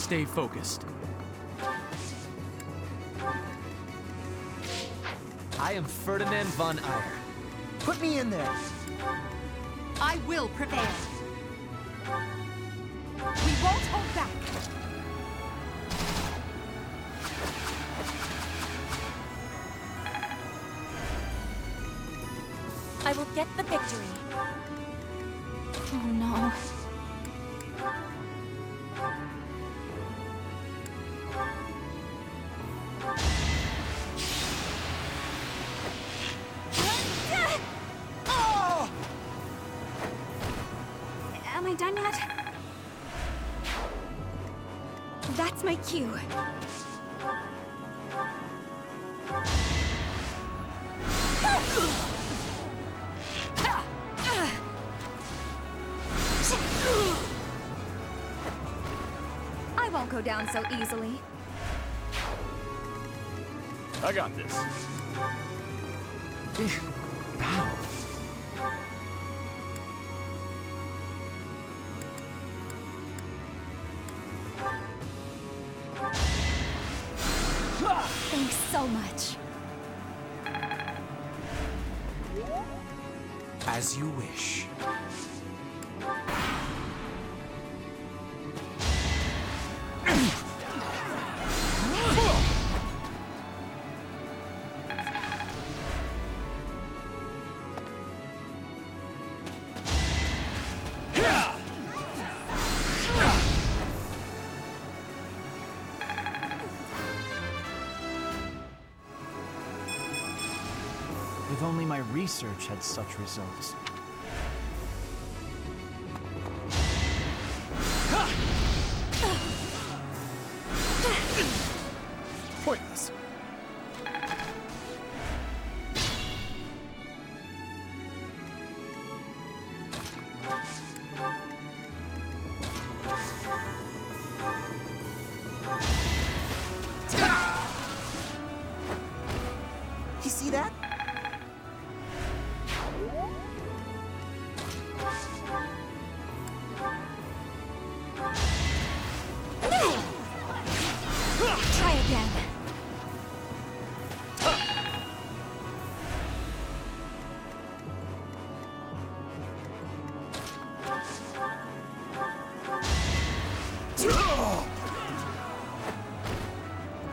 stay focused. I am Ferdinand von Eyre. Put me in there. I will prevail. We won't hold back. I will get the victory. Oh no. Am I done yet? That's my cue. I won't go down so easily. I got this. Bow. Thanks so much. As you wish. If only my research had such results. Pointless. You see that? Try again.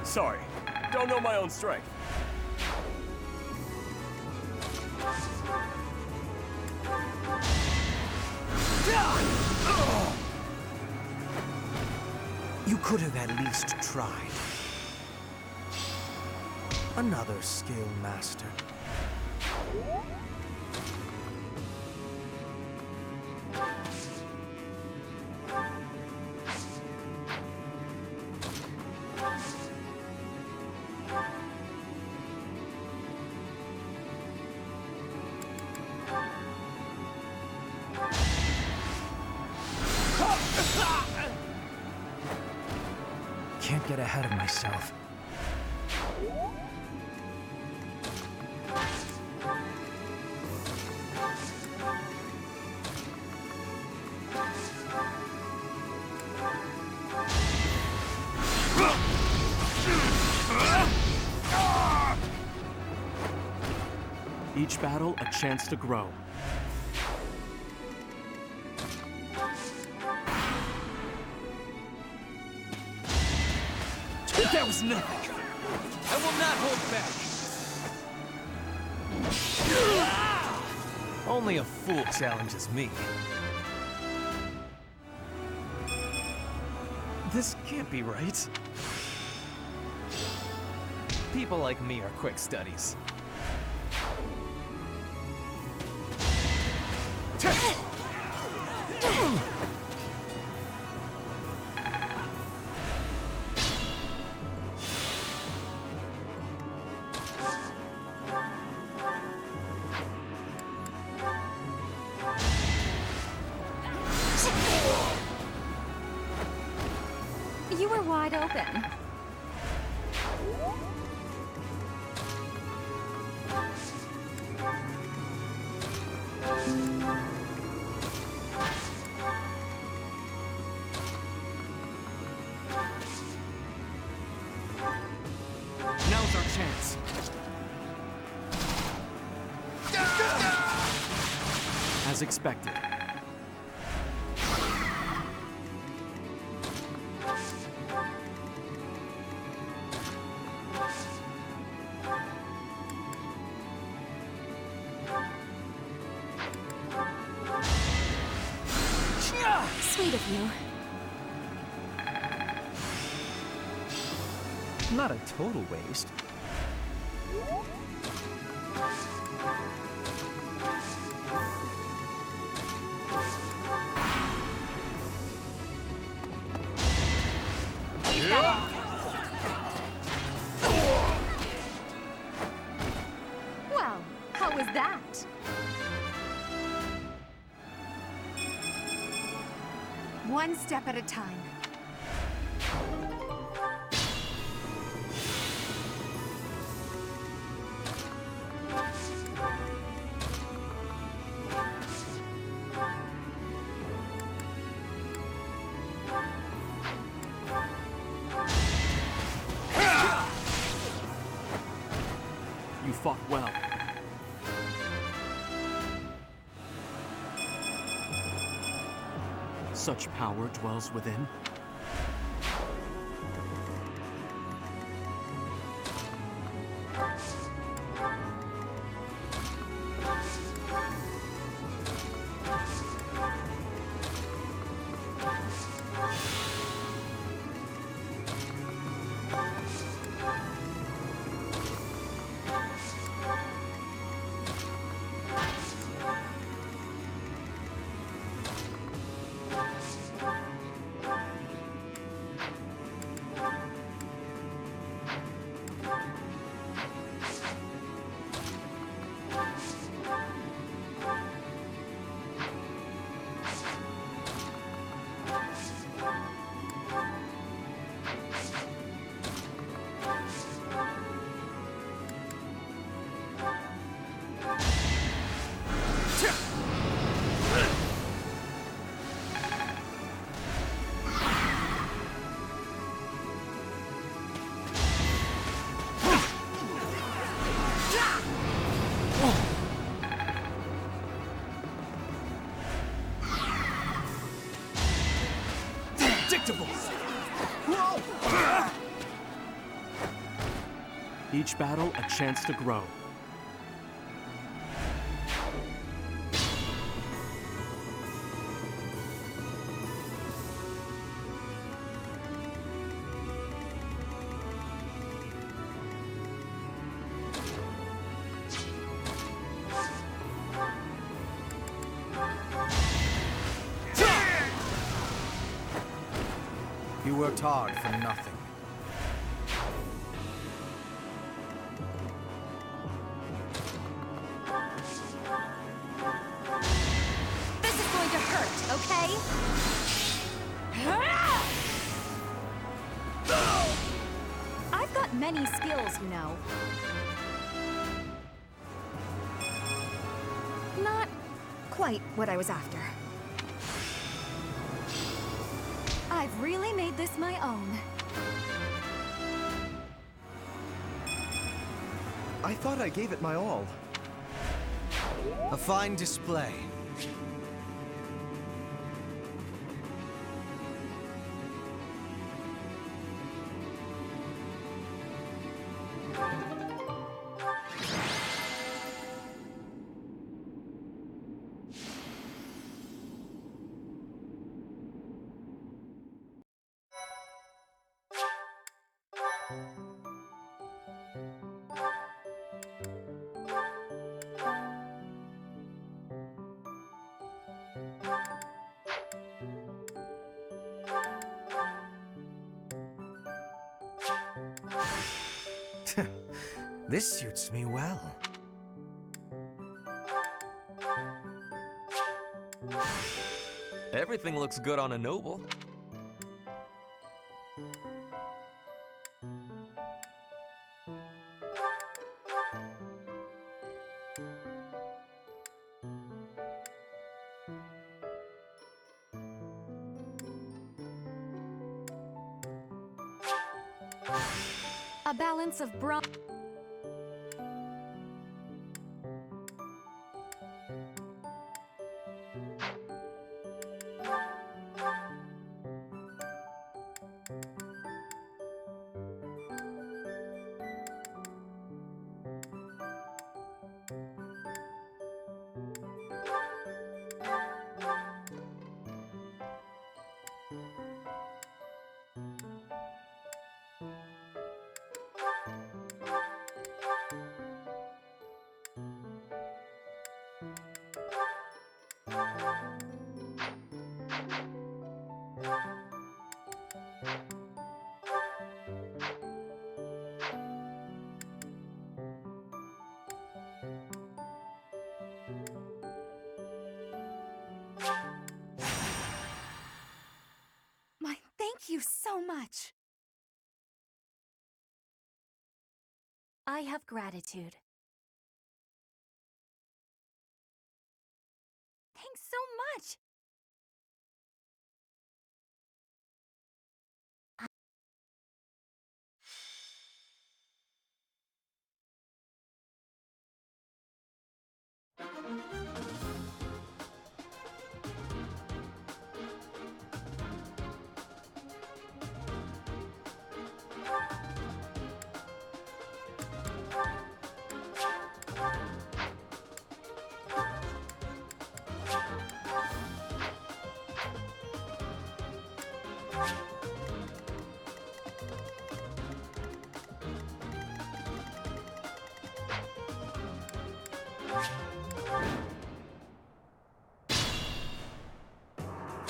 Sorry, don't know my own strength. You could have at least tried. Another skill master. Can't get ahead of myself. Each battle, a chance to grow. That was nothing. I will not hold back. Only a fool challenges me. This can't be right. People like me are quick studies. You were wide open. as expected. Sweet of you. Not a total waste. Well, how was that? One step at a time. You fought well. Such power dwells within. Predictable! Each battle a chance to grow. You worked hard for nothing. This is going to hurt, okay? I've got many skills, you know. Not quite what I was after. I've really made this my own. I thought I gave it my all. A fine display. This suits me well. Everything looks good on a noble. A balance of bronze. My, thank you so much. I have gratitude. Thanks so much!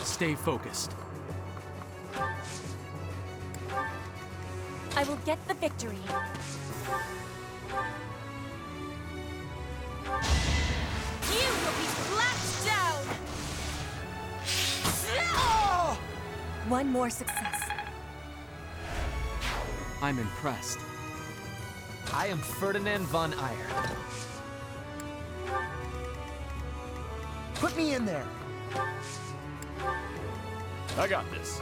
Stay focused. I will get the victory. You will be slapped down! One more success. I'm impressed. I am Ferdinand von Ayer. Put me in there. I got this.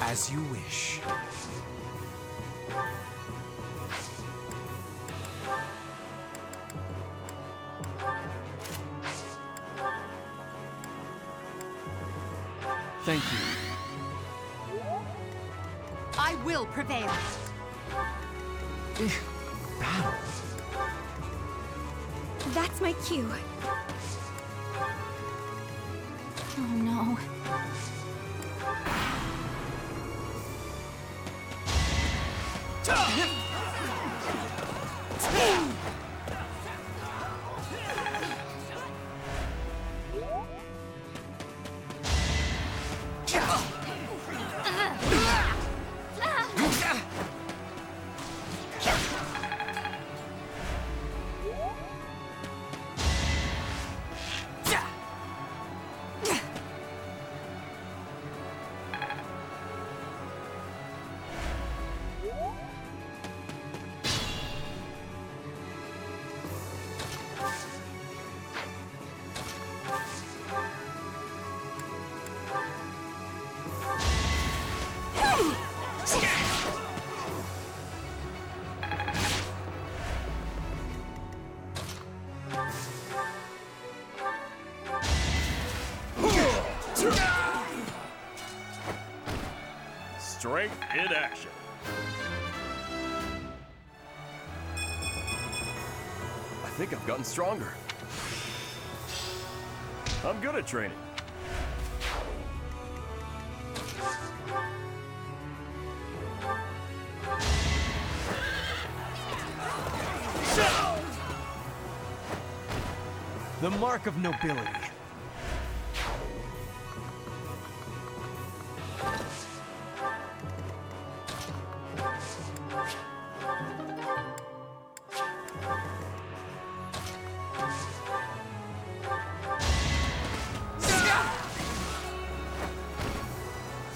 As you wish. Thank you. I will prevail. Battle. That's my cue. Oh no. Strength in action. I think I've gotten stronger. I'm good at training. The mark of nobility.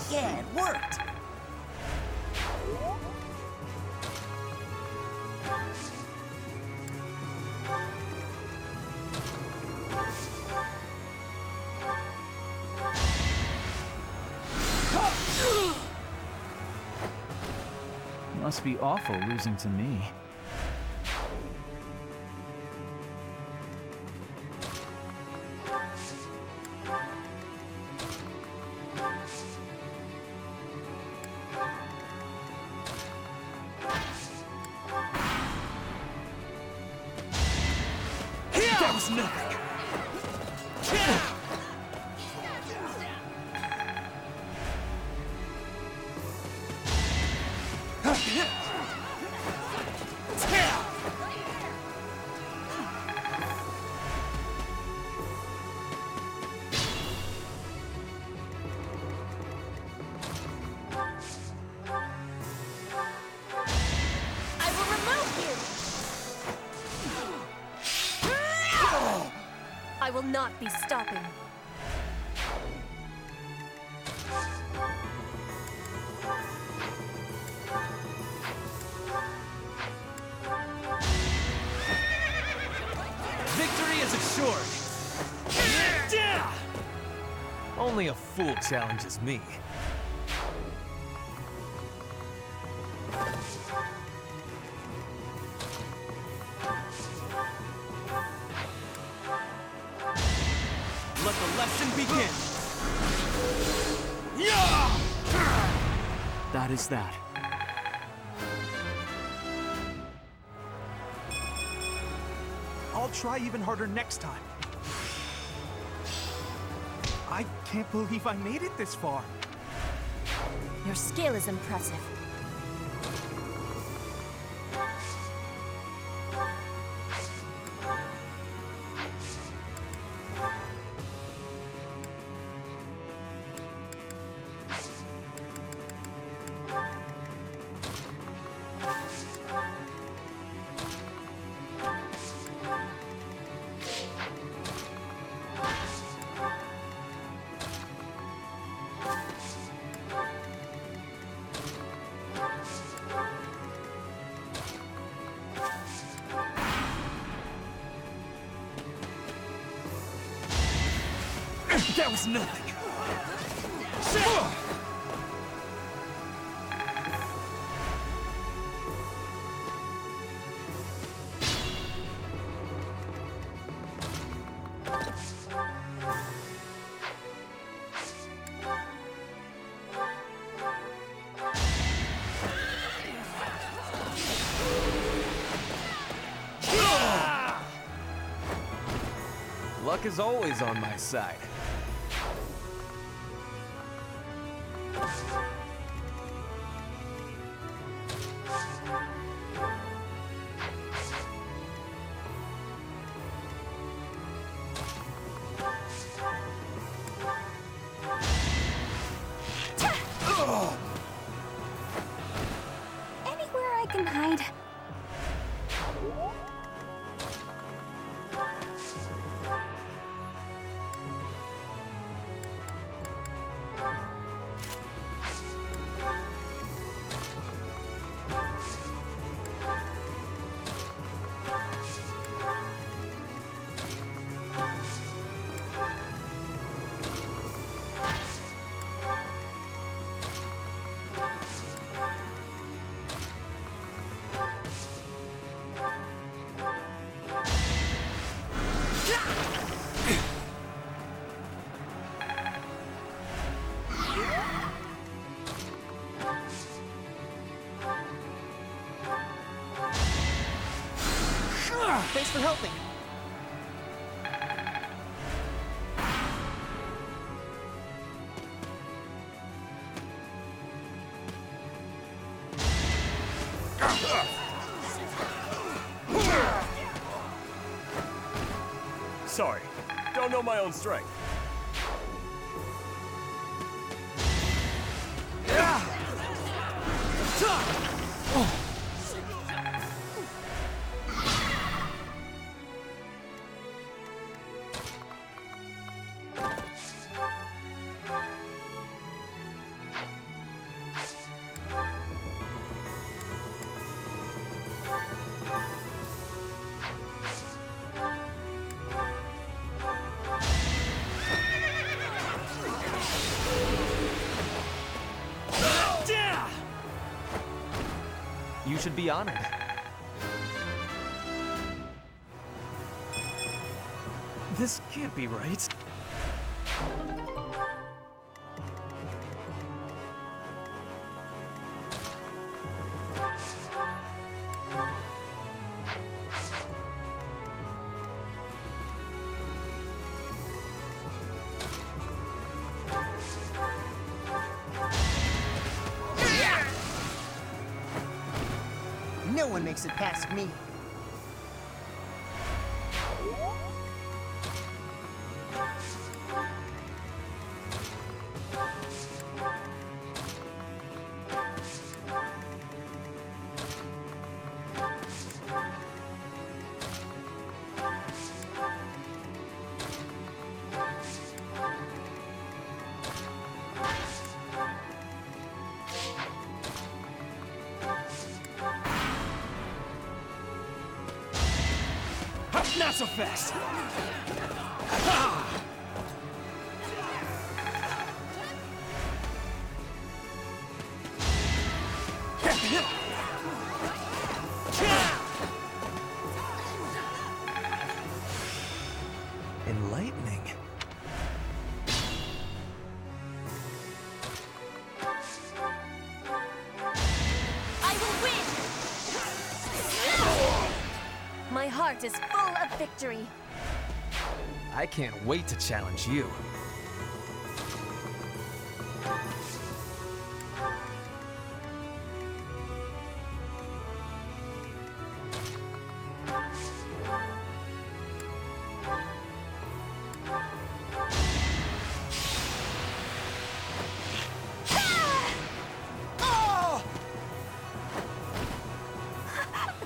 Yeah, it worked! Must be awful losing to me. That was nothing! I will not be stopping. Victory is assured! Only a fool challenges me. Let the lesson begin. That is that. I'll try even harder next time. I can't believe I made it this far. Your skill is impressive. That was nothing. Luck is always on my side. Anywhere I can hide. Thanks for helping. Sorry, don't know my own strength. You should be honored. This can't be right. No one makes it past me. Not so fast! Enlightening. I will win! My heart is full of victory. I can't wait to challenge you.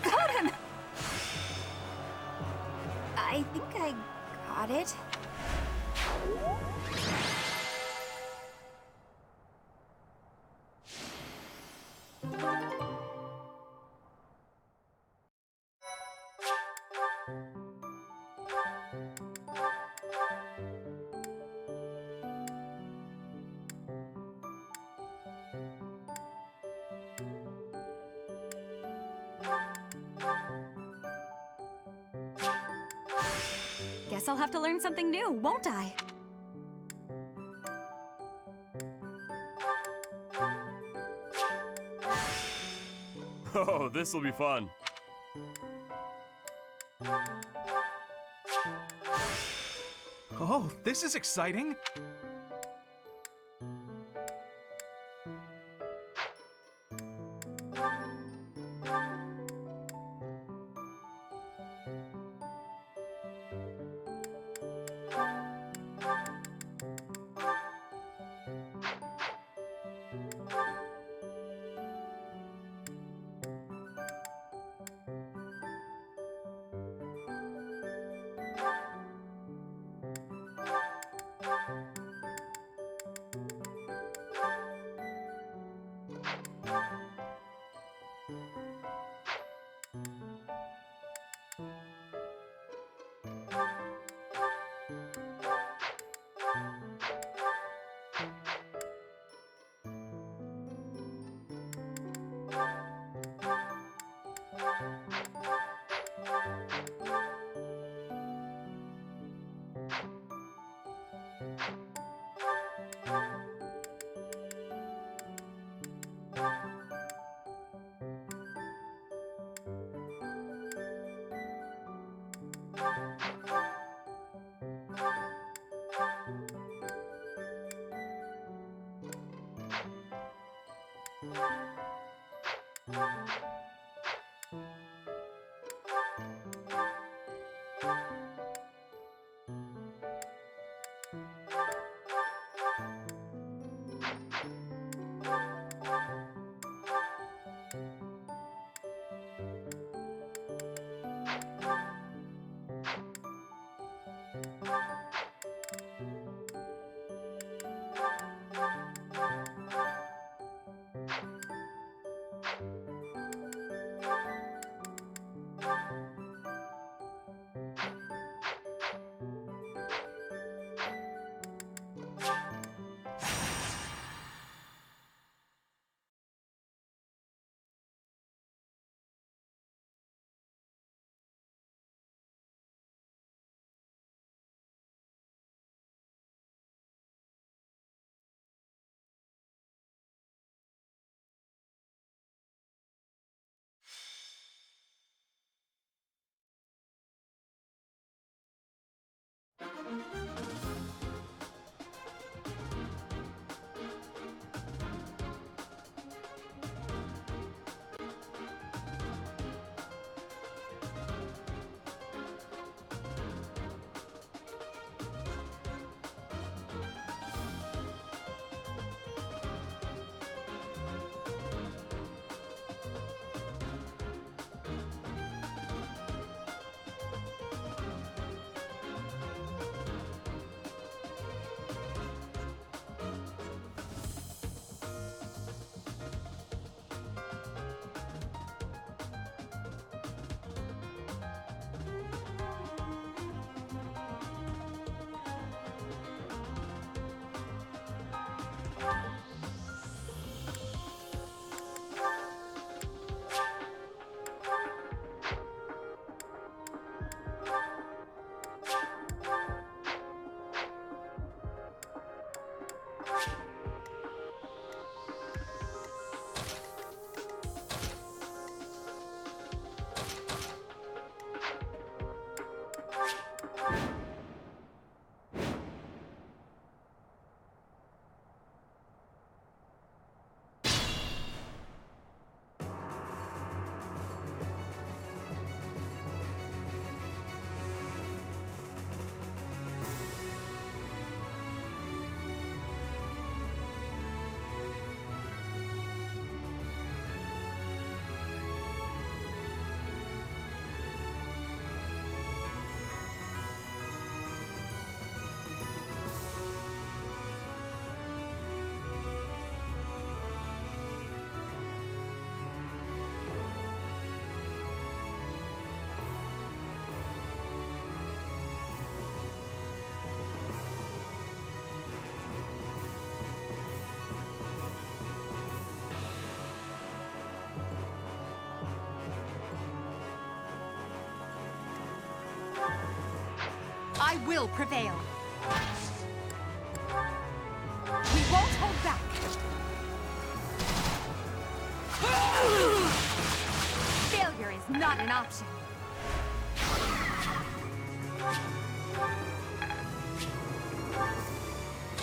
Got him! I think I got it. Guess I'll have to learn something new, won't I? Oh, this'll be fun. Oh, this is exciting! I will prevail. We won't hold back. Failure is not an option.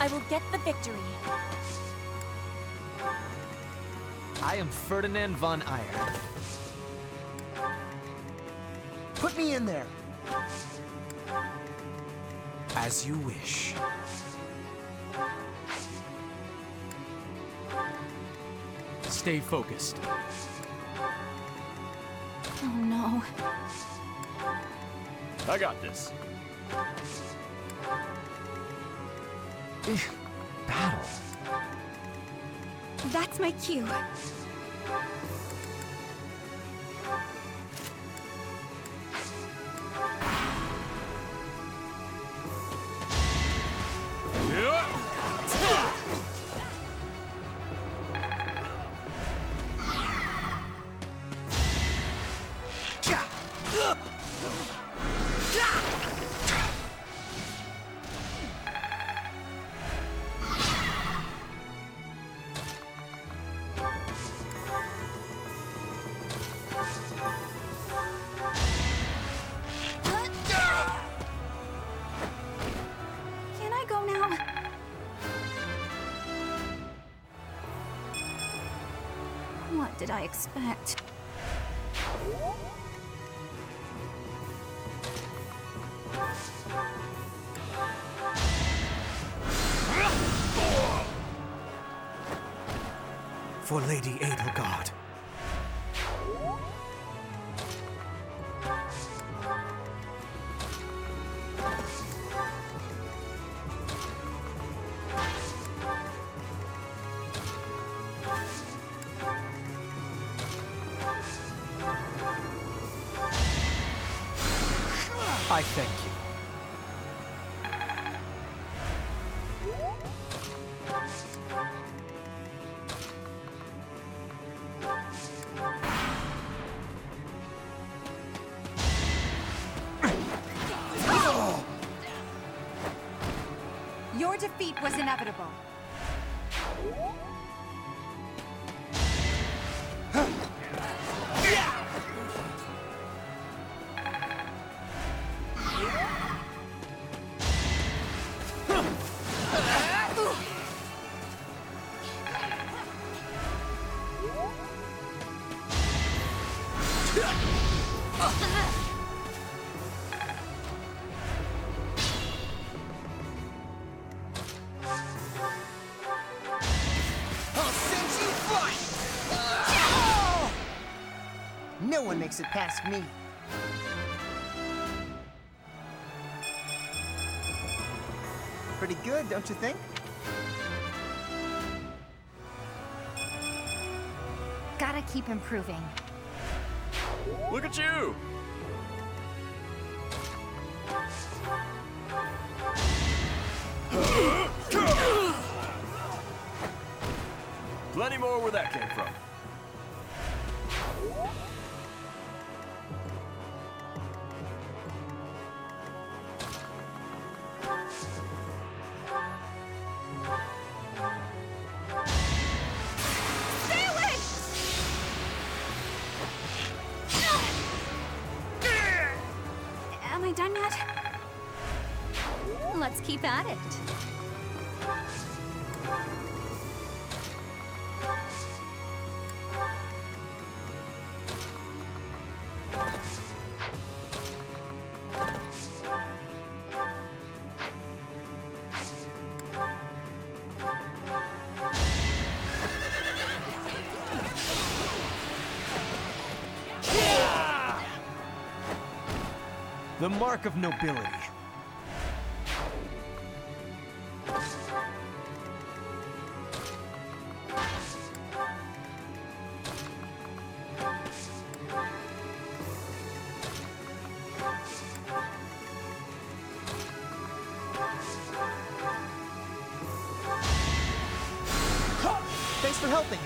I will get the victory. I am Ferdinand von Ayer. Put me in there. As you wish. Stay focused. Oh no. I got this. Battle. That's my cue. Can I go now? What did I expect? For Lady Edelgard. I thank you. Your defeat was inevitable. I'll send you flying! No one makes it past me. Pretty good, don't you think? Gotta keep improving. Look at you! Plenty more where that came from. Am I done yet? Let's keep at it. The mark of nobility. Thanks for helping.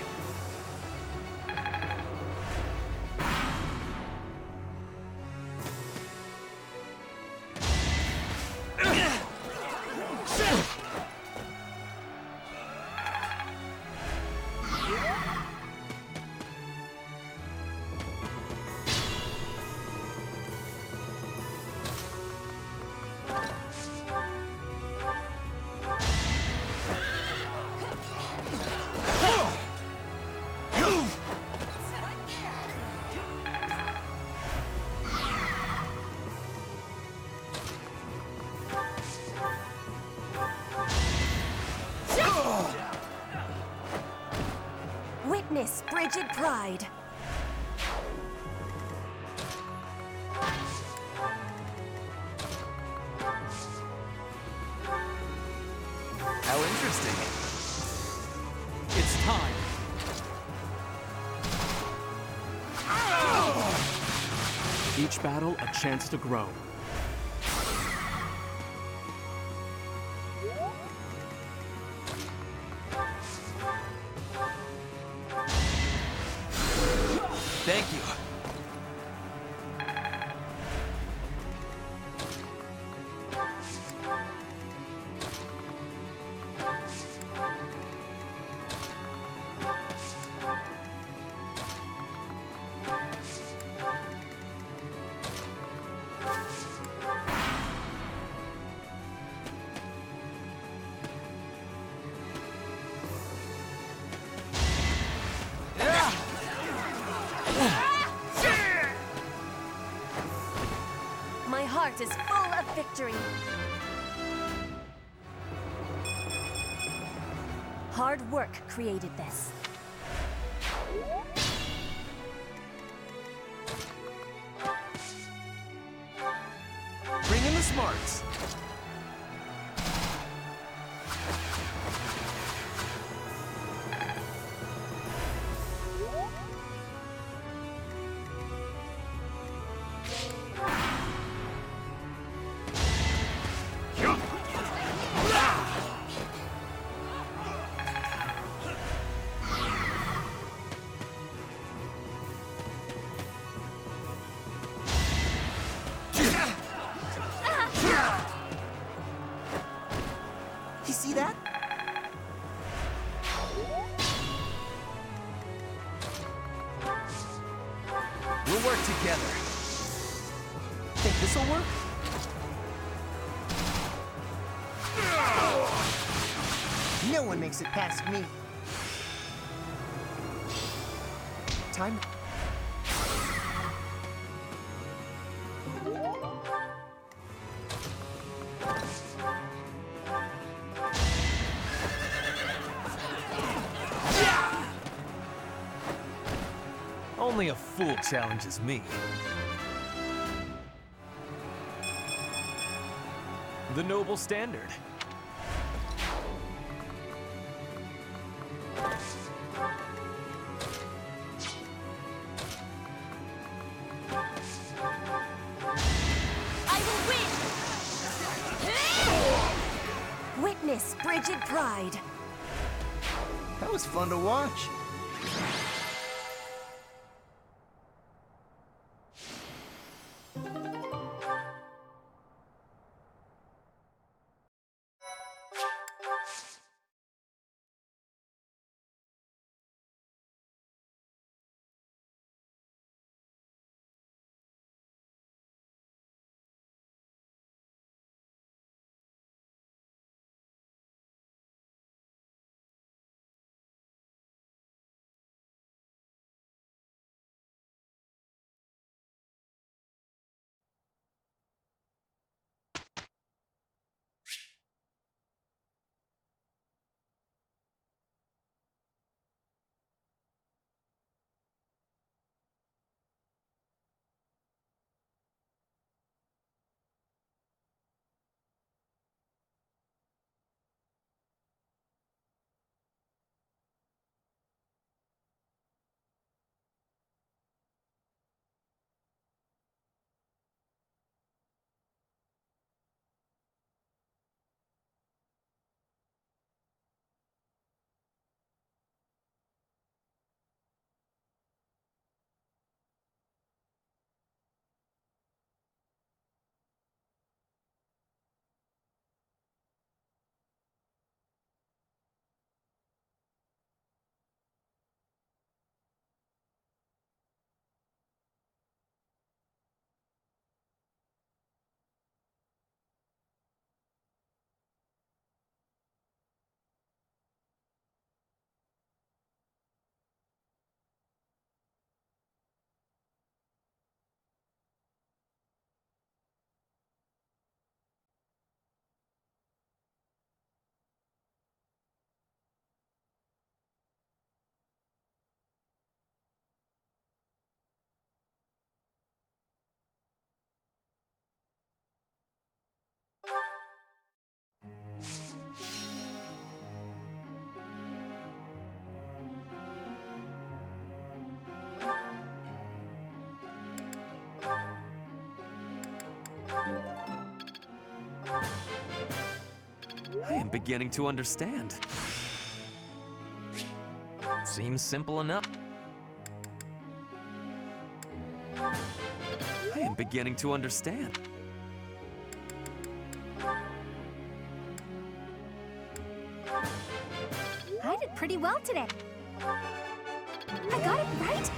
frigid pride. How interesting. It's time. Each battle a chance to grow. Thank you. My heart is full of victory. Hard work created this. Bring in the smarts. You see that? We'll work together. Think this'll work? No one makes it past me. Time. Only a fool challenges me. The noble standard. I will win! Witness frigid pride. That was fun to watch. beginning to understand. Seems simple enough. I am beginning to understand. I did pretty well today. I got it right.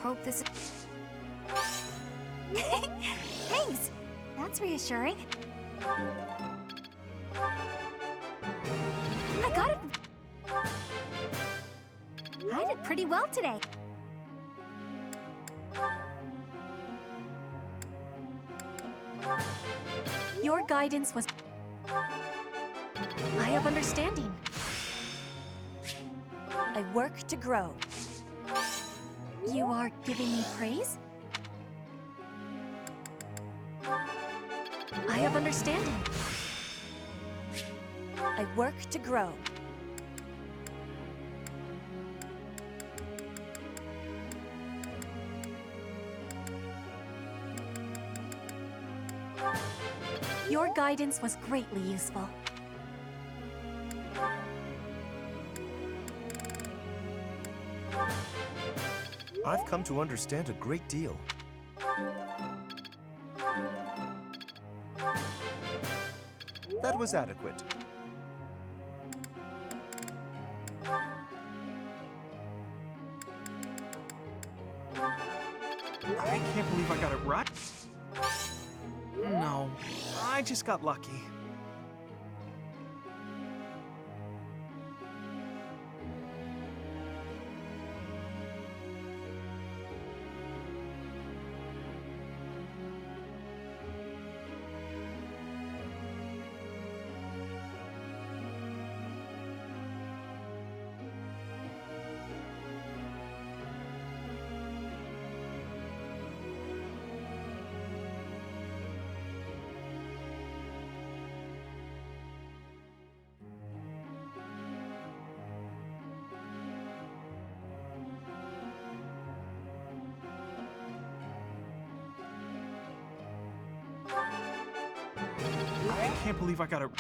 Hope this is... Thanks. That's reassuring. I got it. I did pretty well today. Your guidance was... I have understanding. I work to grow. You are giving me praise? I have understanding. I work to grow. Your guidance was greatly useful. I've come to understand a great deal. That was adequate. I can't believe I got it right. No, I just got lucky. I can't believe I got it.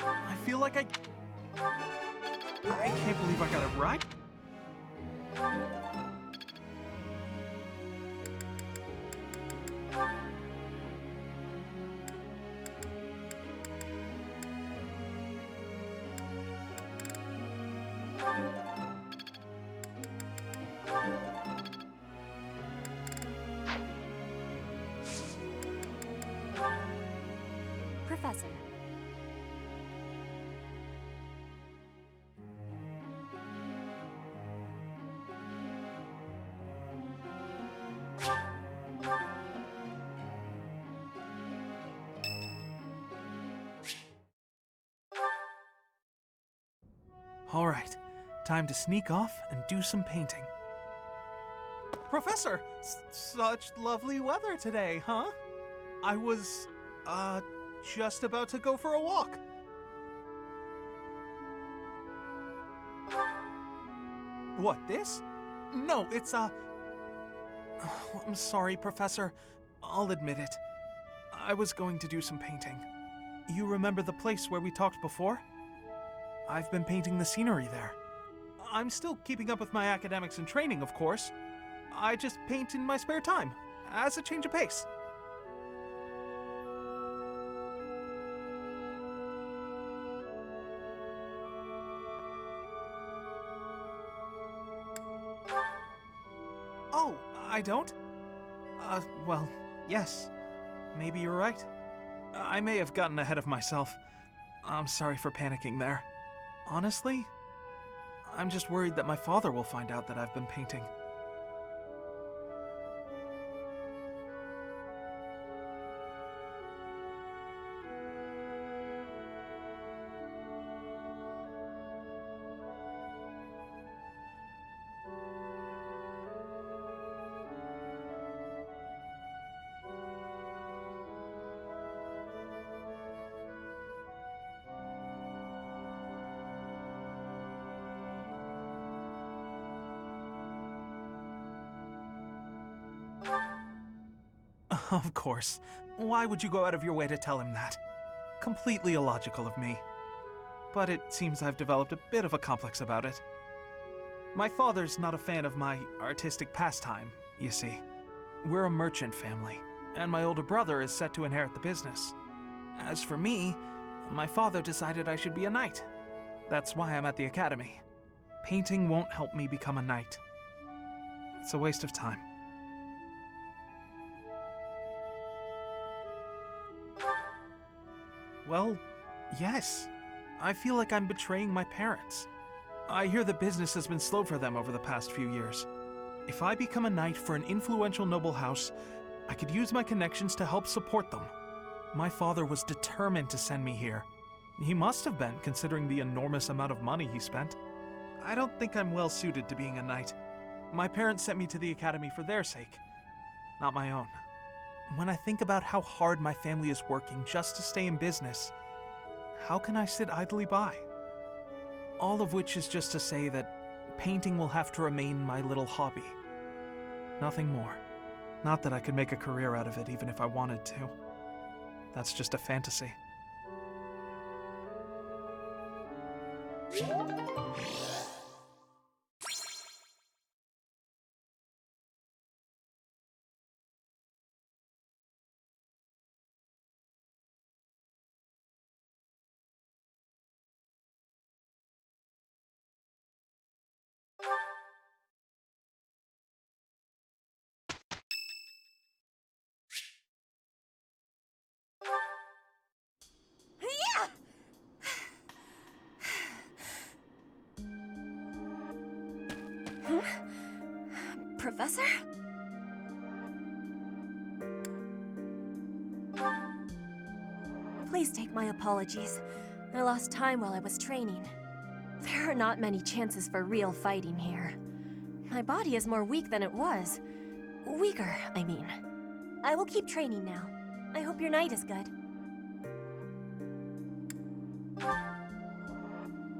I feel like I can't believe I got it right. Professor. All right, time to sneak off and do some painting. Professor, such lovely weather today, huh? I was, just about to go for a walk. What, this? No, it's, I'm sorry, Professor. I'll admit it. I was going to do some painting. You remember the place where we talked before? I've been painting the scenery there. I'm still keeping up with my academics and training, of course. I just paint in my spare time, as a change of pace. Oh, I don't? Well, yes. Maybe you're right. I may have gotten ahead of myself. I'm sorry for panicking there. Honestly, I'm just worried that my father will find out that I've been painting. Of course. Why would you go out of your way to tell him that? Completely illogical of me. But it seems I've developed a bit of a complex about it. My father's not a fan of my artistic pastime, you see. We're a merchant family, and my older brother is set to inherit the business. As for me, my father decided I should be a knight. That's why I'm at the academy. Painting won't help me become a knight. It's a waste of time. Well, yes. I feel like I'm betraying my parents. I hear the business has been slow for them over the past few years. If I become a knight for an influential noble house, I could use my connections to help support them. My father was determined to send me here. He must have been, considering the enormous amount of money he spent. I don't think I'm well suited to being a knight. My parents sent me to the academy for their sake, not my own. When I think about how hard my family is working just to stay in business, how can I sit idly by? All of which is just to say that painting will have to remain my little hobby. Nothing more. Not that I could make a career out of it even if I wanted to. That's just a fantasy. Professor? Please take my apologies. I lost time while I was training. There are not many chances for real fighting here. My body is more weak than it was. Weaker, I mean. I will keep training now. I hope your night is good.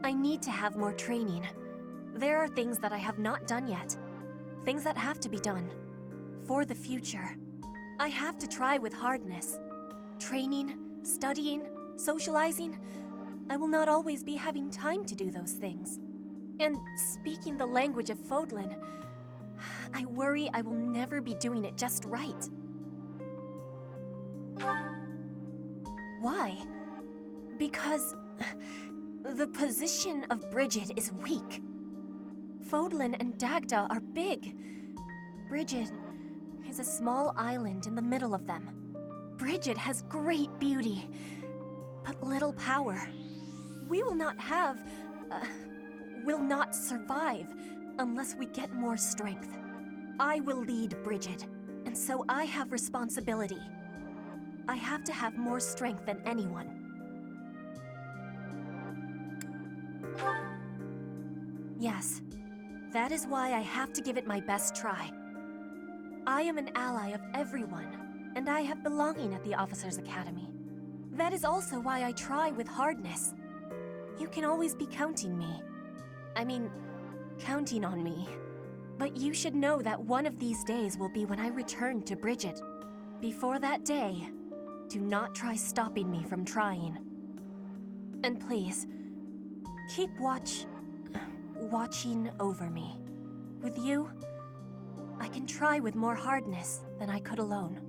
I need to have more training. There are things that I have not done yet. Things that have to be done. For the future. I have to try with hardness. Training, studying, socializing. I will not always be having time to do those things. And speaking the language of Fodlan, I worry I will never be doing it just right. Why? Because the position of Bridget is weak. Fodlan and Dagda are big. Bridget is a small island in the middle of them. Bridget has great beauty, but little power. We will not survive unless we get more strength. I will lead Bridget, and so I have responsibility. I have to have more strength than anyone. Yes, that is why I have to give it my best try. I am an ally of everyone, and I have belonging at the Officers' Academy. That is also why I try with hardness. You can always be counting on me. But you should know that one of these days will be when I return to Bridget. Before that day, do not try stopping me from trying. And please, keep watching over me. With you, I can try with more hardness than I could alone.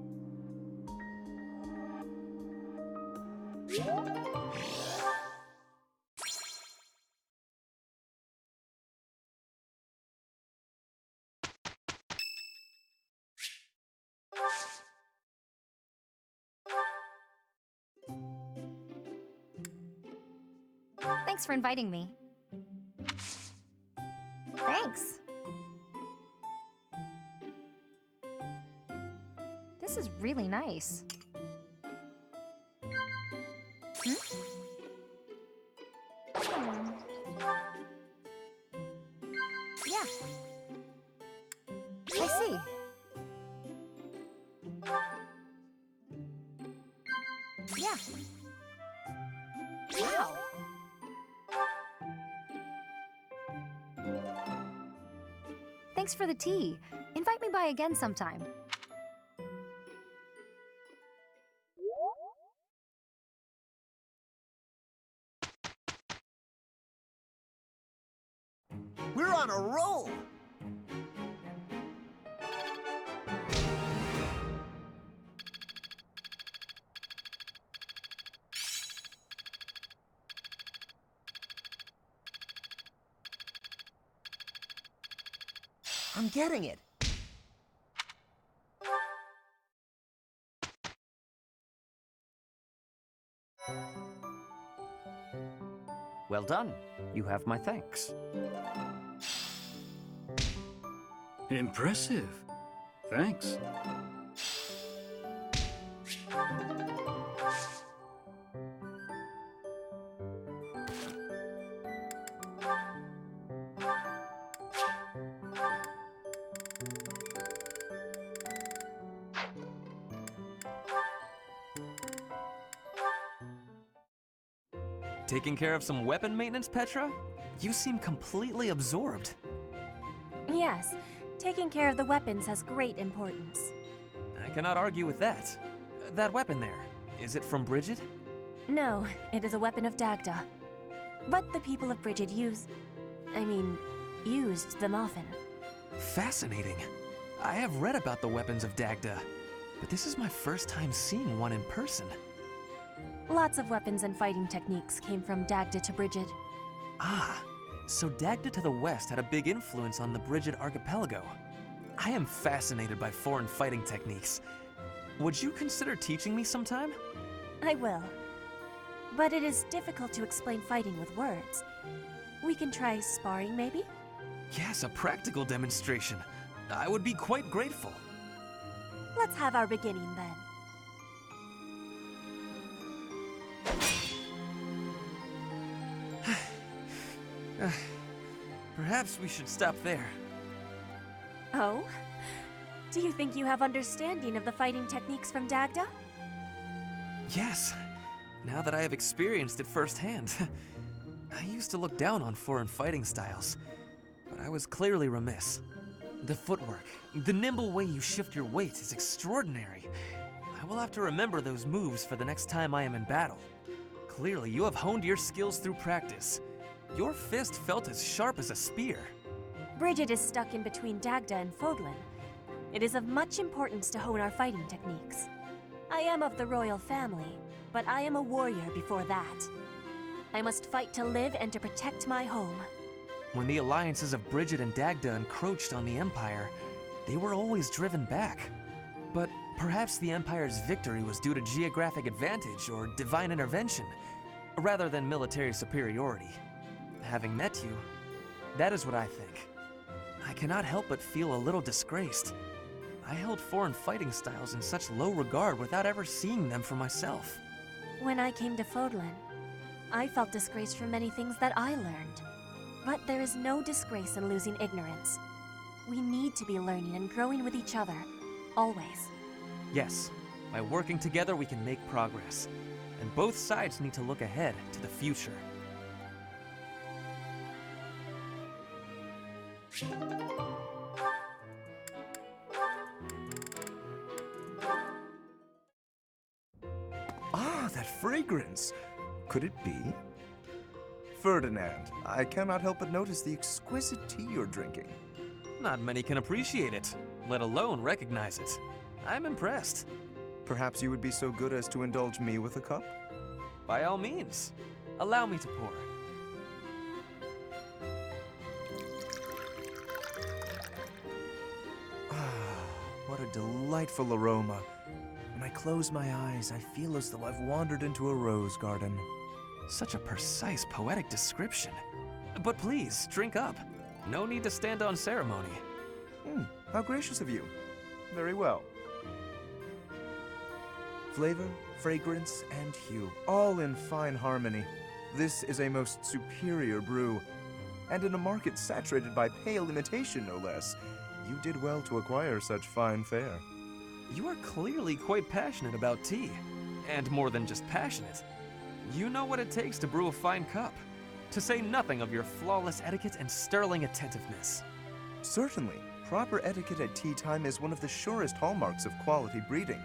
Thanks for inviting me. Thanks. This is really nice. Yeah. I see. Yeah. Wow. Thanks for the tea. Invite me by again sometime. We're on a roll! I'm getting it. Well done. You have my thanks. Impressive. Thanks. Taking care of some weapon maintenance, Petra? You seem completely absorbed. Yes, taking care of the weapons has great importance. I cannot argue with that. That weapon there, is it from Bridget? No, it is a weapon of Dagda. But the people of Bridget used them often. Fascinating. I have read about the weapons of Dagda, but this is my first time seeing one in person. Lots of weapons and fighting techniques came from Dagda to Bridget. Ah, so Dagda to the west had a big influence on the Bridget archipelago. I am fascinated by foreign fighting techniques. Would you consider teaching me sometime? I will. But it is difficult to explain fighting with words. We can try sparring, maybe? Yes, a practical demonstration. I would be quite grateful. Let's have our beginning then. Perhaps we should stop there. Oh? Do you think you have understanding of the fighting techniques from Dagda? Yes, now that I have experienced it firsthand. I used to look down on foreign fighting styles, but I was clearly remiss. The footwork, the nimble way you shift your weight is extraordinary. I will have to remember those moves for the next time I am in battle. Clearly, you have honed your skills through practice. Your fist felt as sharp as a spear. Bridget is stuck in between Dagda and Fodlan. It is of much importance to hone our fighting techniques. I am of the royal family, but I am a warrior before that. I must fight to live and to protect my home. When the alliances of Bridget and Dagda encroached on the Empire, they were always driven back. But perhaps the Empire's victory was due to geographic advantage or divine intervention, rather than military superiority. Having met you, that is what I think. I cannot help but feel a little disgraced. I held foreign fighting styles in such low regard without ever seeing them for myself. When I came to Fodlan, I felt disgraced for many things that I learned. But there is no disgrace in losing ignorance. We need to be learning and growing with each other, always. Yes, by working together we can make progress. And both sides need to look ahead to the future. Ah, that fragrance! Could it be? Ferdinand, I cannot help but notice the exquisite tea you're drinking. Not many can appreciate it, let alone recognize it. I'm impressed. Perhaps you would be so good as to indulge me with a cup? By all means, allow me to pour. What a delightful aroma. When I close my eyes, I feel as though I've wandered into a rose garden. Such a precise, poetic description. But please, drink up. No need to stand on ceremony. How gracious of you. Very well. Flavor, fragrance, and hue, all in fine harmony. This is a most superior brew. And in a market saturated by pale imitation, no less. You did well to acquire such fine fare. You are clearly quite passionate about tea. And more than just passionate. You know what it takes to brew a fine cup. To say nothing of your flawless etiquette and sterling attentiveness. Certainly, proper etiquette at tea time is one of the surest hallmarks of quality breeding.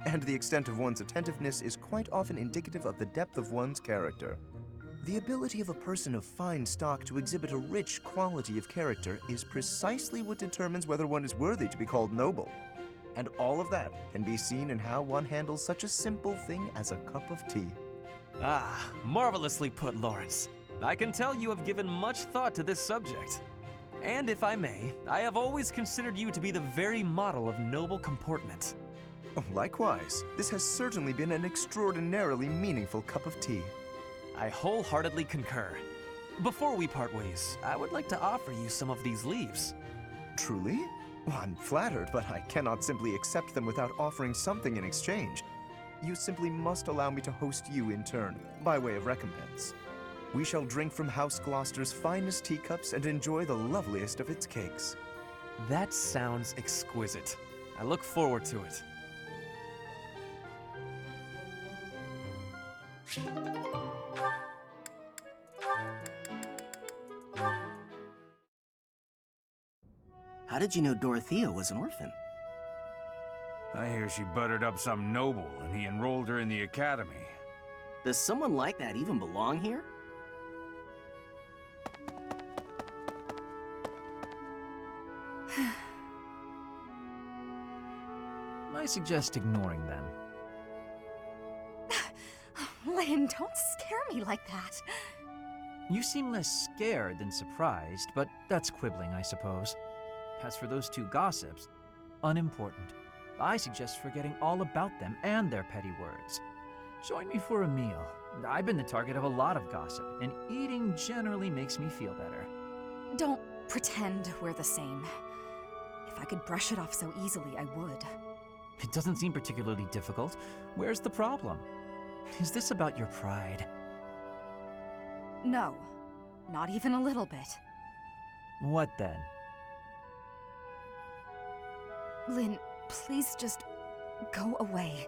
And the extent of one's attentiveness is quite often indicative of the depth of one's character. The ability of a person of fine stock to exhibit a rich quality of character is precisely what determines whether one is worthy to be called noble. And all of that can be seen in how one handles such a simple thing as a cup of tea. Ah, marvelously put, Lawrence. I can tell you have given much thought to this subject. And if I may, I have always considered you to be the very model of noble comportment. Oh, likewise, this has certainly been an extraordinarily meaningful cup of tea. I wholeheartedly concur. Before we part ways, I would like to offer you some of these leaves. Truly? Well, I'm flattered, but I cannot simply accept them without offering something in exchange. You simply must allow me to host you in turn, by way of recompense. We shall drink from House Gloucester's finest teacups and enjoy the loveliest of its cakes. That sounds exquisite. I look forward to it. How did you know Dorothea was an orphan? I hear she buttered up some noble and he enrolled her in the academy. Does someone like that even belong here? I suggest ignoring them. Lynn, don't scare me like that. You seem less scared than surprised, but that's quibbling, I suppose. As for those two gossips, unimportant. I suggest forgetting all about them and their petty words. Join me for a meal. I've been the target of a lot of gossip, and eating generally makes me feel better. Don't pretend we're the same. If I could brush it off so easily, I would. It doesn't seem particularly difficult. Where's the problem? Is this about your pride? No, not even a little bit. What then? Lynn, please just go away.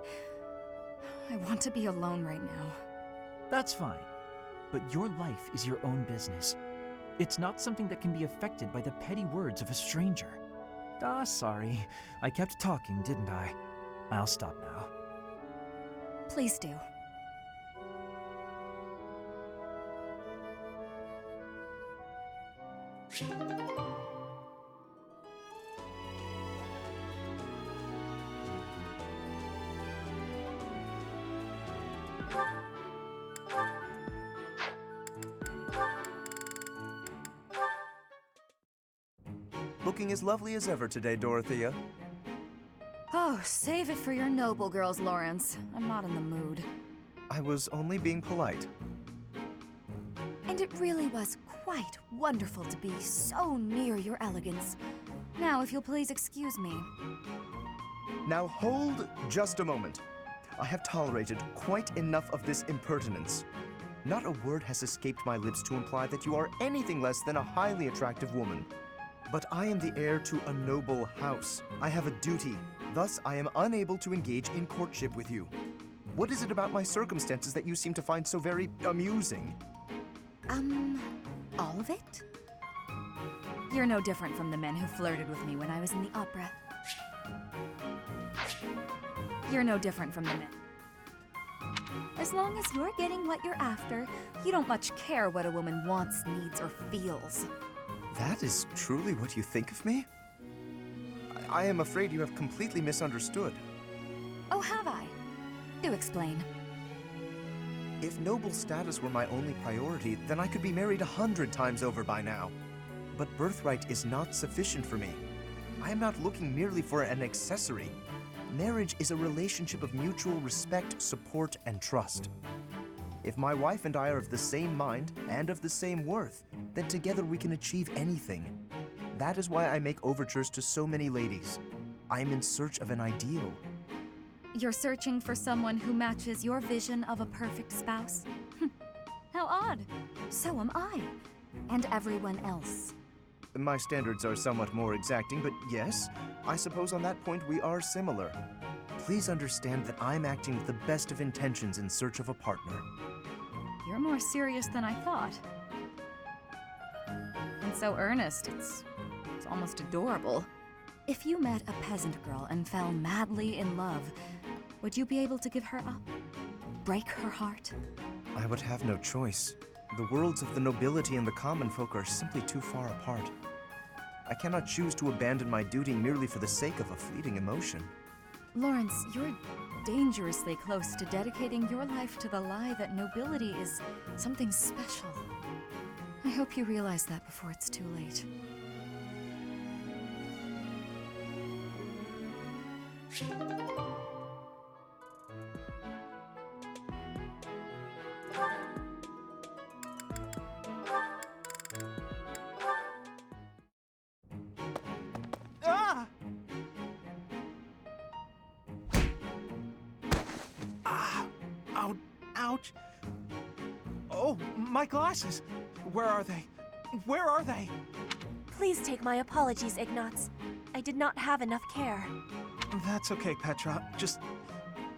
I want to be alone right now. That's fine. But your life is your own business. It's not something that can be affected by the petty words of a stranger. Ah, sorry. I kept talking, didn't I? I'll stop now. Please do. Looking as lovely as ever today, Dorothea. Oh, save it for your noble girls, Lawrence. I'm not in the mood. I was only being polite. And it really was quite wonderful to be so near your elegance. Now, if you'll please excuse me. Now hold just a moment. I have tolerated quite enough of this impertinence. Not a word has escaped my lips to imply that you are anything less than a highly attractive woman. But I am the heir to a noble house. I have a duty. Thus, I am unable to engage in courtship with you. What is it about my circumstances that you seem to find so very amusing? All of it? You're no different from the men who flirted with me when I was in the opera. You're no different from the men. As long as you're getting what you're after, you don't much care what a woman wants, needs, or feels. That is truly what you think of me? I am afraid you have completely misunderstood. Oh, have I? Do explain. If noble status were my only priority, then I could be married 100 times over by now. But birthright is not sufficient for me. I am not looking merely for an accessory. Marriage is a relationship of mutual respect, support, and trust. If my wife and I are of the same mind and of the same worth, then together we can achieve anything. That is why I make overtures to so many ladies. I am in search of an ideal. You're searching for someone who matches your vision of a perfect spouse? How odd. So am I. And everyone else. My standards are somewhat more exacting, but yes, I suppose on that point we are similar. Please understand that I'm acting with the best of intentions in search of a partner. You're more serious than I thought. And so earnest, it's almost adorable. If you met a peasant girl and fell madly in love, would you be able to give her up? Break her heart? I would have no choice. The worlds of the nobility and the common folk are simply too far apart. I cannot choose to abandon my duty merely for the sake of a fleeting emotion. Lawrence, you're dangerously close to dedicating your life to the lie that nobility is something special. I hope you realize that before it's too late. Ah! Ah! Ow! Ouch! Oh, my glasses! Where are they? Where are they? Please take my apologies, Ignatz. I did not have enough care. That's okay, Petra. Just...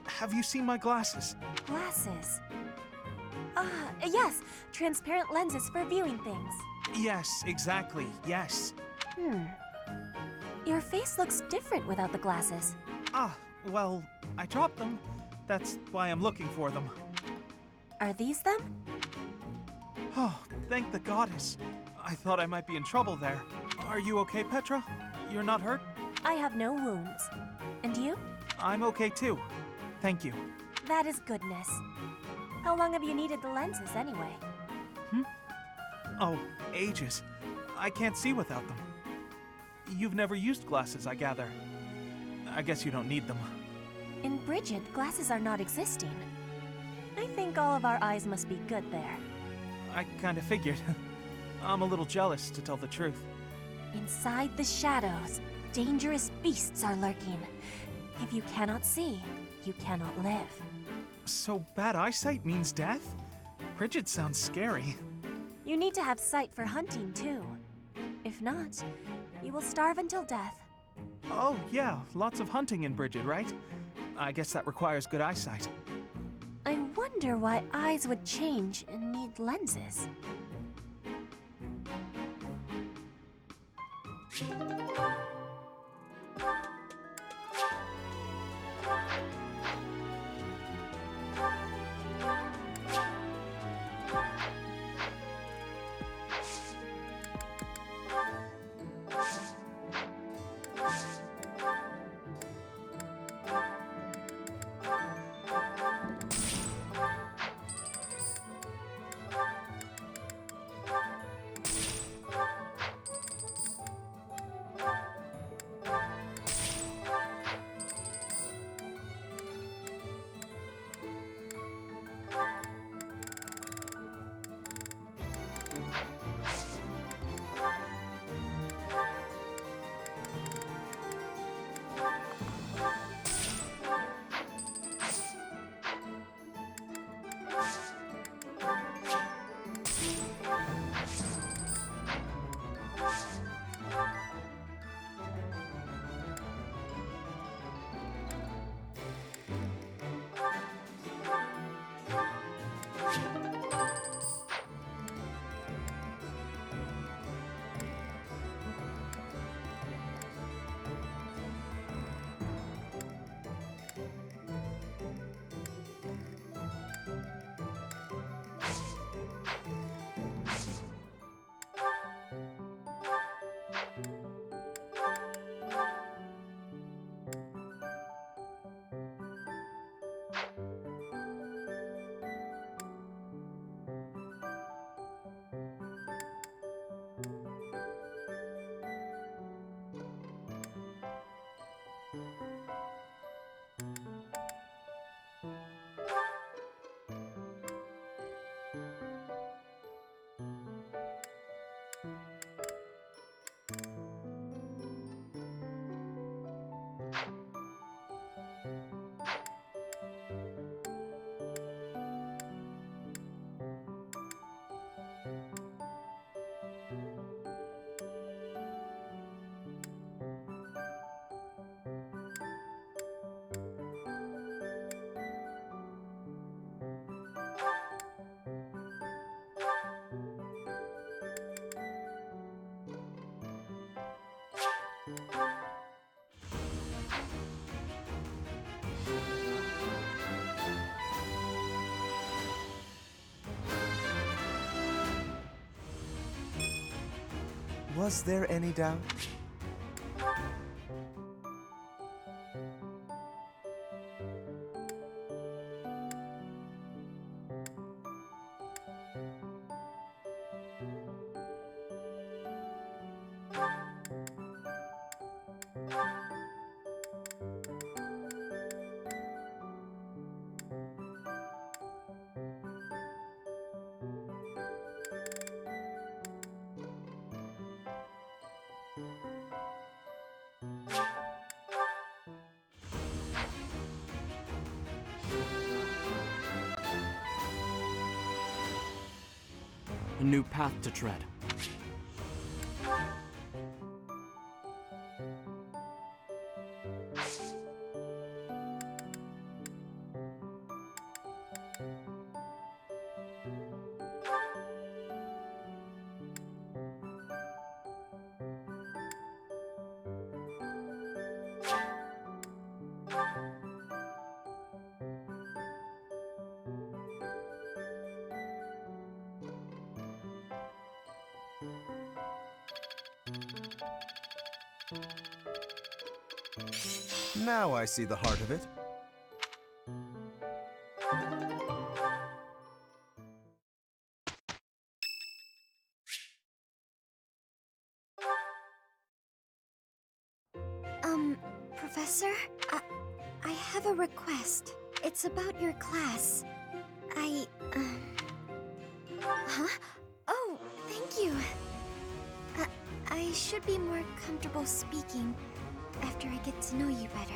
have you seen my glasses? Glasses. Ah, yes. Transparent lenses for viewing things. Yes, exactly. Yes. Your face looks different without the glasses. Ah, well, I dropped them. That's why I'm looking for them. Are these them? Oh, thank the goddess. I thought I might be in trouble there. Are you okay, Petra? You're not hurt? I have no wounds. And you? I'm okay too. Thank you. That is goodness. How long have you needed the lenses anyway? Oh, ages. I can't see without them. You've never used glasses, I gather. I guess you don't need them. In Bridget, glasses are not existing. I think all of our eyes must be good there. I kinda figured. I'm a little jealous, to tell the truth. Inside the shadows, dangerous beasts are lurking. If you cannot see, you cannot live. So bad eyesight means death? Bridget sounds scary. You need to have sight for hunting, too. If not, you will starve until death. Oh, yeah, lots of hunting in Bridget, right? I guess that requires good eyesight. I wonder why eyes would change and need lenses. Was there any doubt? A new path to tread. Now I see the heart of it. Professor? I have a request. It's about your class. Huh? Oh, thank you. I should be more comfortable speaking after I get to know you better.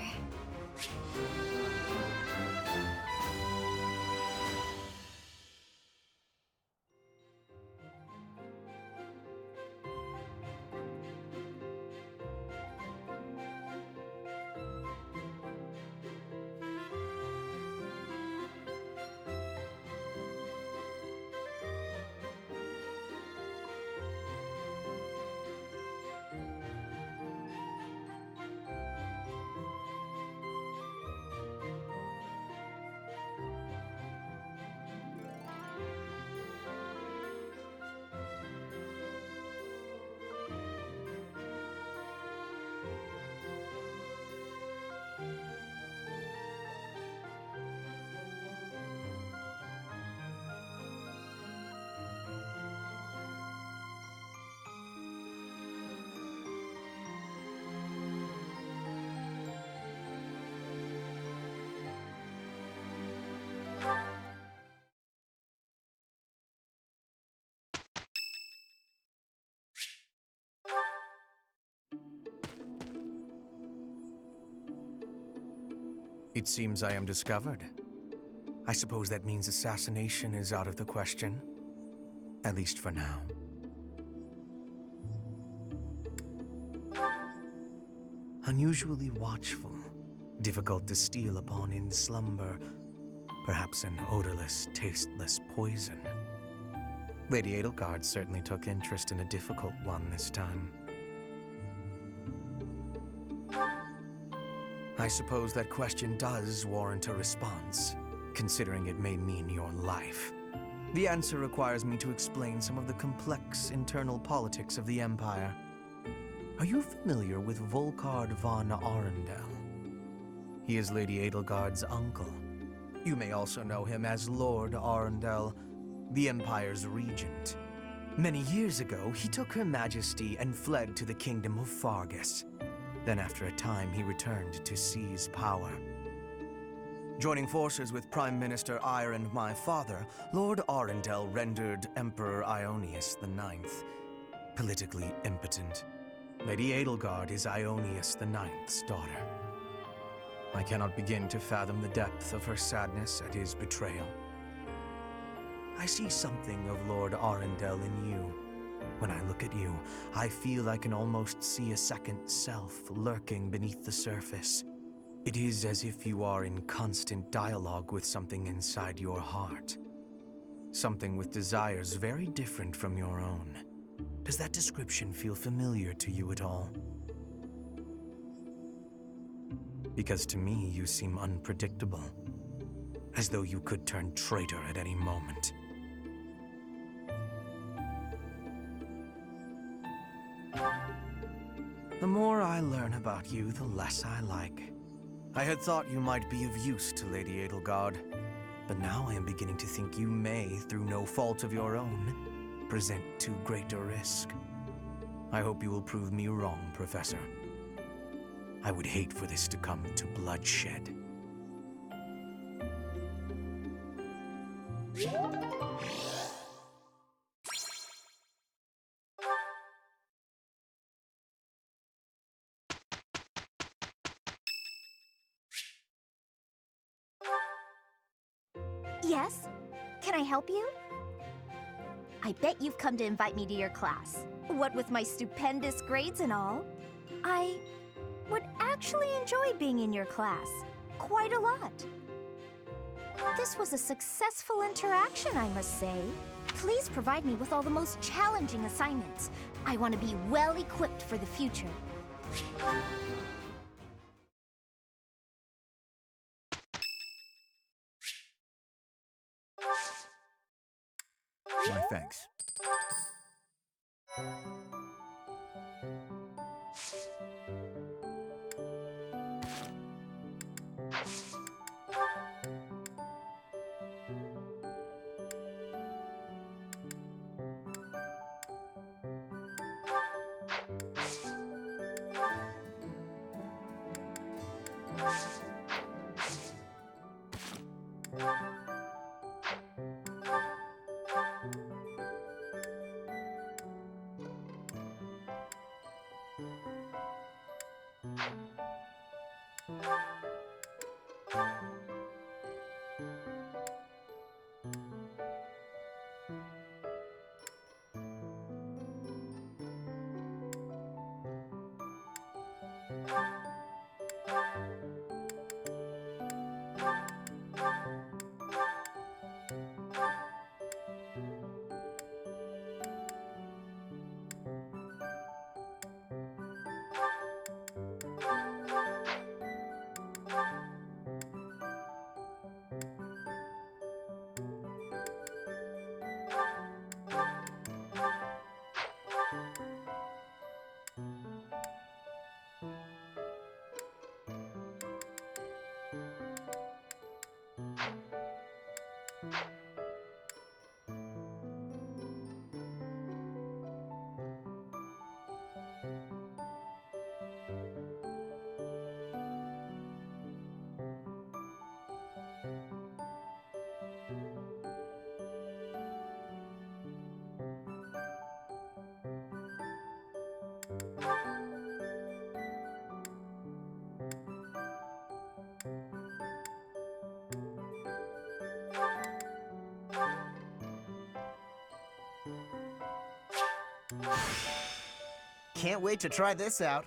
It seems I am discovered. I suppose that means assassination is out of the question. At least for now. Unusually watchful, difficult to steal upon in slumber. Perhaps an odorless, tasteless poison. Lady Edelgard certainly took interest in a difficult one this time. I suppose that question does warrant a response, considering it may mean your life. The answer requires me to explain some of the complex internal politics of the Empire. Are you familiar with Volkard von Arundel? He is Lady Edelgard's uncle. You may also know him as Lord Arundel, the Empire's regent. Many years ago, he took Her Majesty and fled to the Kingdom of Fargus. Then after a time, he returned to seize power. Joining forces with Prime Minister Eyre and my father, Lord Arundel rendered Emperor Ionius IX politically impotent. Lady Edelgard is Ionius IX's daughter. I cannot begin to fathom the depth of her sadness at his betrayal. I see something of Lord Arundel in you. When I look at you, I feel I can almost see a second self lurking beneath the surface. It is as if you are in constant dialogue with something inside your heart. Something with desires very different from your own. Does that description feel familiar to you at all? Because to me, you seem unpredictable. As though you could turn traitor at any moment. The more I learn about you, the less I like. I had thought you might be of use to Lady Edelgard, but now I am beginning to think you may, through no fault of your own, present too great a risk. I hope you will prove me wrong, Professor. I would hate for this to come to bloodshed. Yes? Can I help you? I bet you've come to invite me to your class. What with my stupendous grades and all. I would actually enjoy being in your class. Quite a lot. This was a successful interaction, I must say. Please provide me with all the most challenging assignments. I want to be well equipped for the future. My thanks. Can't wait to try this out.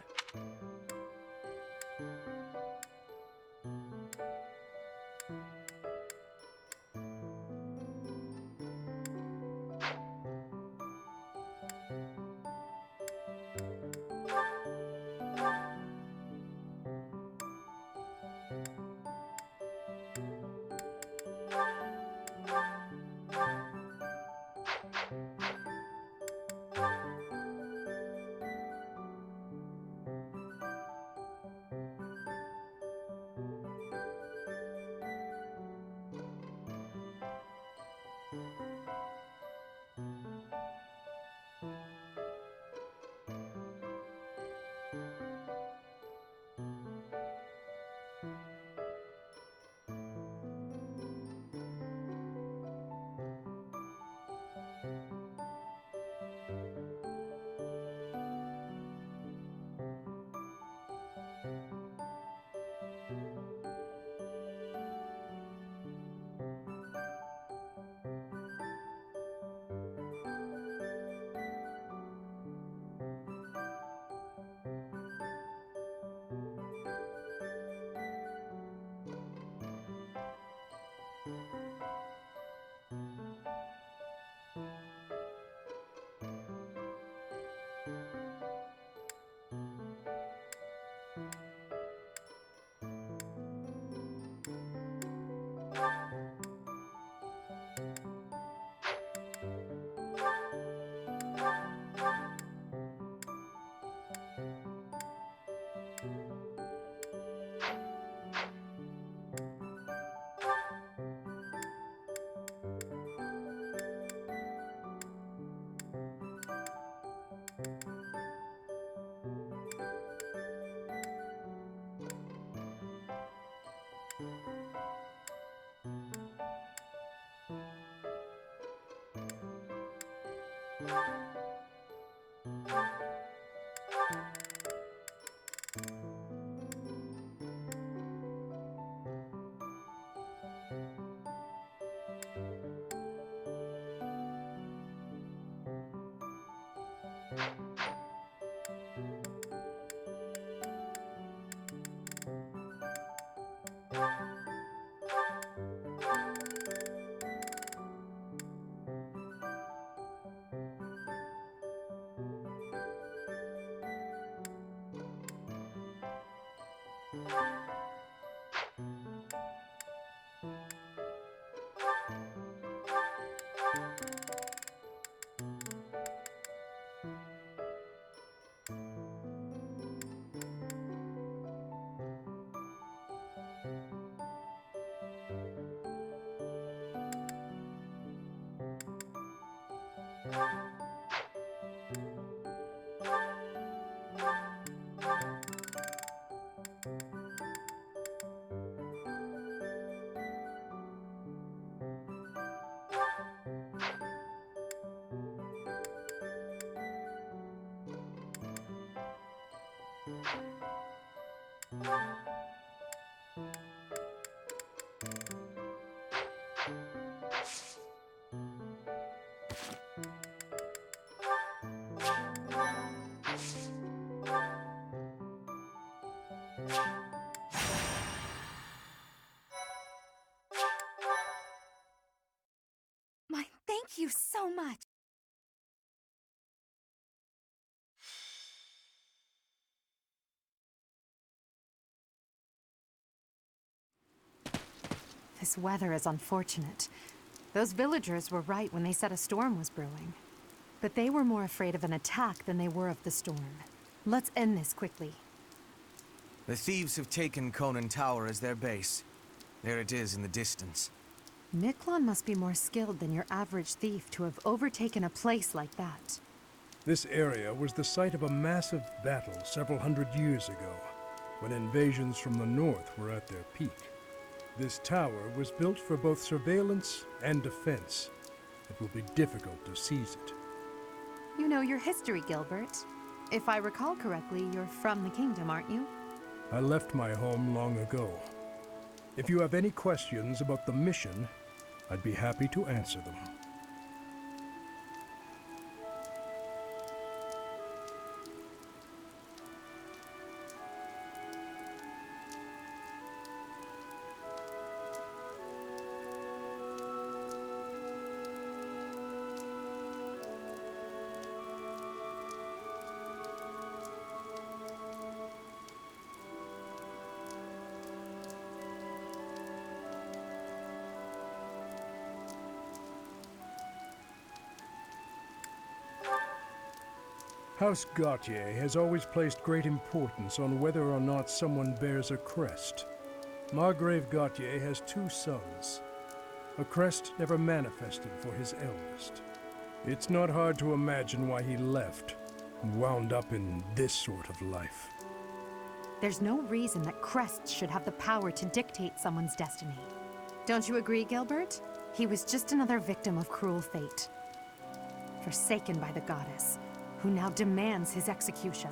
Thank you so much. This weather is unfortunate. Those villagers were right when they said a storm was brewing. But they were more afraid of an attack than they were of the storm. Let's end this quickly. The thieves have taken Conan Tower as their base. There it is in the distance. Miklon must be more skilled than your average thief to have overtaken a place like that. This area was the site of a massive battle several hundred years ago, when invasions from the north were at their peak. This tower was built for both surveillance and defense. It will be difficult to seize it. You know your history, Gilbert. If I recall correctly, you're from the kingdom, aren't you? I left my home long ago. If you have any questions about the mission, I'd be happy to answer them. House Gautier has always placed great importance on whether or not someone bears a crest. Margrave Gautier has 2 sons. A crest never manifested for his eldest. It's not hard to imagine why he left and wound up in this sort of life. There's no reason that crests should have the power to dictate someone's destiny. Don't you agree, Gilbert? He was just another victim of cruel fate. Forsaken by the goddess, who now demands his execution.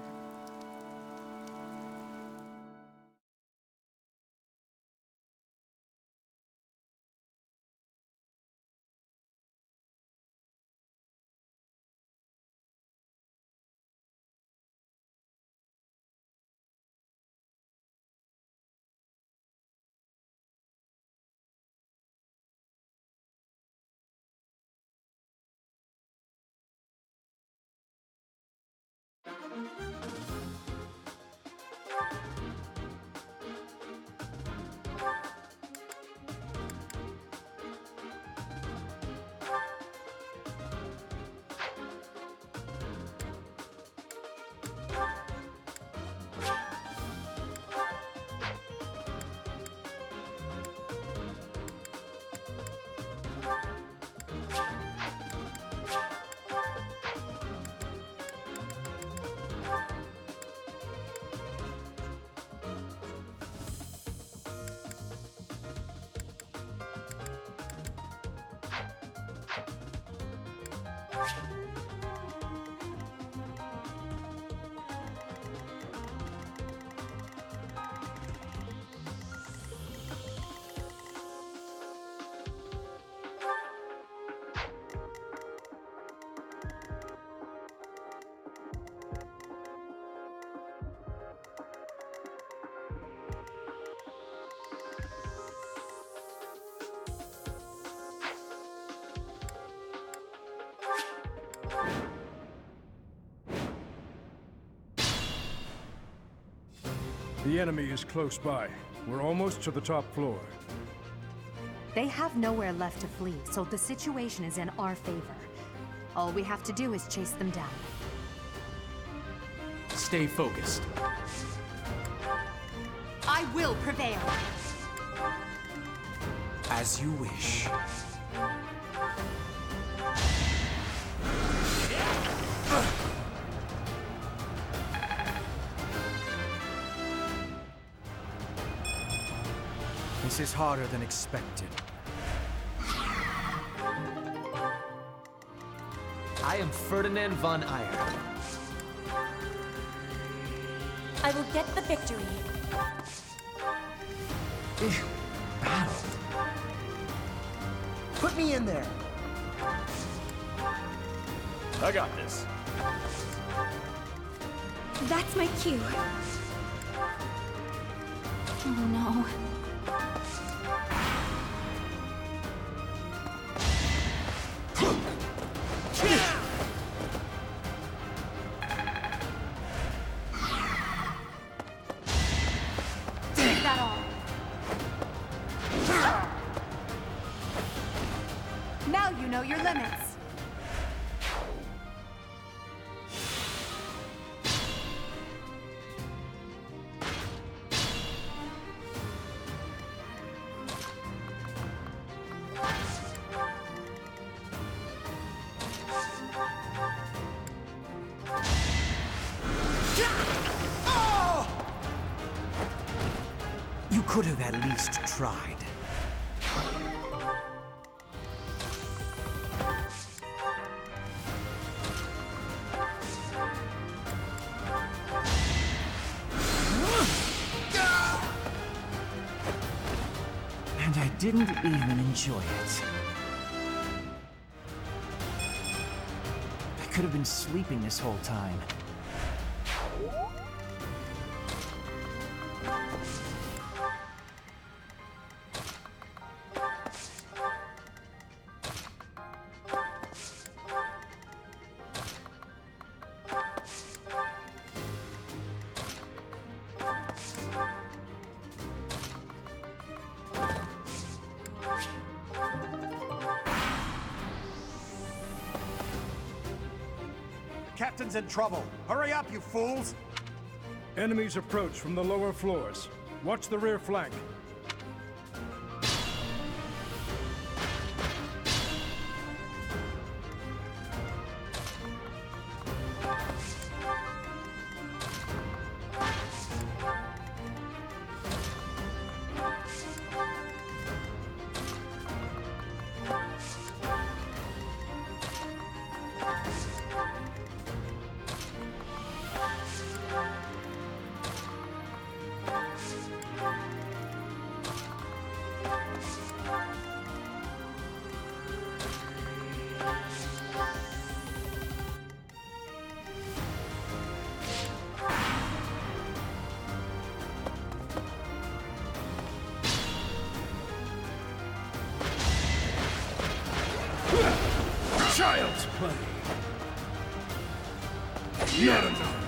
The enemy is close by. We're almost to the top floor. They have nowhere left to flee, so the situation is in our favor. All we have to do is chase them down. Stay focused. I will prevail! As you wish. This is harder than expected. I am Ferdinand von Ayer. I will get the victory. Battle. Put me in there. I got this. That's my cue. Oh no. Take that all. Now you know your limits. You could have at least tried. And I didn't even enjoy it. I could have been sleeping this whole time. Captain's in trouble. Hurry up, you fools! Enemies approach from the lower floors. Watch the rear flank. Child's play. Not enough.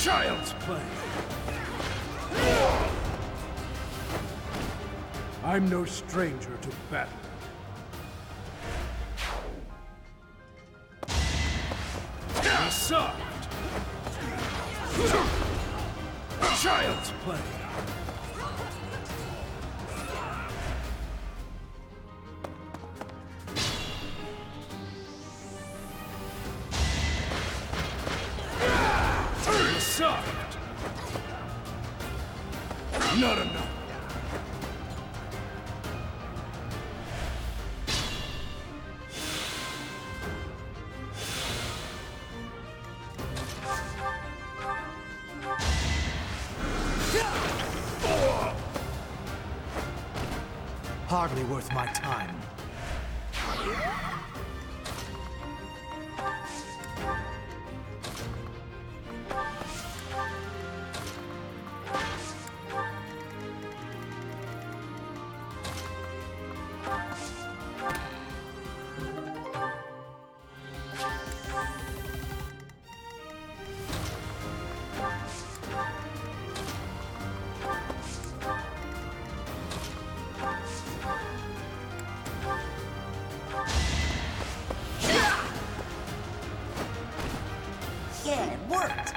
Child's play. I'm no stranger to battle. Soft. Child's play. Soft. Not enough. Hardly worth my time. Yeah, it worked!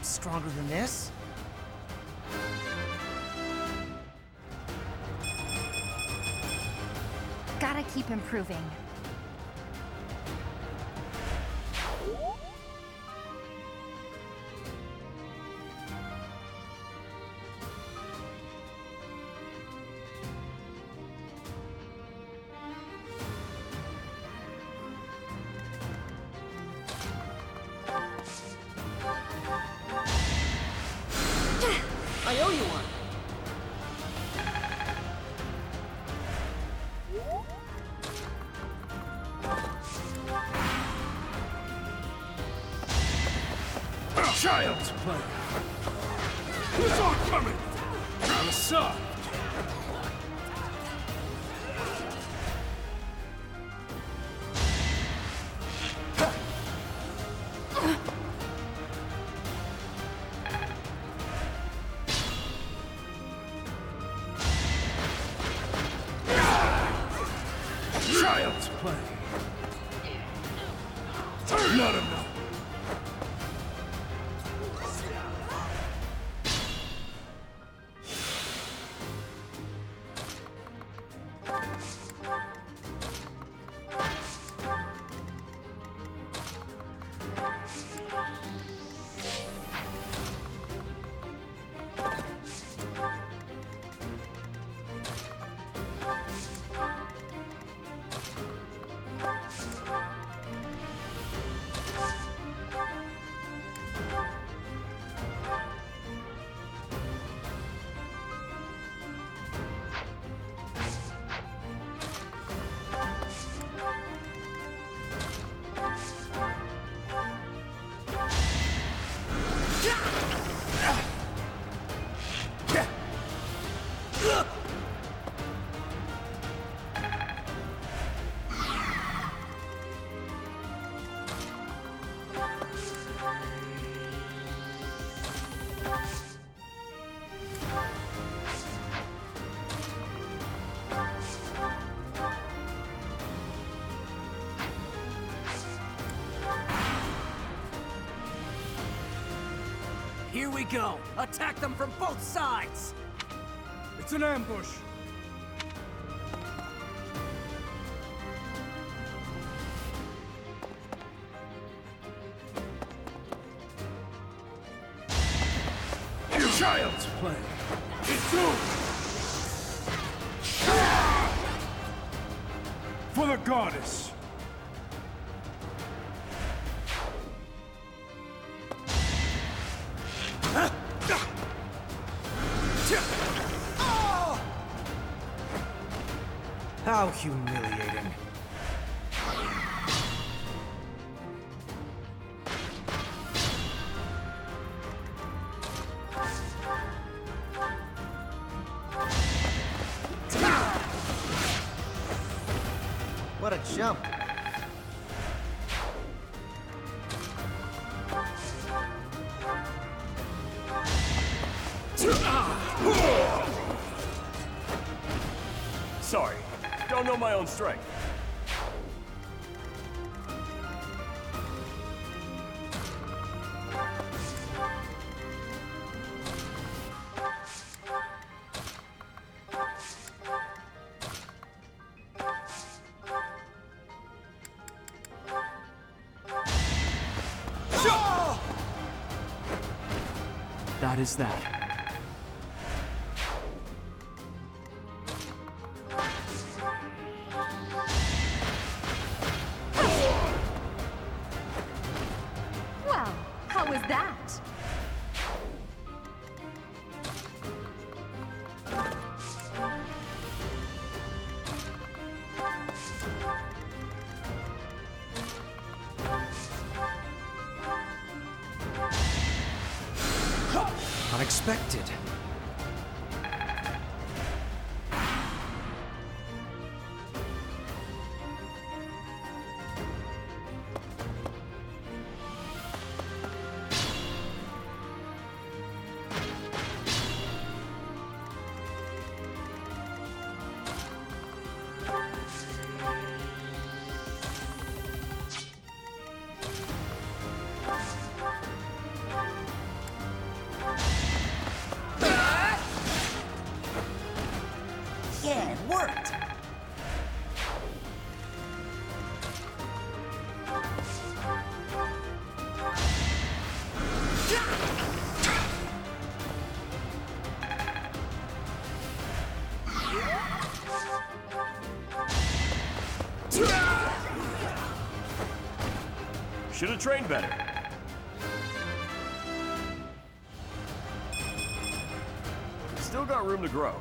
Stronger than this? Gotta keep improving. I owe you one. Child's play. Who's on coming? Soft. Child's play. Not enough. Here we go! Attack them from both sides! It's an ambush. Child's play. It's through. For the goddess. How humiliating. What a jump. Sorry, Don't know my own strength. That is that. Well, how was that? Unexpected. Yeah, it worked. Should have trained better. Still got room to grow.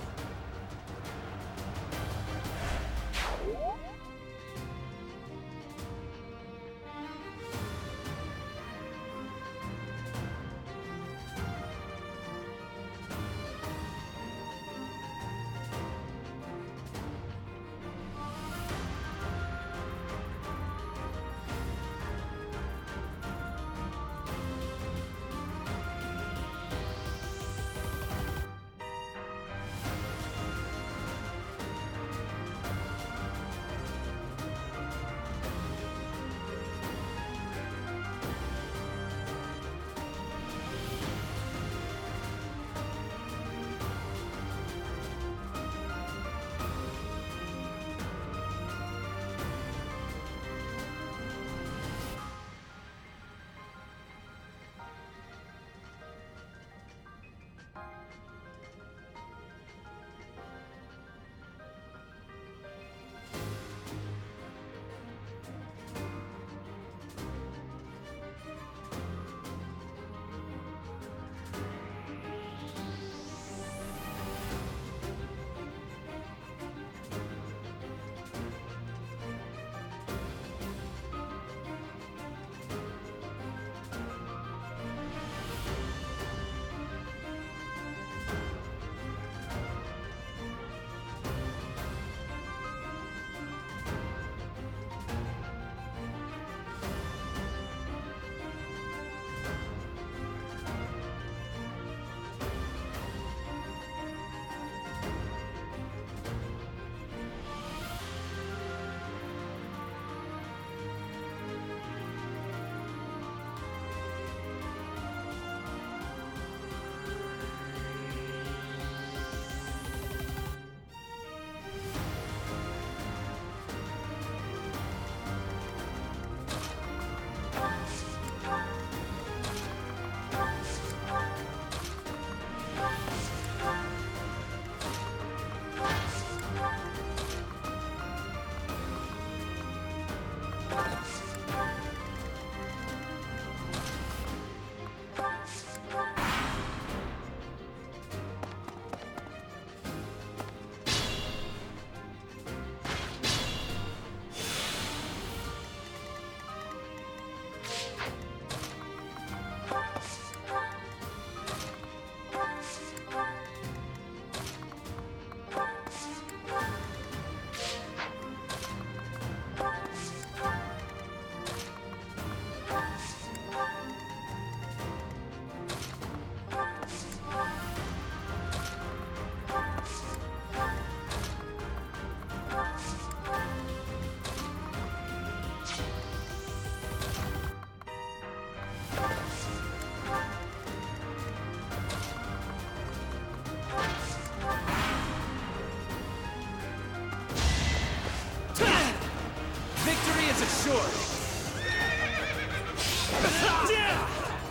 sword!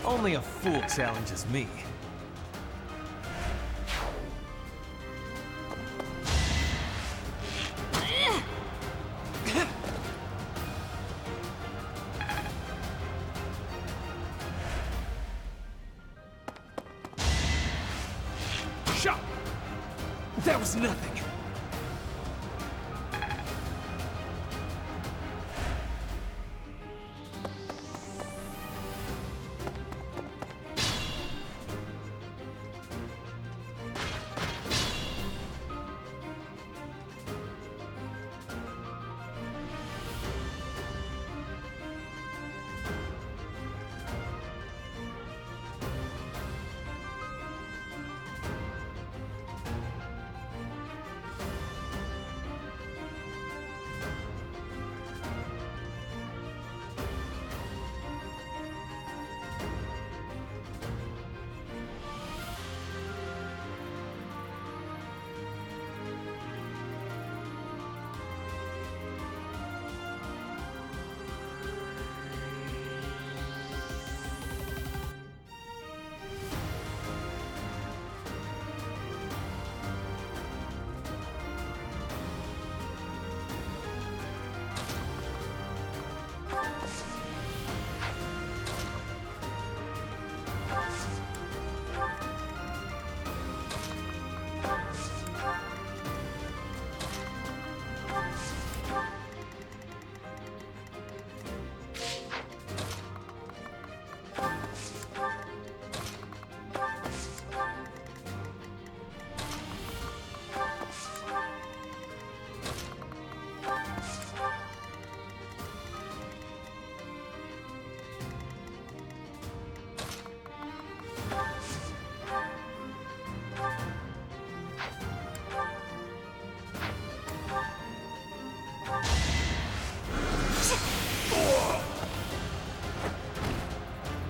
Only a fool challenges me. Shot! That was nothing.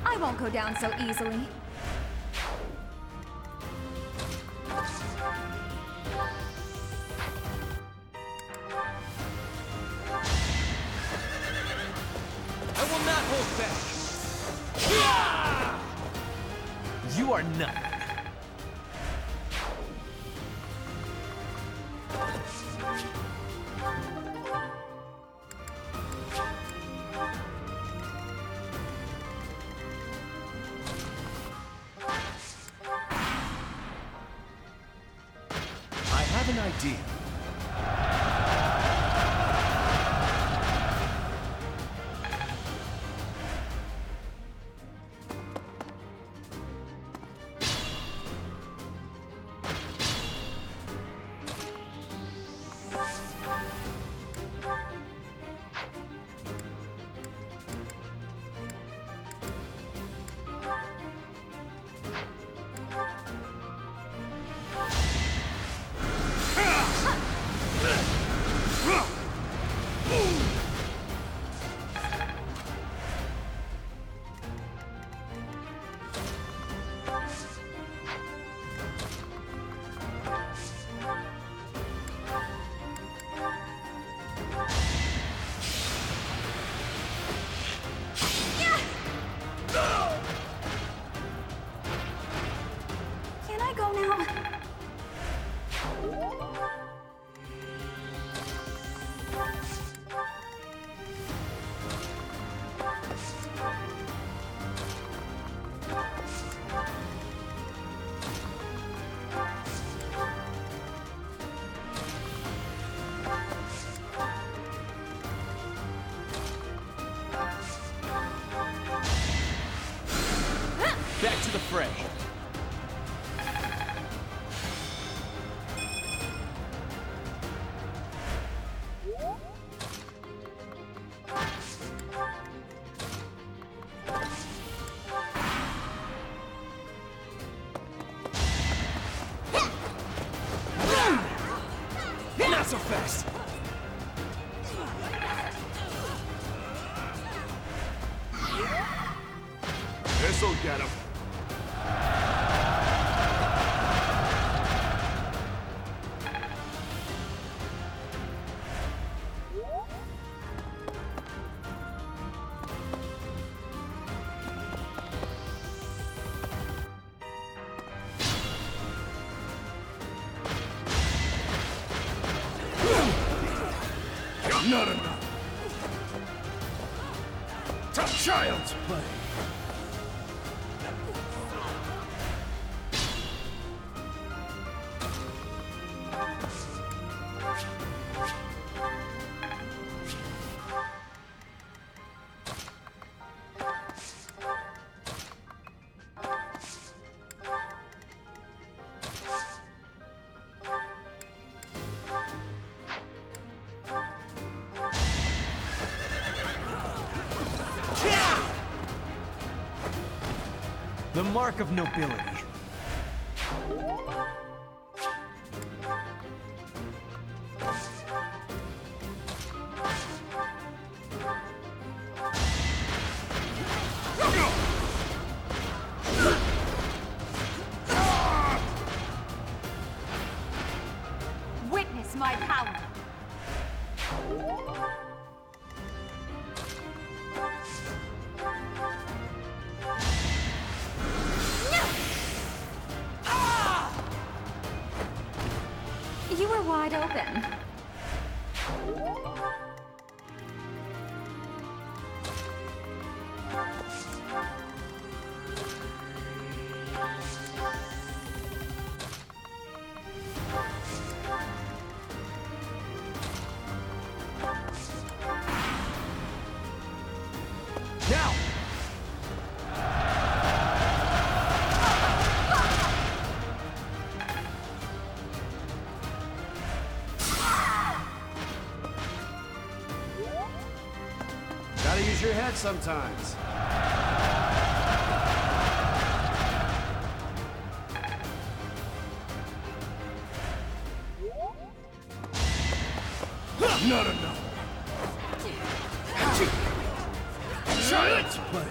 I won't go down so easily. I will not hold back. You are nothing. I have an idea. Can I go now? Back to the fray. Not so fast. This'll get him. Not enough. Child's play. The mark of nobility. Witness my power. You were wide open. Now! Gotta use your head sometimes. Not enough. Child's play.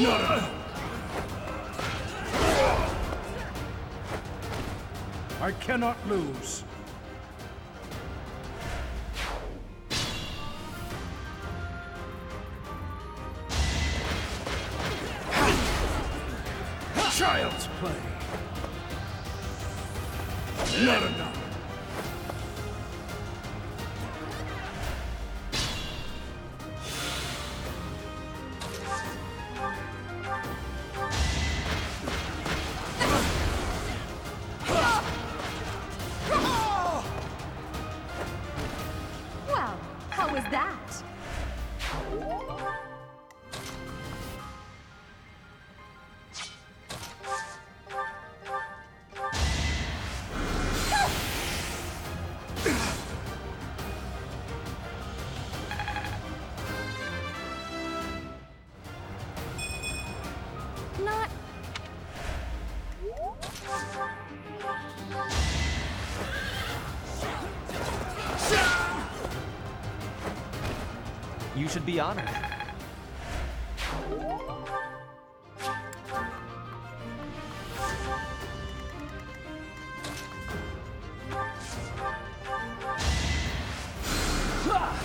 Not enough. I cannot lose. Child's play. Not enough. Well, how was that? Not... You should be honored.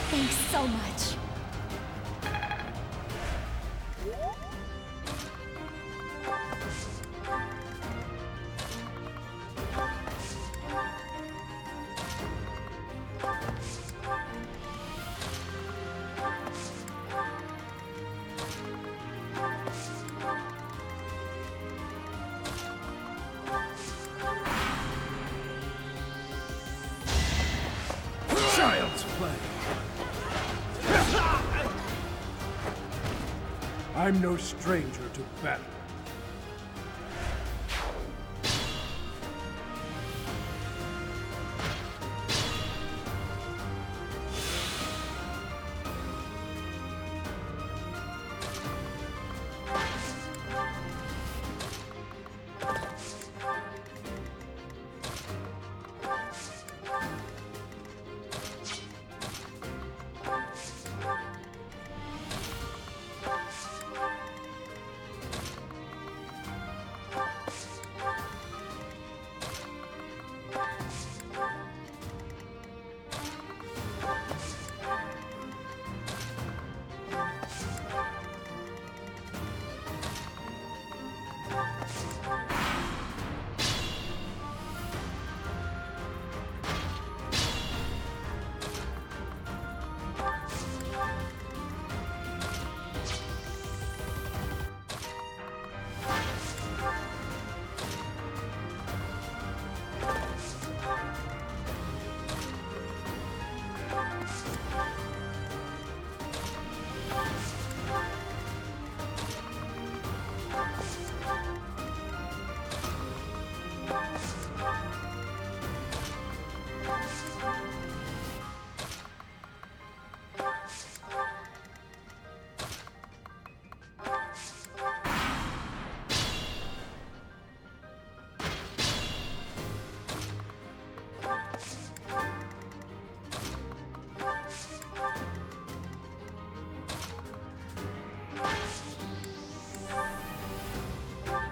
Thanks so much. Child's play. I'm no stranger to battle.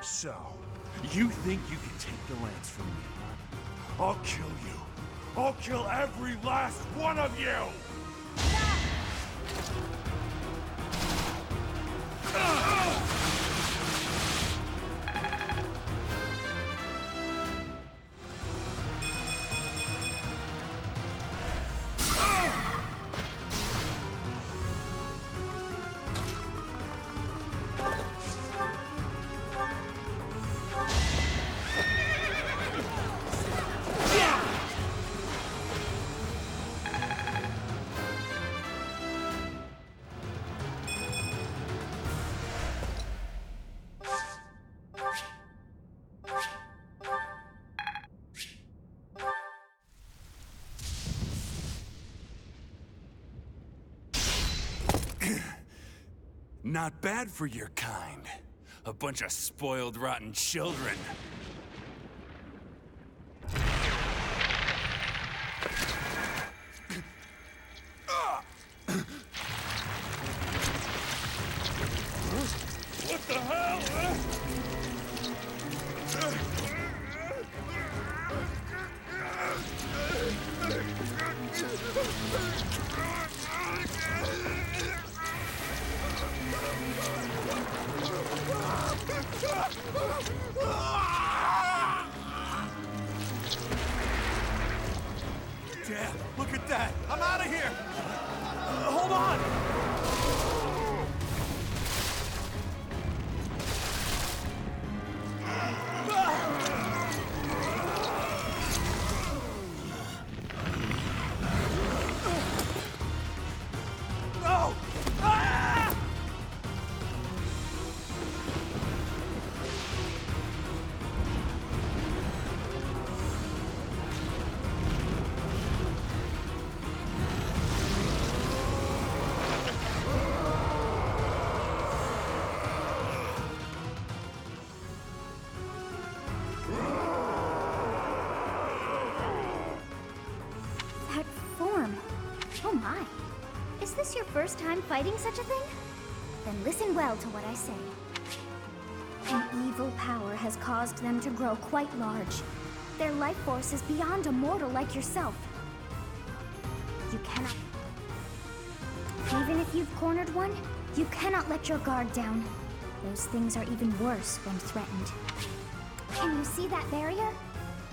So, You think you can take the lance from me, huh? I'll kill you. I'll kill every last one of you! Not bad for your kind. A bunch of spoiled, rotten children. What the hell? Dad, look at that! I'm out of here! Hold on! No! Ah! That form. Oh my. Is this your first time fighting such a thing? Then listen well to what I say. An evil power has caused them to grow quite large. Their life force is beyond a mortal like yourself. You cannot... Even if you've cornered one, you cannot let your guard down. Those things are even worse when threatened. Can you see that barrier?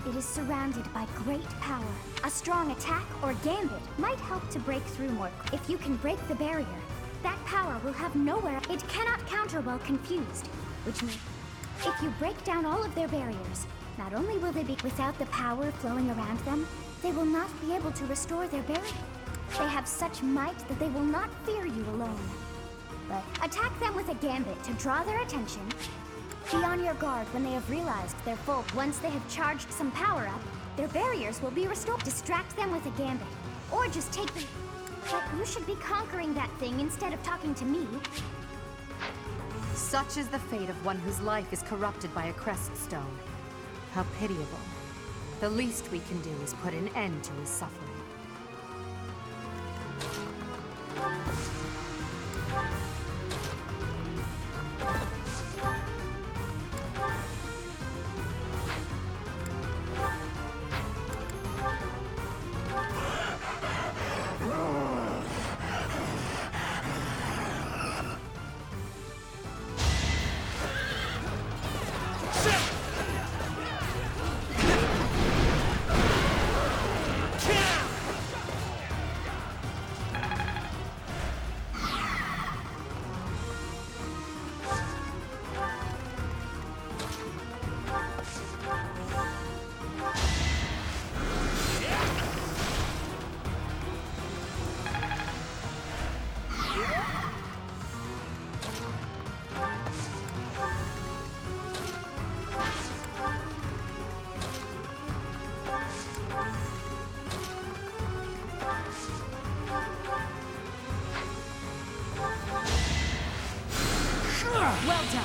It is surrounded by great power. A strong attack or gambit might help to break through more. If you can break the barrier, that power will have nowhere. It cannot counter while confused, which means if you break down all of their barriers, not only will they be without the power flowing around them, they will not be able to restore their barrier. They have such might that they will not fear you alone. But attack them with a gambit to draw their attention. Be on your guard when they have realized their full. Once they have charged some power up, their barriers will be restored. Distract them with a gambit, or just take them. But you should be conquering that thing instead of talking to me. Such is the fate of one whose life is corrupted by a crest stone. How pitiable. The least we can do is put an end to his suffering. Well done.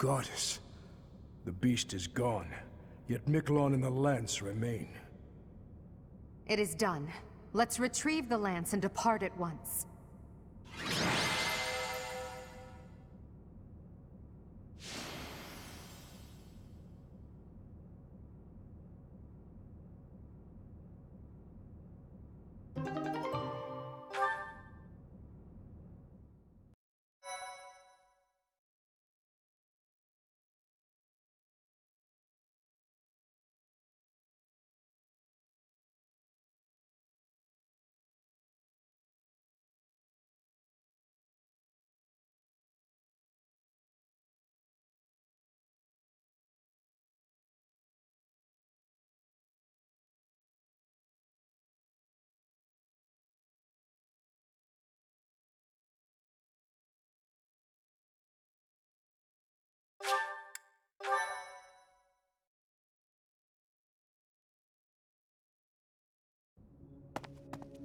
goddess. The beast is gone, yet Miklon and the lance remain. It is done. Let's retrieve the lance and depart at once.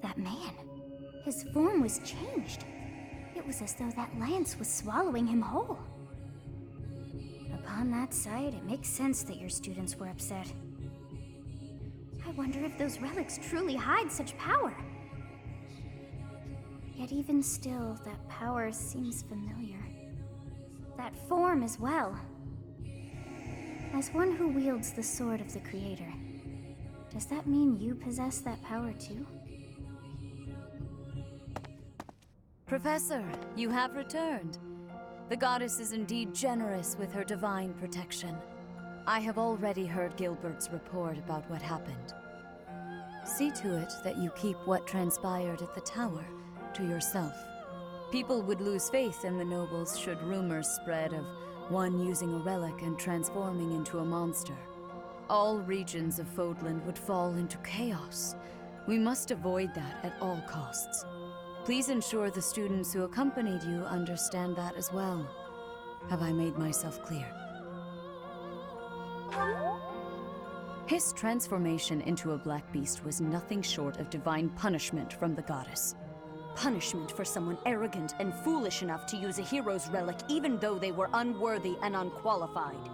That man. His form was changed. It was as though that lance was swallowing him whole. Upon that sight, it makes sense that your students were upset. I wonder if those relics truly hide such power. Yet even still, that power seems familiar. That form as well. As one who wields the sword of the Creator, does that mean you possess that power too? Professor, you have returned. The goddess is indeed generous with her divine protection. I have already heard Gilbert's report about what happened. See to it that you keep what transpired at the tower to yourself. People would lose faith in the nobles should rumors spread of one using a relic and transforming into a monster. All regions of Fodland would fall into chaos. We must avoid that at all costs. Please ensure the students who accompanied you understand that as well. Have I made myself clear? His transformation into a black beast was nothing short of divine punishment from the goddess. Punishment for someone arrogant and foolish enough to use a hero's relic even though they were unworthy and unqualified.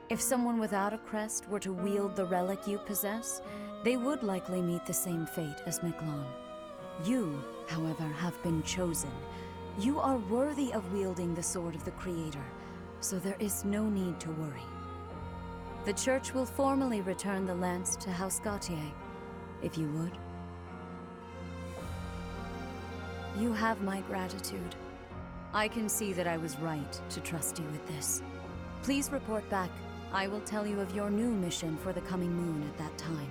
If someone without a crest were to wield the relic you possess, they would likely meet the same fate as Miklon. You, however, have been chosen. You are worthy of wielding the sword of the Creator, so there is no need to worry. The Church will formally return the lance to House Gautier, if you would. You have my gratitude. I can see that I was right to trust you with this. Please report back. I will tell you of your new mission for the coming moon at that time.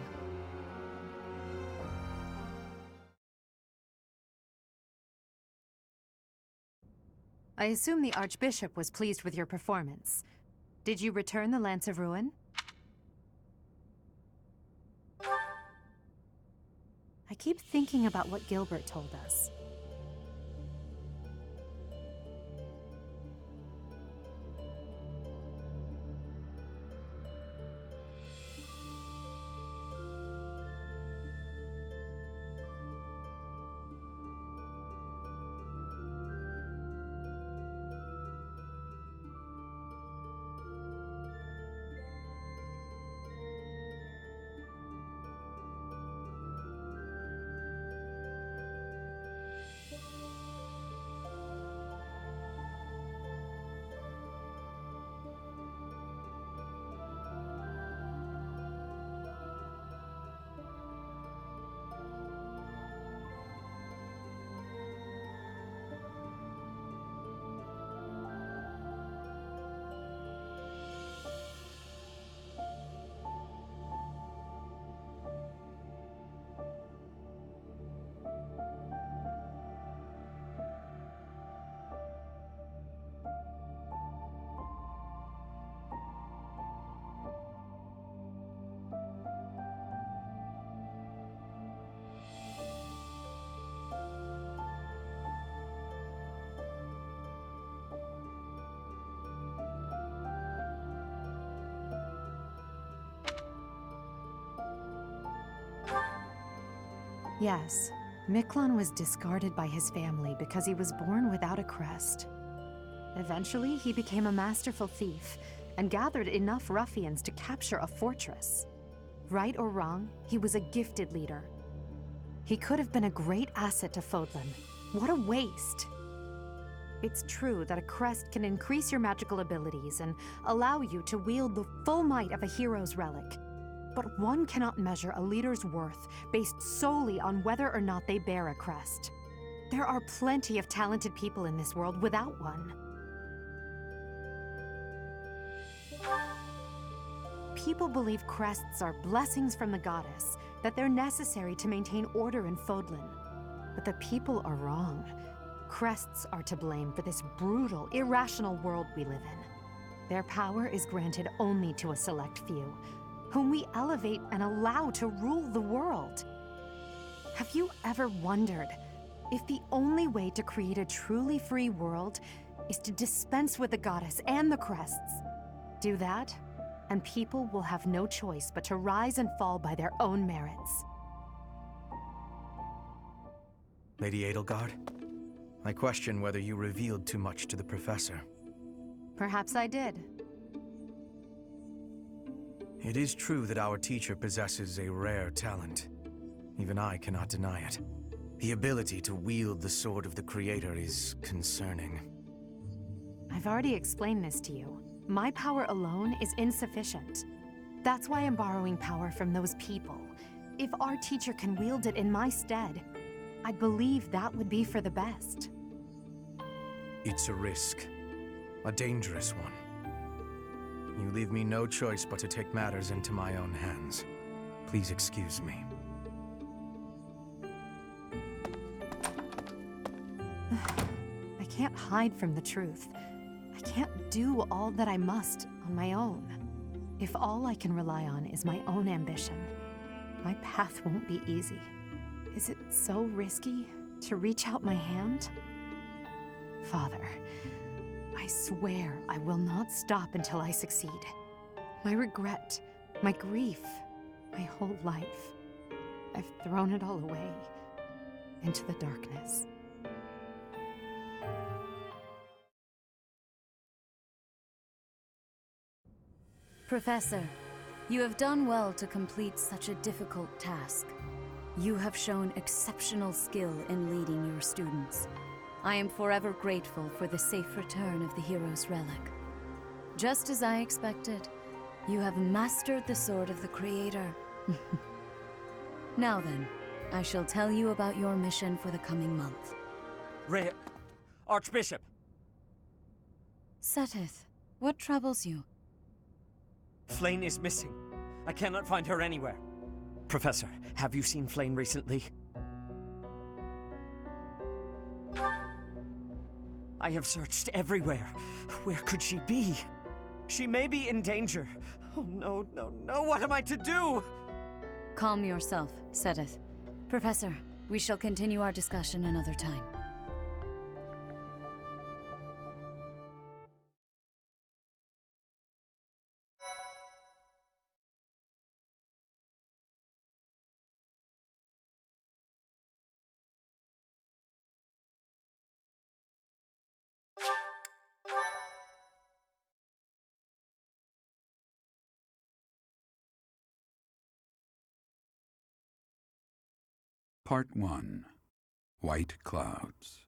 I assume the Archbishop was pleased with your performance. Did you return the Lance of Ruin? I keep thinking about what Gilbert told us. Yes, Miklon was discarded by his family because he was born without a crest. Eventually, he became a masterful thief and gathered enough ruffians to capture a fortress. Right or wrong, he was a gifted leader. He could have been a great asset to Fodlan. What a waste! It's true that a crest can increase your magical abilities and allow you to wield the full might of a hero's relic. But one cannot measure a leader's worth based solely on whether or not they bear a crest. There are plenty of talented people in this world without one. People believe crests are blessings from the goddess, that they're necessary to maintain order in Fodlan. But the people are wrong. Crests are to blame for this brutal, irrational world we live in. Their power is granted only to a select few, whom we elevate and allow to rule the world. Have you ever wondered if the only way to create a truly free world is to dispense with the goddess and the crests? Do that, and people will have no choice but to rise and fall by their own merits. Lady Edelgard, I question whether you revealed too much to the professor. Perhaps I did. It is true that our teacher possesses a rare talent. Even I cannot deny it. The ability to wield the sword of the Creator is concerning. I've already explained this to you. My power alone is insufficient. That's why I'm borrowing power from those people. If our teacher can wield it in my stead, I believe that would be for the best. It's a risk. A dangerous one. You leave me no choice but to take matters into my own hands. Please excuse me. I can't hide from the truth. I can't do all that I must on my own. If all I can rely on is my own ambition, my path won't be easy. Is it so risky to reach out my hand? Father, I swear I will not stop until I succeed. My regret, my grief, my whole life, I've thrown it all away into the darkness. Professor, you have done well to complete such a difficult task. You have shown exceptional skill in leading your students. I am forever grateful for the safe return of the hero's relic. Just as I expected, you have mastered the sword of the Creator. Now then, I shall tell you about your mission for the coming month. Archbishop! Seteth, what troubles you? Flayn is missing. I cannot find her anywhere. Professor, have you seen Flayn recently? I have searched everywhere. Where could she be? She may be in danger. Oh no, no, no, what am I to do? Calm yourself, Seteth. Professor, we shall continue our discussion another time. Part 1. White Clouds.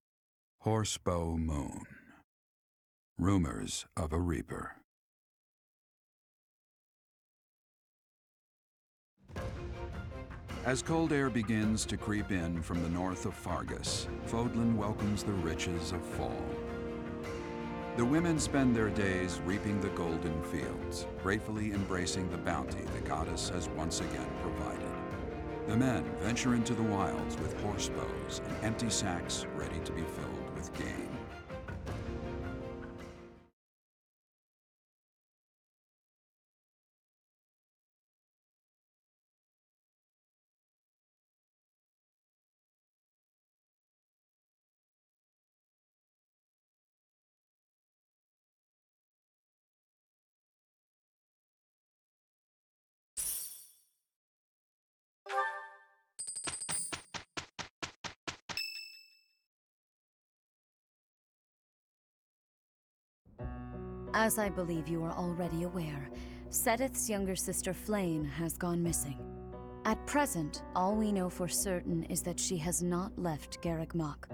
Horsebow Moon. Rumors of a Reaper. As cold air begins to creep in from the north of Fargus, Fodlan welcomes the riches of fall. The women spend their days reaping the golden fields, gratefully embracing the bounty the goddess has once again provided. The men venture into the wilds with horse bows and empty sacks ready to be filled with game. As I believe you are already aware, Seteth's younger sister Flayn has gone missing. At present, all we know for certain is that she has not left Garreg Mach.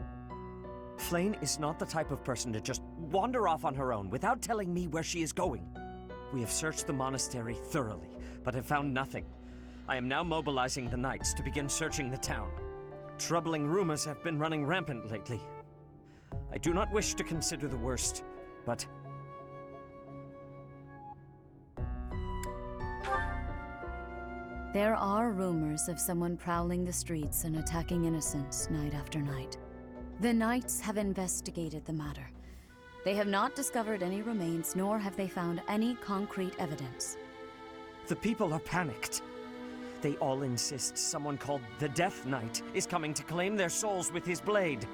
Flayn is not the type of person to just wander off on her own without telling me where she is going. We have searched the monastery thoroughly, but have found nothing. I am now mobilizing the knights to begin searching the town. Troubling rumors have been running rampant lately. I do not wish to consider the worst, but... There are rumors of someone prowling the streets and attacking innocents night after night. The Knights have investigated the matter. They have not discovered any remains, nor have they found any concrete evidence. The people are panicked. They all insist someone called the Death Knight is coming to claim their souls with his blade.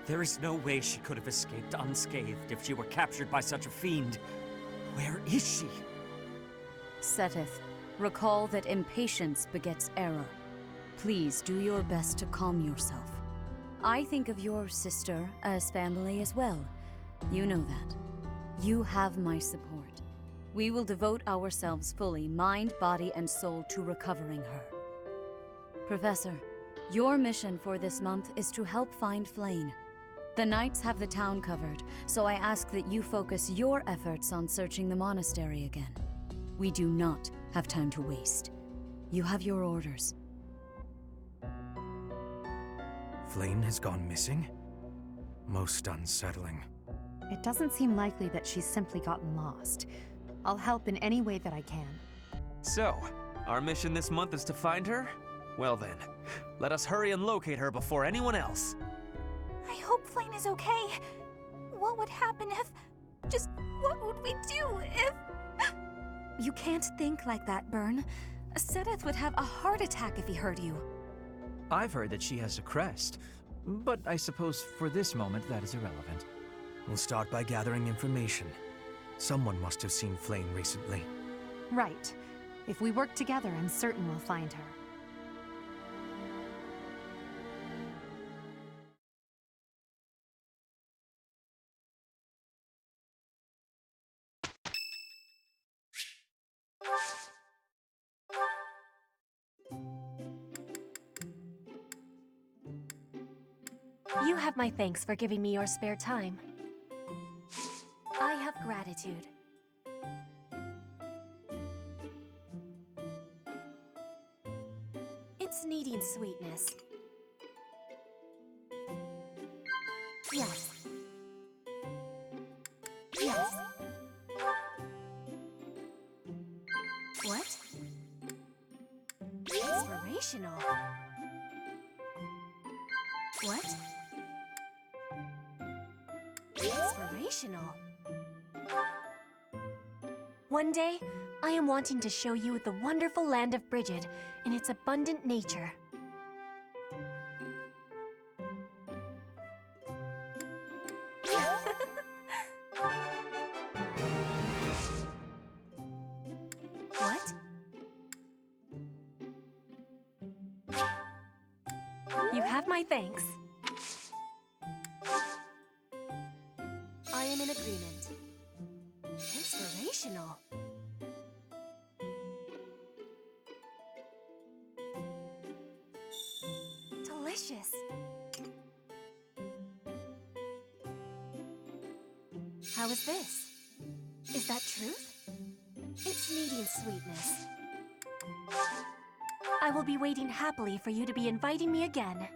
There is no way she could have escaped unscathed if she were captured by such a fiend. Where is she? Seteth, recall that impatience begets error. Please do your best to calm yourself. I think of your sister as family as well. You know that. You have my support. We will devote ourselves fully, mind, body, and soul, to recovering her. Professor, your mission for this month is to help find Flayn. The Knights have the town covered, so I ask that you focus your efforts on searching the monastery again. We do not have time to waste. You have your orders. Flayn has gone missing? Most unsettling. It doesn't seem likely that she's simply gotten lost. I'll help in any way that I can. So, our mission this month is to find her? Well then, let us hurry and locate her before anyone else. I hope Flayn is okay. What would happen if... Just what would we do if... You can't think like that, Byrne. Seteth would have a heart attack if he heard you. I've heard that she has a crest, but I suppose for this moment that is irrelevant. We'll start by gathering information. Someone must have seen Flayn recently. Right. If we work together, I'm certain we'll find her. You have my thanks for giving me your spare time. I have gratitude. It's needing sweetness. Yes. Yes. What? Inspirational. What? Inspirational. One day, I am wanting to show you the wonderful land of Brigid in its abundant nature. What? You have my thanks. I am in agreement. Inspirational. Delicious. How is this? Is that truth? It's needing sweetness. I will be waiting happily for you to be inviting me again.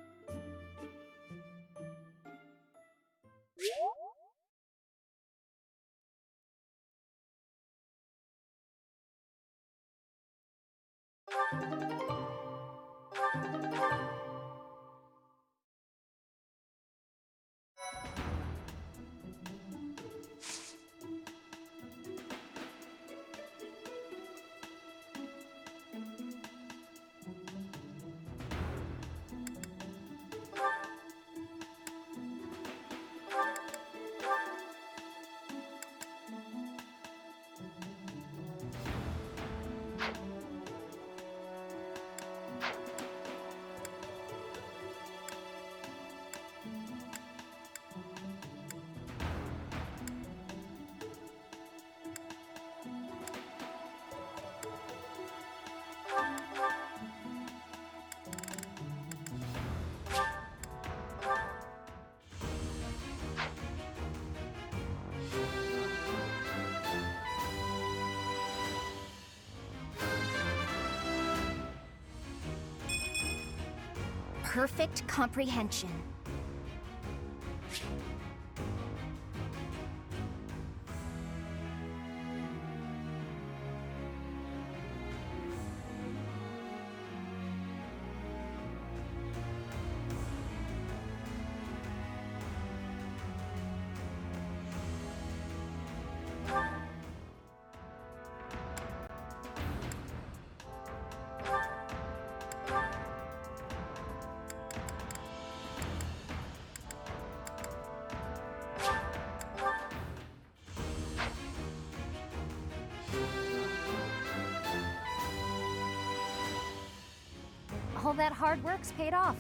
perfect comprehension. All that hard work's paid off.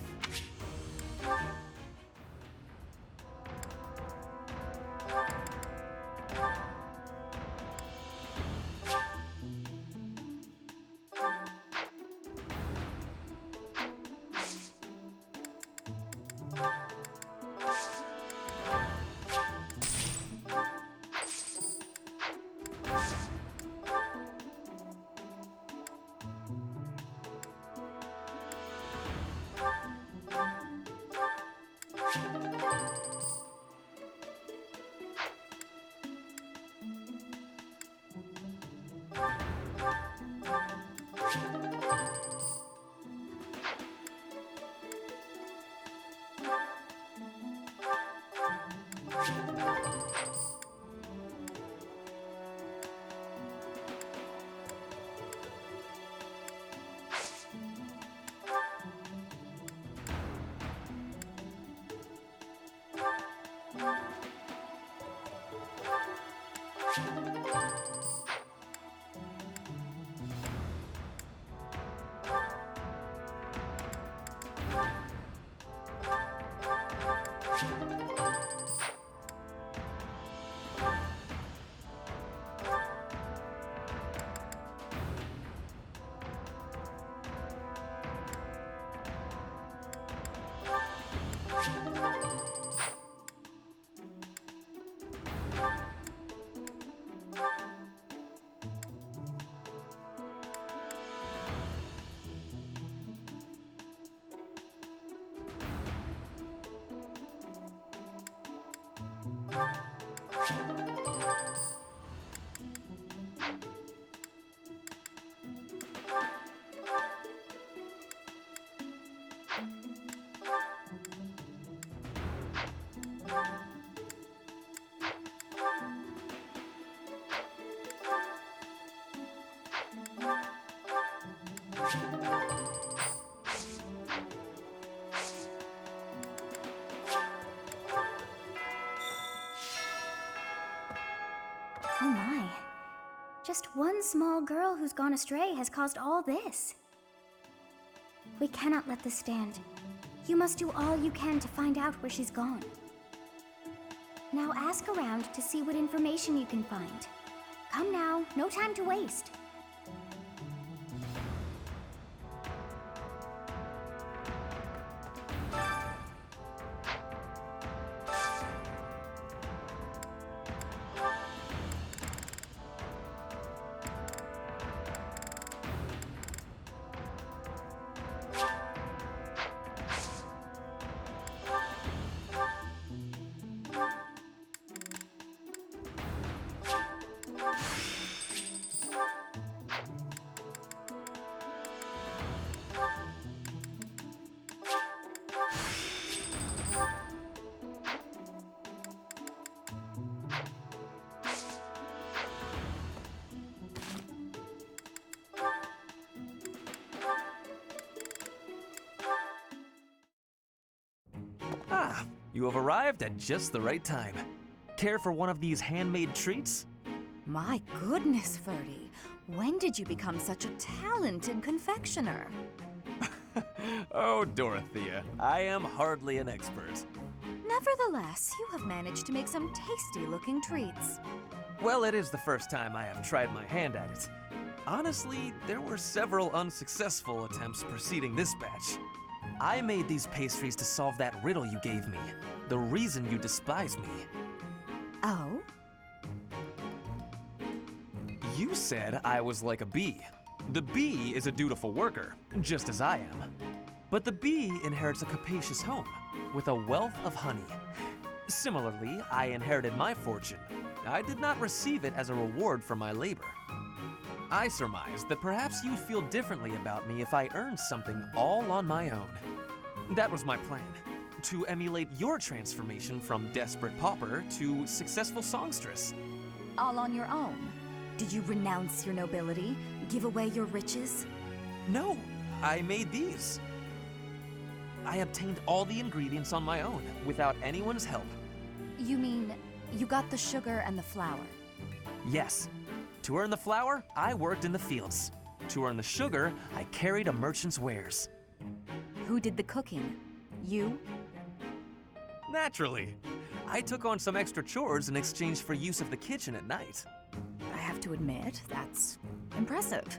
Oh my. Just one small girl who's gone astray has caused all this. We cannot let this stand. You must do all you can to find out where she's gone. Now ask around to see what information you can find. Come now, no time to waste. Ah, you have arrived at just the right time. Care for one of these handmade treats? My goodness, Ferdy. When did you become such a talented confectioner? Oh, Dorothea, I am hardly an expert. Nevertheless, you have managed to make some tasty-looking treats. Well, it is the first time I have tried my hand at it. Honestly, there were several unsuccessful attempts preceding this batch. I made these pastries to solve that riddle you gave me. The reason you despise me. Oh? You said I was like a bee. The bee is a dutiful worker, just as I am. But the bee inherits a capacious home, with a wealth of honey. Similarly, I inherited my fortune. I did not receive it as a reward for my labor. I surmised that perhaps you'd feel differently about me if I earned something all on my own. That was my plan, to emulate your transformation from desperate pauper to successful songstress. All on your own? Did you renounce your nobility? Give away your riches? No, I made these. I obtained all the ingredients on my own, without anyone's help. You mean, you got the sugar and the flour? Yes. To earn the flour, I worked in the fields. To earn the sugar, I carried a merchant's wares. Who did the cooking? You? Naturally. I took on some extra chores in exchange for use of the kitchen at night. I have to admit, that's impressive.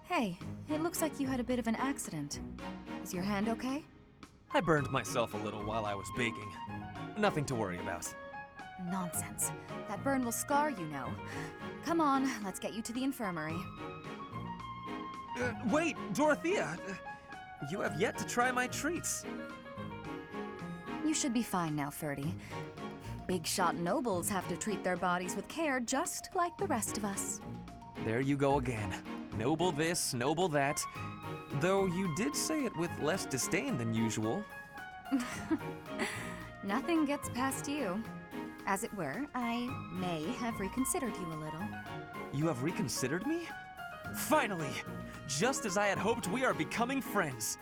Hey, it looks like you had a bit of an accident. Is your hand okay? I burned myself a little while I was baking. Nothing to worry about. Nonsense. That burn will scar you, know. Come on, let's get you to the infirmary. Wait, Dorothea! You have yet to try my treats. You should be fine now, Ferdy. Big shot nobles have to treat their bodies with care just like the rest of us. There you go again. Noble this, noble that. Though you did say it with less disdain than usual. Nothing gets past you. As it were, I may have reconsidered you a little. You have reconsidered me? Finally! Just as I had hoped, we are becoming friends.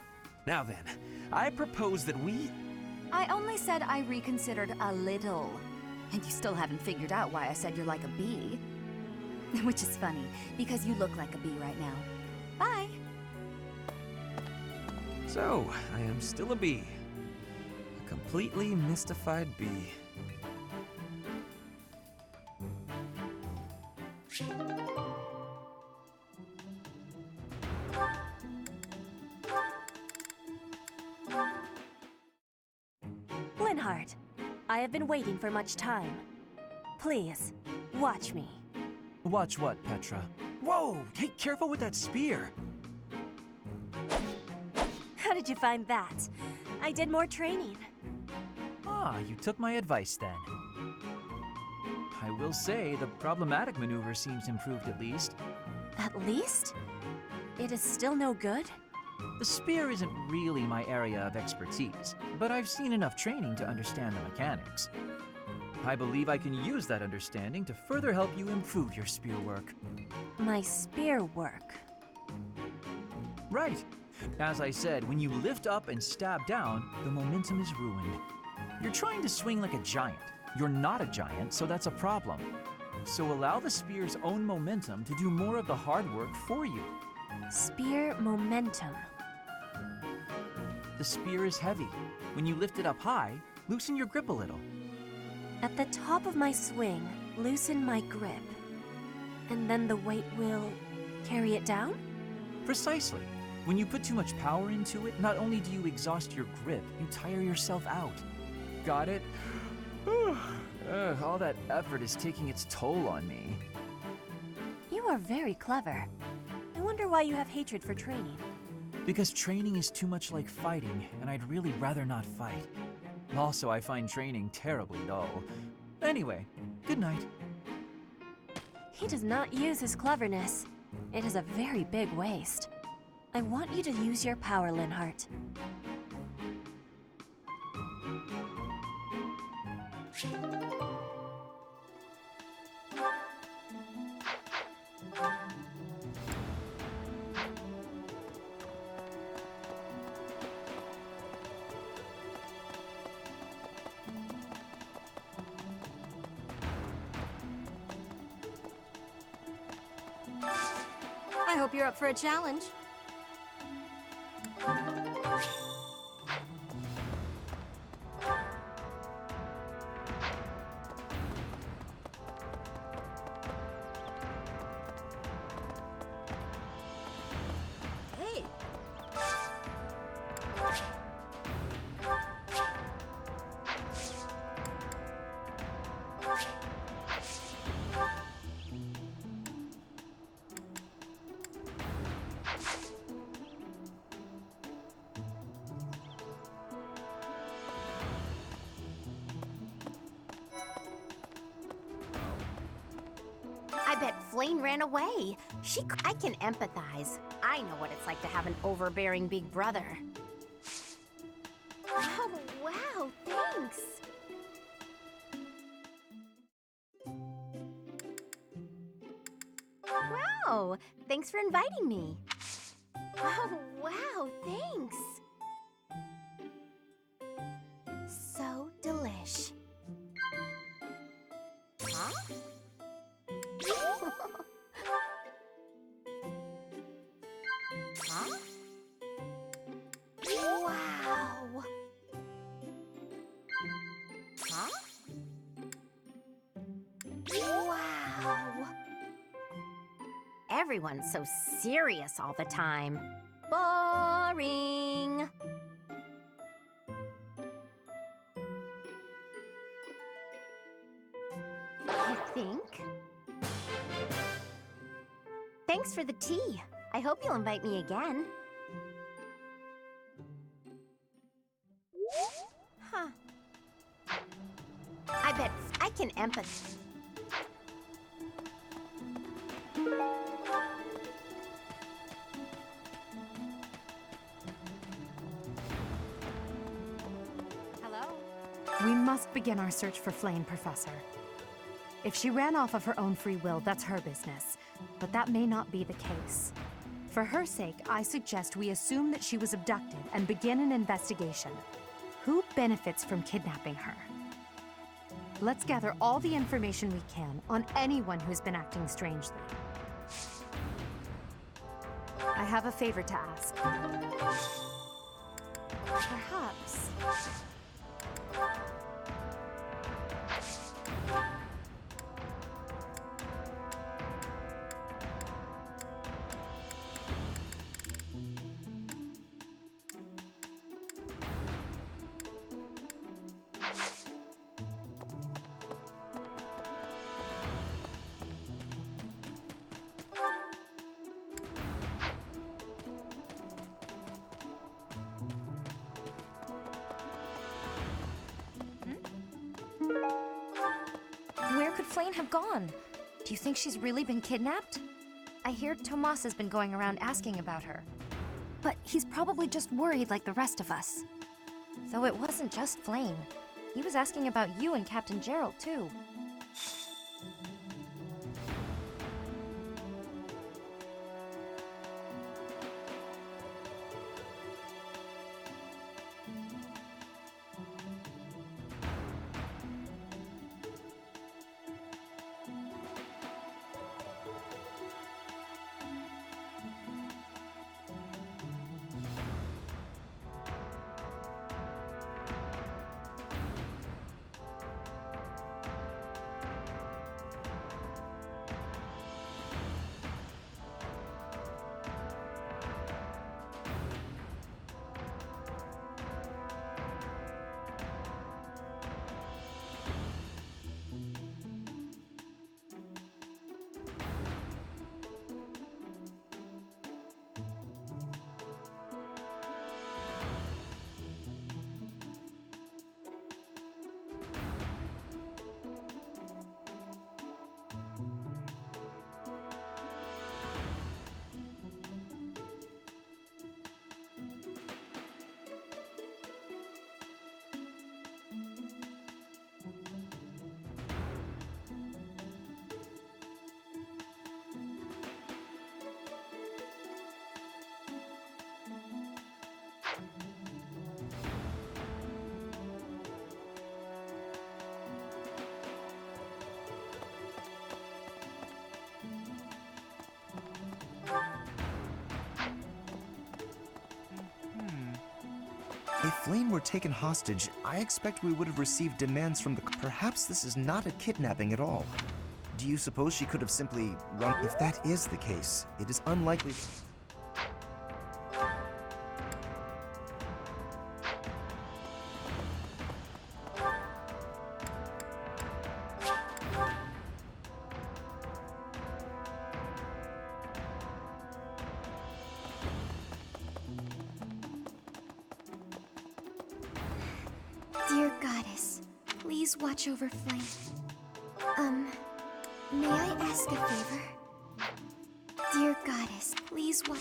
Now then, I propose that we... I only said I reconsidered a little. And you still haven't figured out why I said you're like a bee. Which is funny, because you look like a bee right now. Bye! So, I am still a bee. A completely mystified bee. Linhardt, I have been waiting for much time. Please, watch me. Watch what, Petra? Whoa! Hey, careful with that spear! How did you find that? I did more training. Ah, you took my advice then. I will say, the problematic maneuver seems improved at least. At least? It is still no good? The spear isn't really my area of expertise, but I've seen enough training to understand the mechanics. I believe I can use that understanding to further help you improve your spear work. My spear work? Right. As I said, when you lift up and stab down, the momentum is ruined. You're trying to swing like a giant. You're not a giant, so that's a problem. So allow the spear's own momentum to do more of the hard work for you. Spear momentum. The spear is heavy. When you lift it up high, loosen your grip a little. At the top of my swing, loosen my grip. And then the weight will carry it down? Precisely. When you put too much power into it, not only do you exhaust your grip, you tire yourself out. Got it? All that effort is taking its toll on me. You are very clever. I wonder why you have hatred for training. Because training is too much like fighting, and I'd really rather not fight. Also, I find training terribly dull. Anyway, good night. He does not use his cleverness. It is a very big waste. I want you to use your power, Linhardt. I hope you're up for a challenge. Hey. Flame ran away. I can empathize. I know what it's like to have an overbearing big brother. Oh, wow, thanks. Wow, thanks for inviting me. Oh, wow, thanks. So delish. Huh? Huh? Wow. Huh? Wow. Everyone's so serious all the time. Boring. You think? Thanks for the tea. I hope you'll invite me again. Huh. I bet I can empathize. Hello? We must begin our search for Flame, Professor. If she ran off of her own free will, that's her business. But that may not be the case. For her sake, I suggest we assume that she was abducted and begin an investigation. Who benefits from kidnapping her? Let's gather all the information we can on anyone who's been acting strangely. I have a favor to ask. Perhaps... Where could Flame have gone? Do you think she's really been kidnapped? I hear Tomas has been going around asking about her. But he's probably just worried like the rest of us. Though it wasn't just Flame. He was asking about you and Captain Gerald, too. If Flame were taken hostage, I expect we would have received demands from the... Perhaps this is not a kidnapping at all. Do you suppose she could have simply run... If that is the case, it is unlikely... Dear Goddess, please watch over Flame. May I ask a favor? Dear goddess, please what?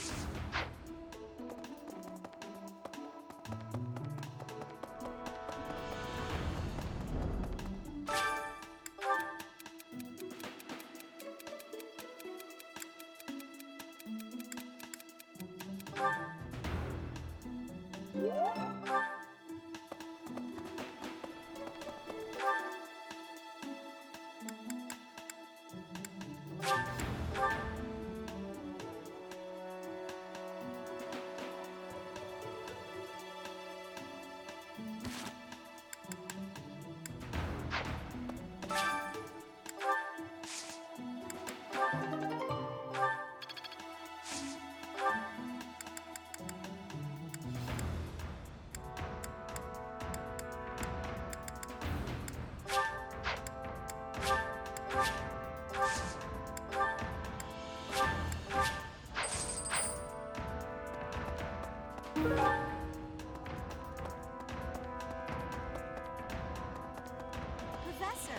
Professor!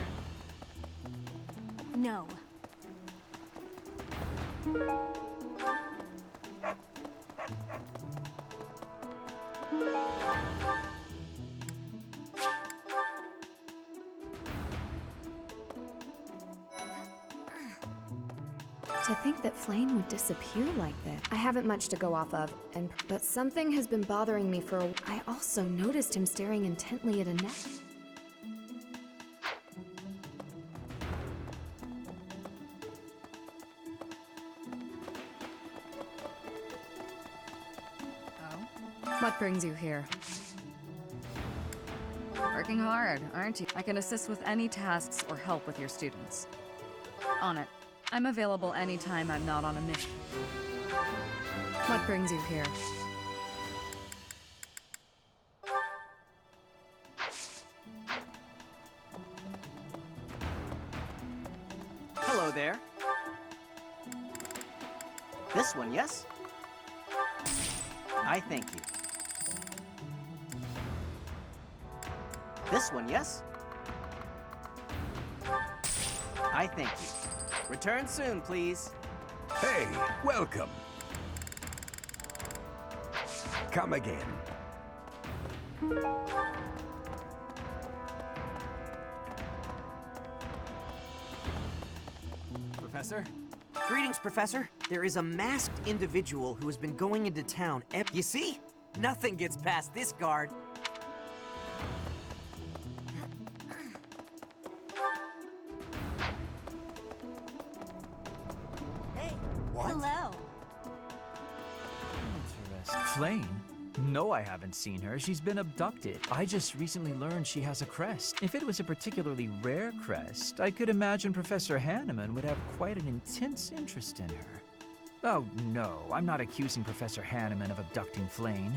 No. To think that Flame would disappear like that. I haven't much to go off of, but something has been bothering me for a while. I also noticed him staring intently at a net. What brings you here? Working hard, aren't you? I can assist with any tasks or help with your students. On it. I'm available anytime I'm not on a mission. What brings you here? Hello there. This one, yes? I thank you. This one, yes? I thank you. Return soon, please. Hey, welcome. Come again. Professor? Greetings, Professor. There is a masked individual who has been going into town. You see? Nothing gets past this guard. Hello. Flame? No, I haven't seen her. She's been abducted. I just recently learned she has a crest. If it was a particularly rare crest, I could imagine Professor Hanneman would have quite an intense interest in her. Oh, no, I'm not accusing Professor Hanneman of abducting Flame.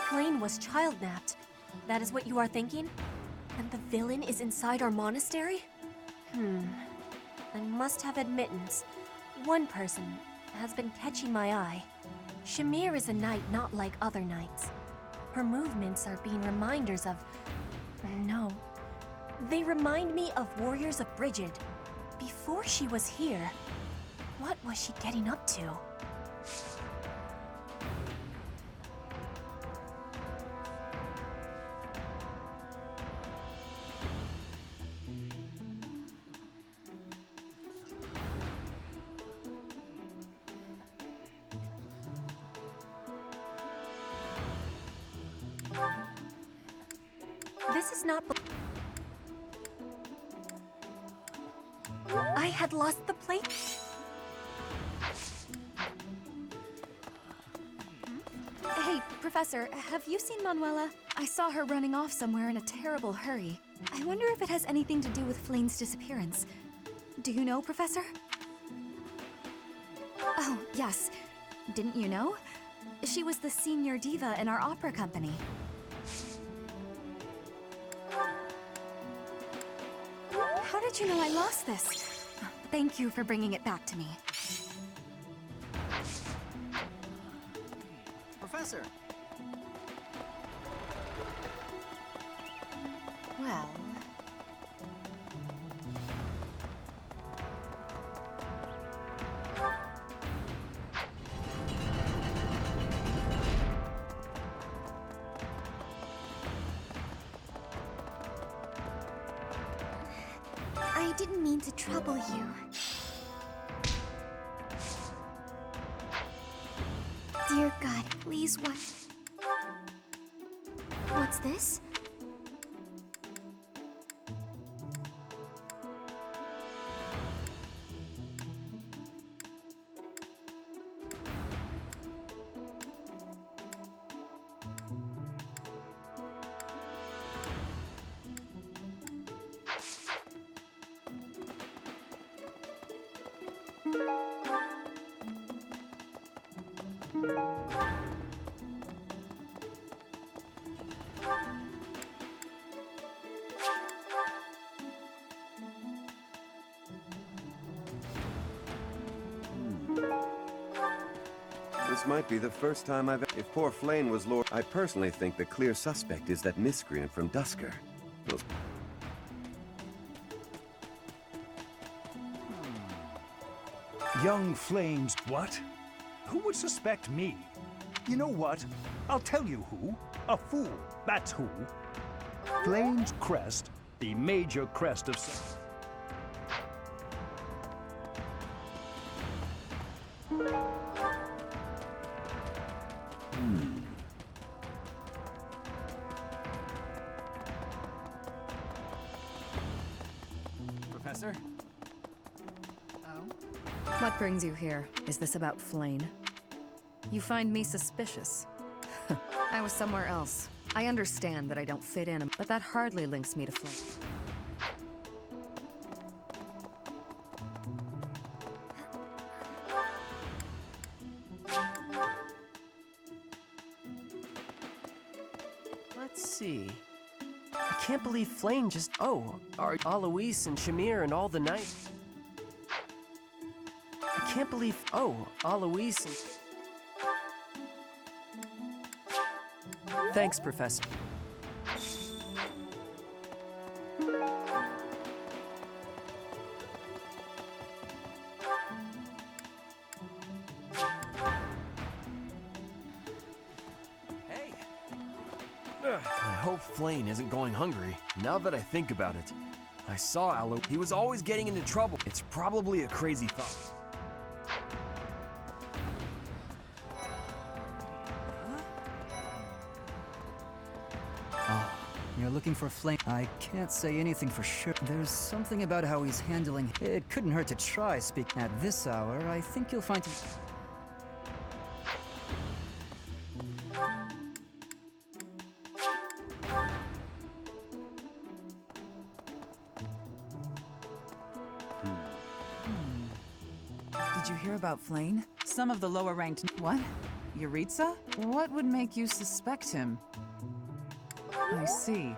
Flame was child-napped. That is what you are thinking? And the villain is inside our monastery? I must have admittance. One person has been catching my eye. Shamir is a knight not like other knights. Her movements are being reminders of... No. They remind me of warriors of Brigid. Before she was here, what was she getting up to? This is not... I had lost the plate. Hey, Professor, have you seen Manuela? I saw her running off somewhere in a terrible hurry. I wonder if it has anything to do with Flame's disappearance. Do you know, Professor? Oh, yes. Didn't you know? She was the senior diva in our opera company. How did you know I lost this? Thank you for bringing it back to me. Professor! Well... I didn't mean to trouble you. Dear God, please, what? What's this? This might be the first time I've... If poor Flane was Lord... I personally think the clear suspect is that miscreant from Dusker. Those... Young Flames, what? Who would suspect me? You know what? I'll tell you who. A fool, that's who. Flame's crest, the major crest of... Professor? What brings you here? Is this about Flane? You find me suspicious. I was somewhere else. I understand that I don't fit in, but that hardly links me to Flane. Let's see. I can't believe Flane just... Oh, are Alois and Shamir and all the knights... I can't believe... Oh, Alois and... Thanks, Professor. I hope Flane isn't going hungry. Now that I think about it, I saw Aloe. He was always getting into trouble. It's probably a crazy thought. Oh, you're looking for Flame. I can't say anything for sure. There's something about how he's handling. It couldn't hurt to try speak. At this hour, I think you'll find him. Did you hear about Flane? Some of the lower-ranked... What? Yuritsa? What would make you suspect him? I see.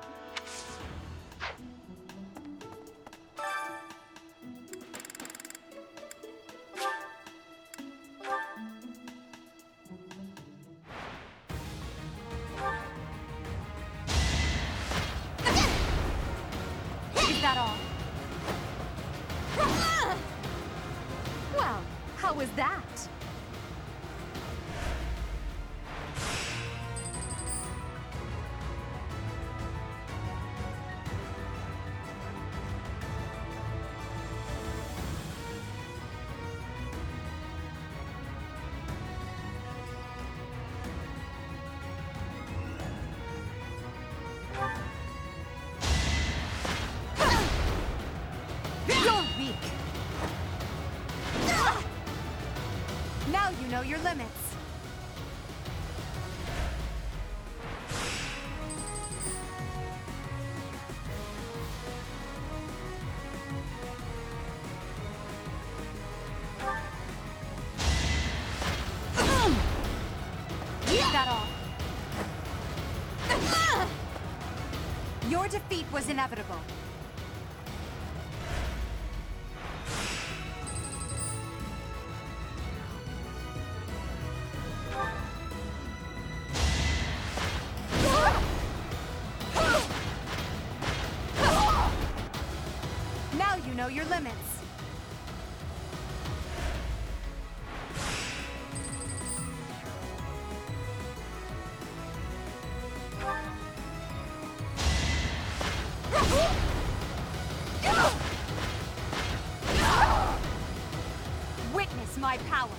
Is that all? Well, how was that? You're weak. Now you know your limits. Is that all? Your defeat was inevitable. know your limits. Witness my power.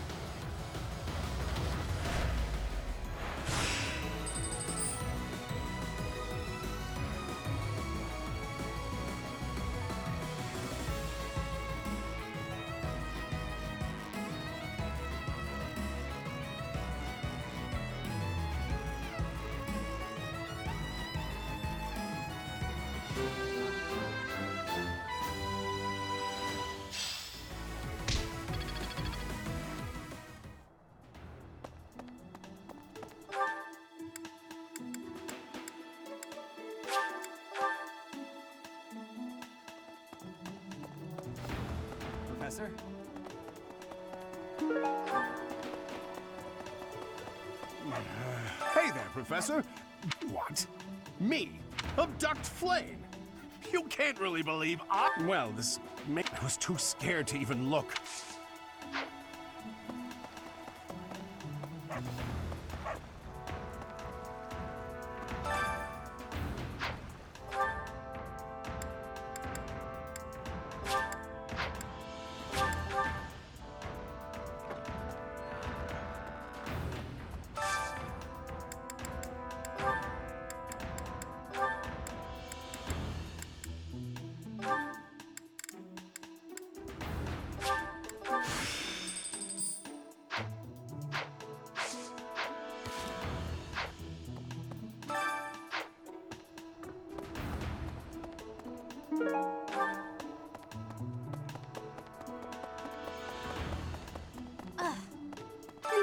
Professor? Hey there, Professor. What? Me? Abduct Flame? You can't really believe I... Well, this man was too scared to even look.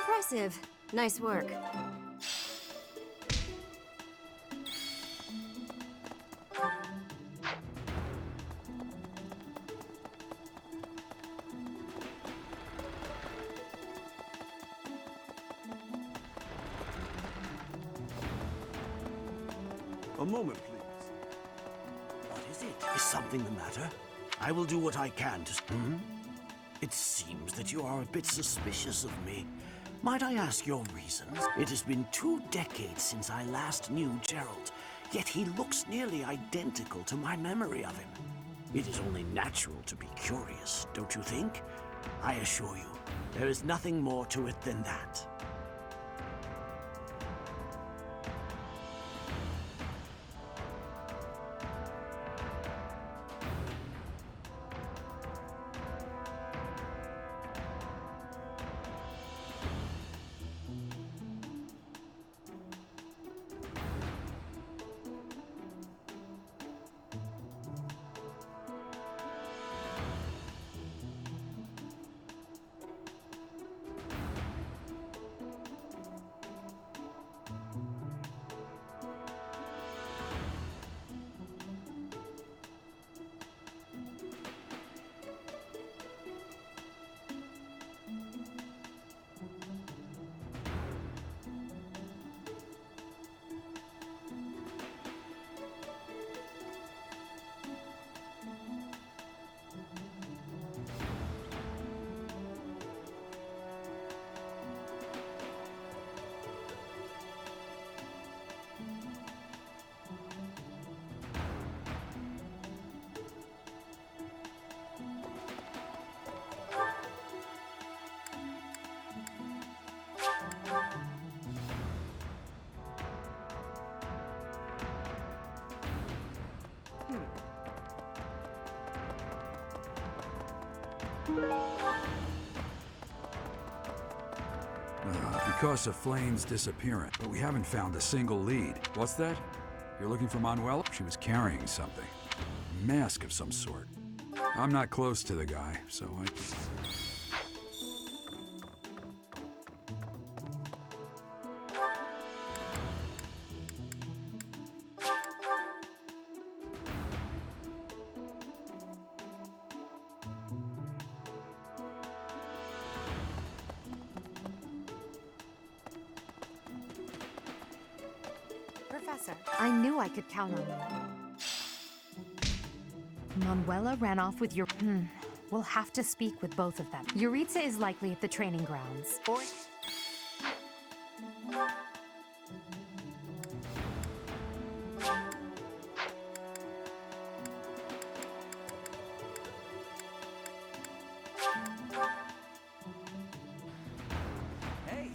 Impressive. Nice work. A moment, please. What is it? Is something the matter? I will do what I can to... It seems that you are a bit suspicious of me. Might I ask your reasons? It has been 2 decades since I last knew Gerald, yet he looks nearly identical to my memory of him. It is only natural to be curious, don't you think? I assure you, there is nothing more to it than that. Because of Flame's disappearance, but we haven't found a single lead. What's that? You're looking for Manuela? She was carrying something. A mask of some sort. I'm not close to the guy, so I... Professor, I knew I could count on you. Manuela ran off with your... We'll have to speak with both of them. Yuritsa is likely at the training grounds. Hey!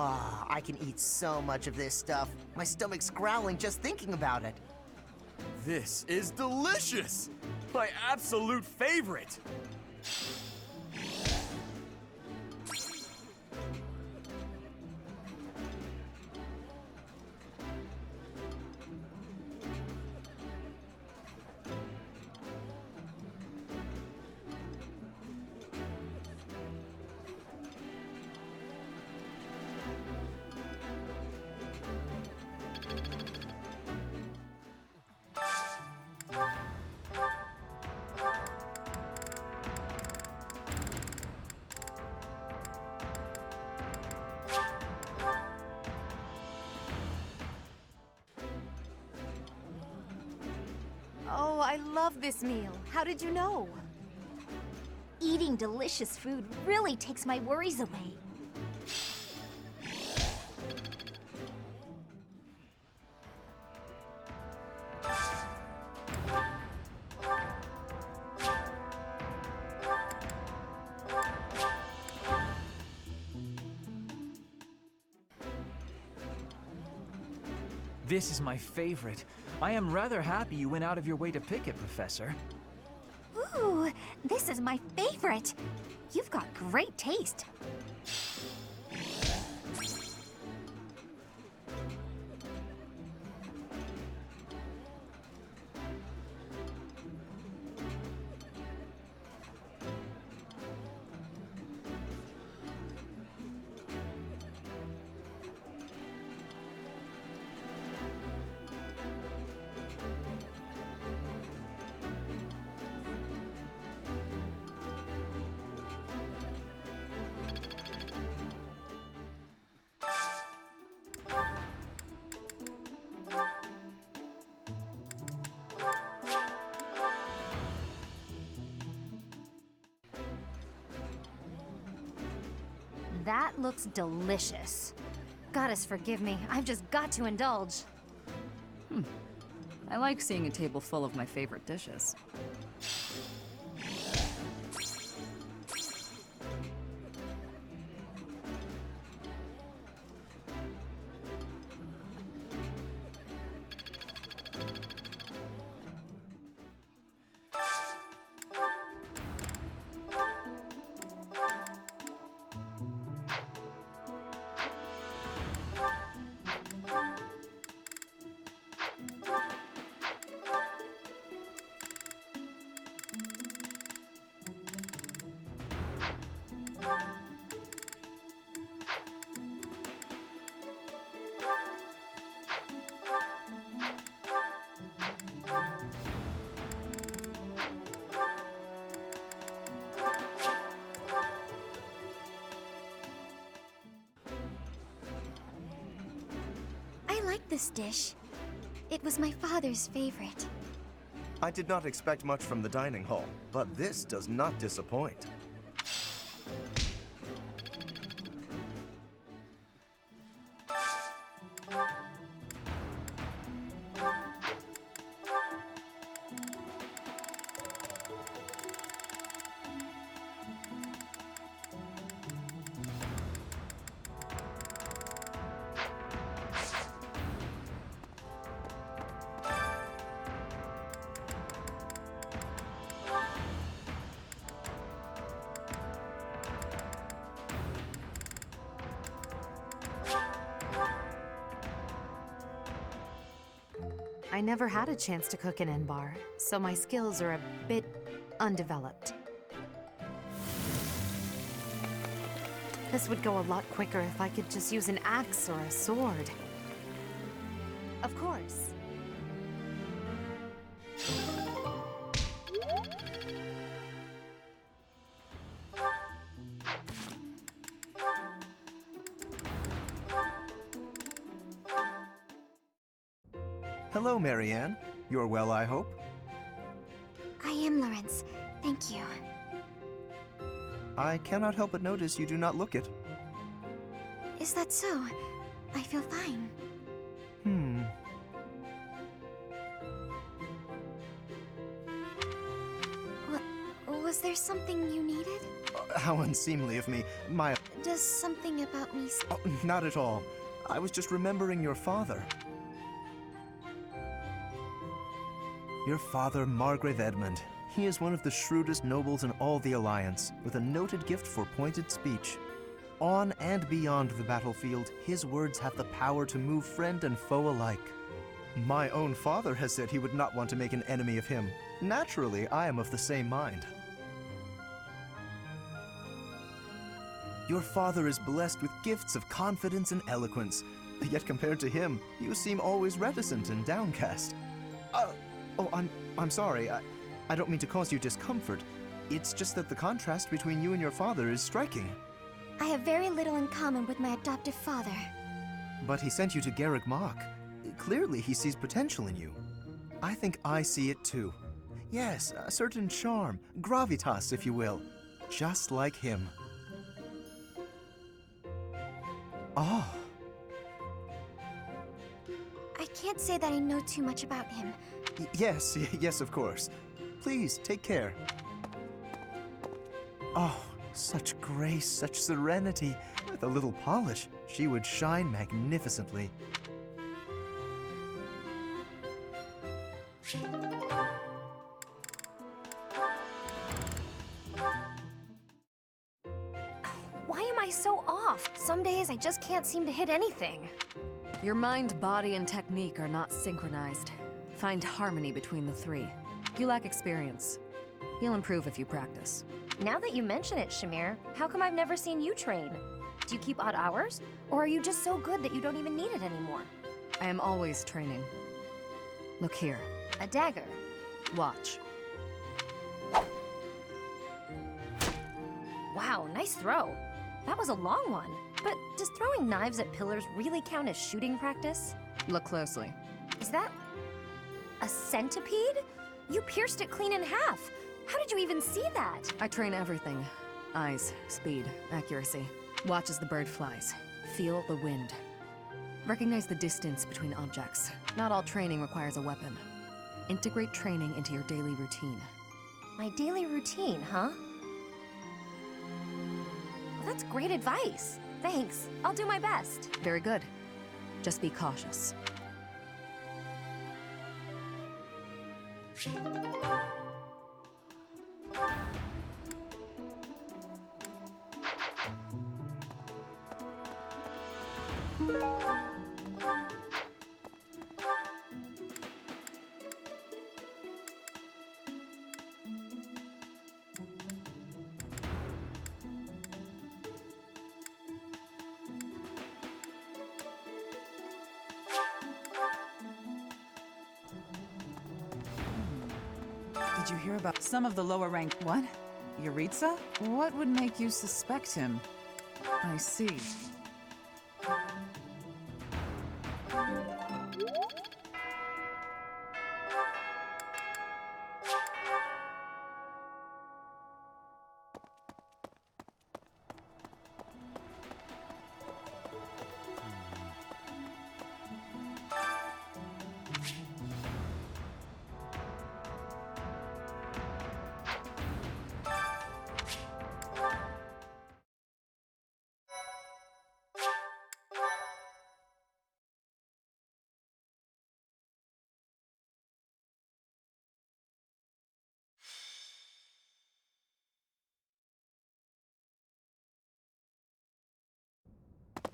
Ah, I can eat so much of this stuff. My stomach's growling just thinking about it. This is delicious! My absolute favorite! Oh, I love this meal. How did you know? Eating delicious food really takes my worries away. This is my favorite. I am rather happy you went out of your way to pick it, Professor. Ooh, this is my favorite. You've got great taste. That looks delicious. Goddess forgive me, I've just got to indulge. I like seeing a table full of my favorite dishes. I like this dish. It was my father's favorite. I did not expect much from the dining hall, but this does not disappoint. I never had a chance to cook in Enbar, so my skills are a bit undeveloped. This would go a lot quicker if I could just use an axe or a sword. Of course. Hello, Marianne. You're well, I hope? I am, Lawrence. Thank you. I cannot help but notice you do not look it. Is that so? I feel fine. Was there something you needed? How unseemly of me. Does something about me... Oh, not at all. I was just remembering your father. Your father, Margrave Edmund. He is one of the shrewdest nobles in all the Alliance, with a noted gift for pointed speech. On and beyond the battlefield, his words have the power to move friend and foe alike. My own father has said he would not want to make an enemy of him. Naturally, I am of the same mind. Your father is blessed with gifts of confidence and eloquence, yet compared to him, you seem always reticent and downcast. I'm sorry. I don't mean to cause you discomfort. It's just that the contrast between you and your father is striking. I have very little in common with my adoptive father. But he sent you to Garreg Mach. Clearly, he sees potential in you. I think I see it too. Yes, a certain charm, gravitas, if you will. Just like him. Oh. I can't say that I know too much about him. Yes, of course. Please, take care. Oh, such grace, such serenity. With a little polish, she would shine magnificently. Why am I so off? Some days I just can't seem to hit anything. Your mind, body, and technique are not synchronized. Find harmony between the three. You lack experience. You'll improve if you practice. Now that you mention it, Shamir, how come I've never seen you train? Do you keep odd hours? Or are you just so good that you don't even need it anymore? I am always training. Look here. A dagger. Watch. Wow, nice throw. That was a long one. But does throwing knives at pillars really count as shooting practice? Look closely. Is that a centipede? You pierced it clean in half. How did you even see that? I train everything. Eyes, speed, accuracy. Watch as the bird flies. Feel the wind. Recognize the distance between objects. Not all training requires a weapon. Integrate training into your daily routine. My daily routine, huh? Well, that's great advice. Thanks. I'll do my best. Very good. Just be cautious. Did you hear about some of the lower ranked? What? Yuritsa? What would make you suspect him? I see.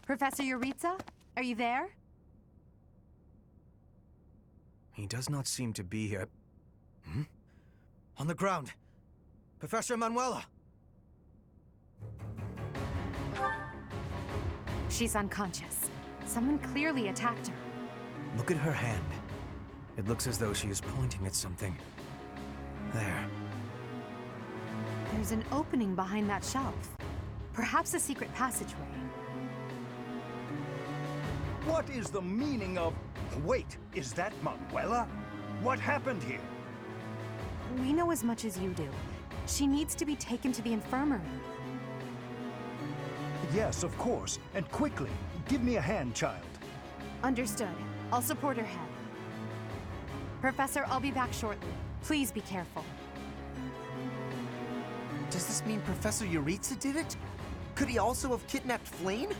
Professor Yuritsa? Are you there? He does not seem to be here. On the ground! Professor Manuela! She's unconscious. Someone clearly attacked her. Look at her hand. It looks as though she is pointing at something. There. There's an opening behind that shelf. Perhaps a secret passageway. What is the meaning of Wait, is that Manuela? What happened here? We know as much as you do. She needs to be taken to the infirmary. Yes, of course, and quickly. Give me a hand, child. Understood. I'll support her head. Professor, I'll be back shortly. Please be careful. Does this mean Professor Yuritsa did it? Could he also have kidnapped Flane?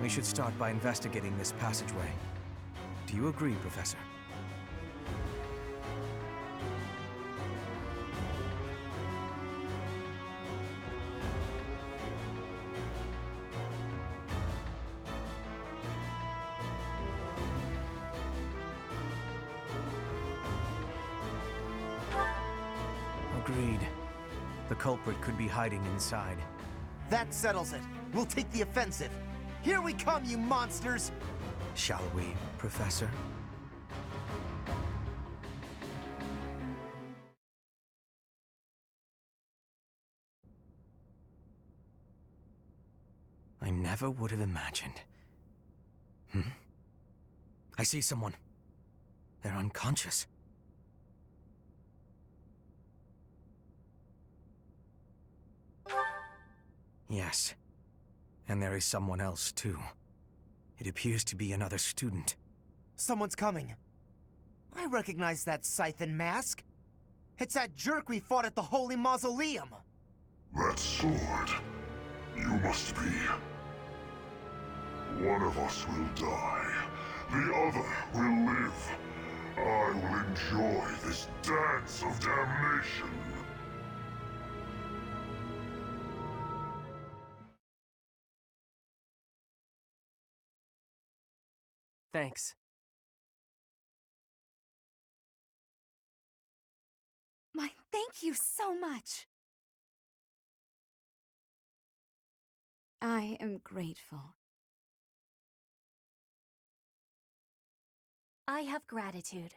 We should start by investigating this passageway. Do you agree, Professor? Agreed. The culprit could be hiding inside. That settles it. We'll take the offensive. Here we come, you monsters! Shall we, Professor? I never would have imagined. I see someone. They're unconscious. Yes. And there is someone else, too. It appears to be another student. Someone's coming. I recognize that Scythen mask. It's that jerk we fought at the Holy Mausoleum. That sword. You must be. One of us will die. The other will live. I will enjoy this dance of damnation. Thanks. My, thank you so much. I am grateful. I have gratitude.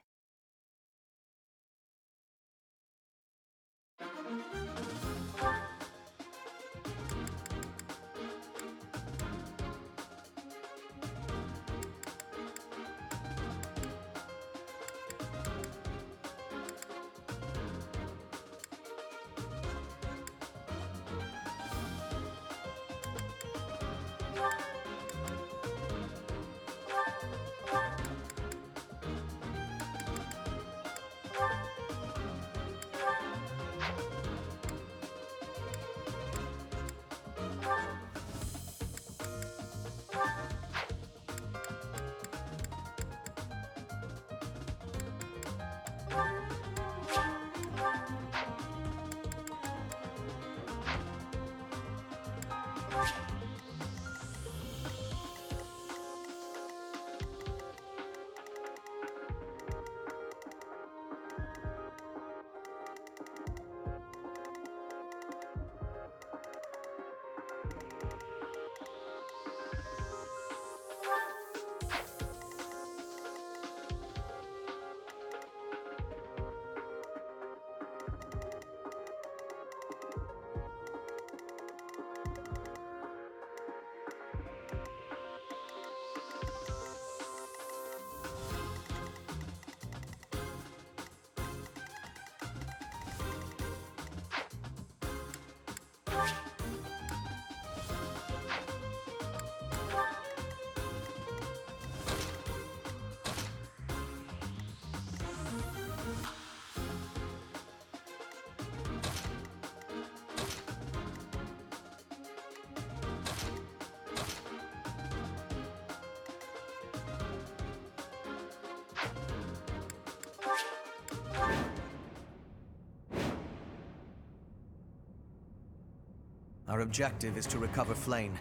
Our objective is to recover Flane.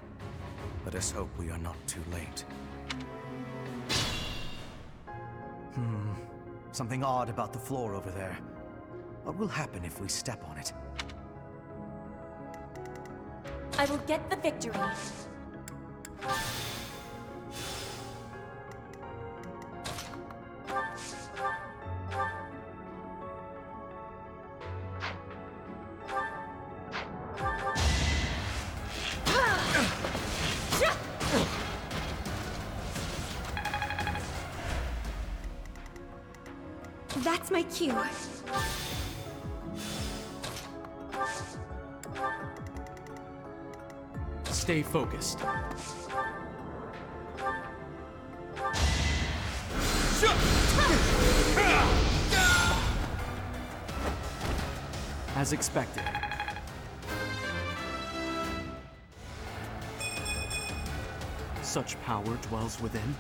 Let us hope we are not too late. Something odd about the floor over there. What will happen if we step on it? I will get the victory. my cue. Stay focused. As expected. Such power dwells within.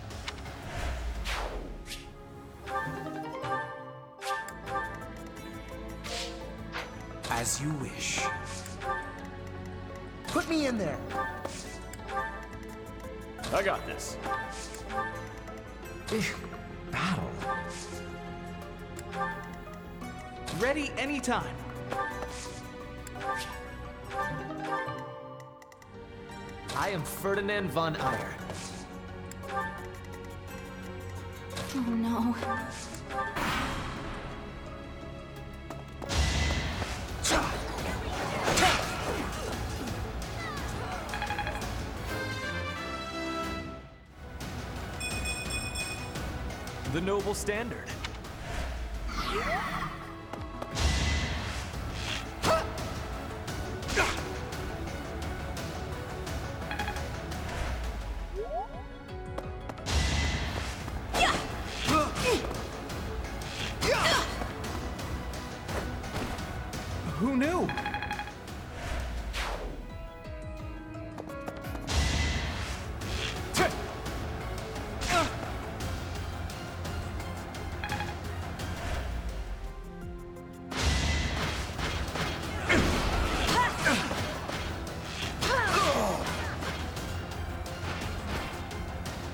As you wish. Put me in there. I got this. Battle. Ready anytime. I am Ferdinand von Eyre. Oh no. The noble standard. Who knew?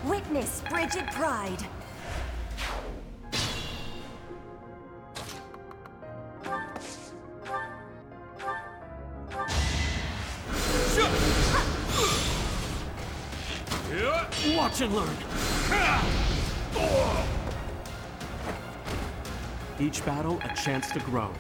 Witness Brigid Pride. Watch and learn. Each battle a chance to grow.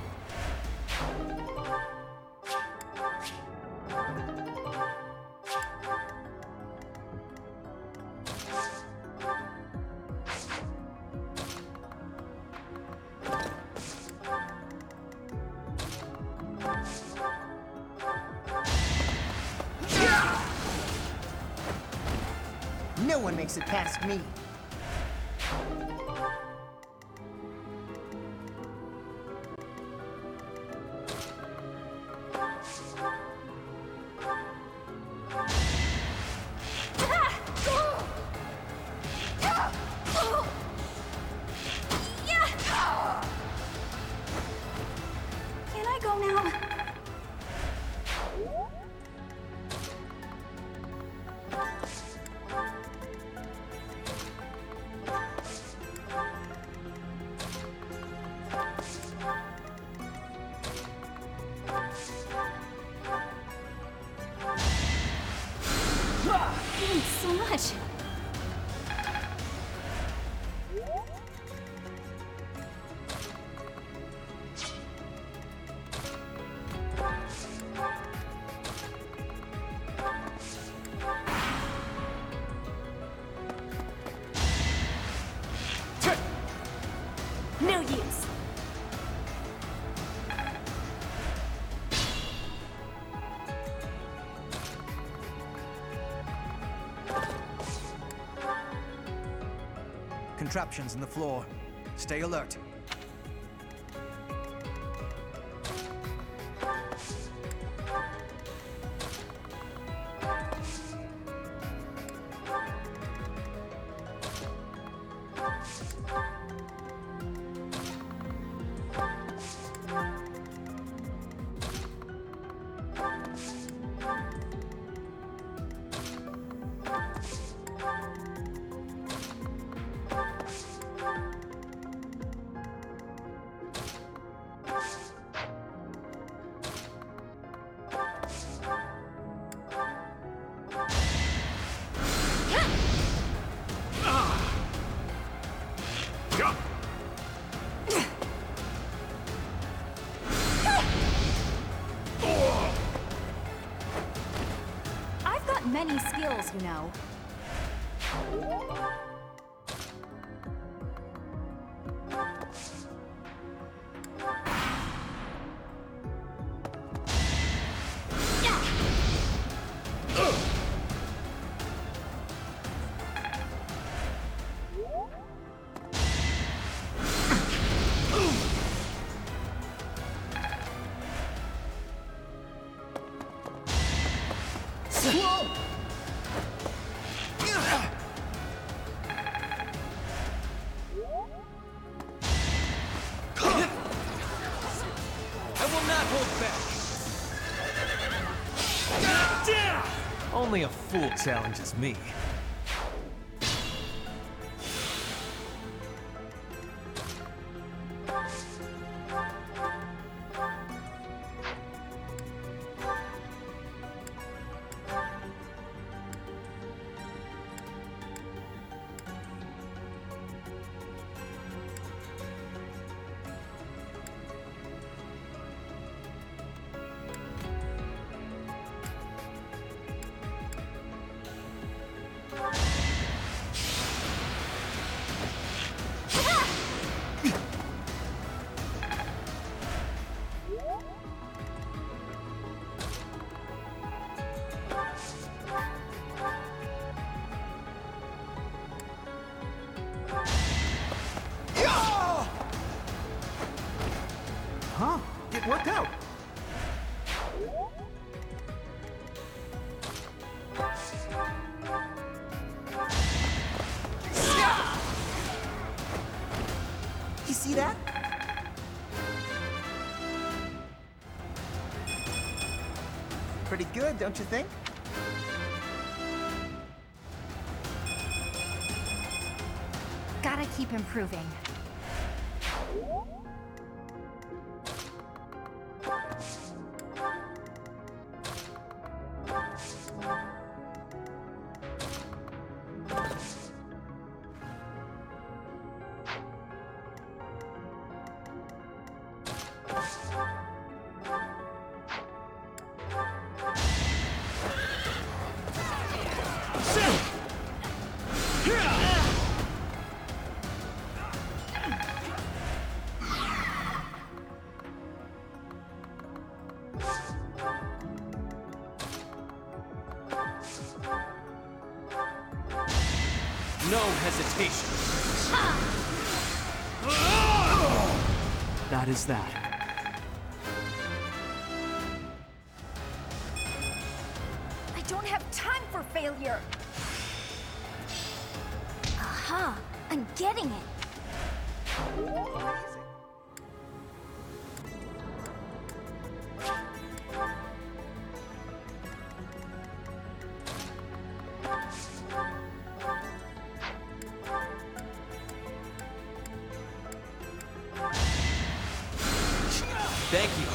No one makes it past me. Can I go now? Thanks so much. No use. Contraptions in the floor. Stay alert. I've got many skills, you know. I will not hold back. Only a fool challenges me. Huh? It worked out. You see that? Pretty good, don't you think? Gotta keep improving. No hesitation. That is that. I don't have time for failure. Aha! I'm getting it. Thank you.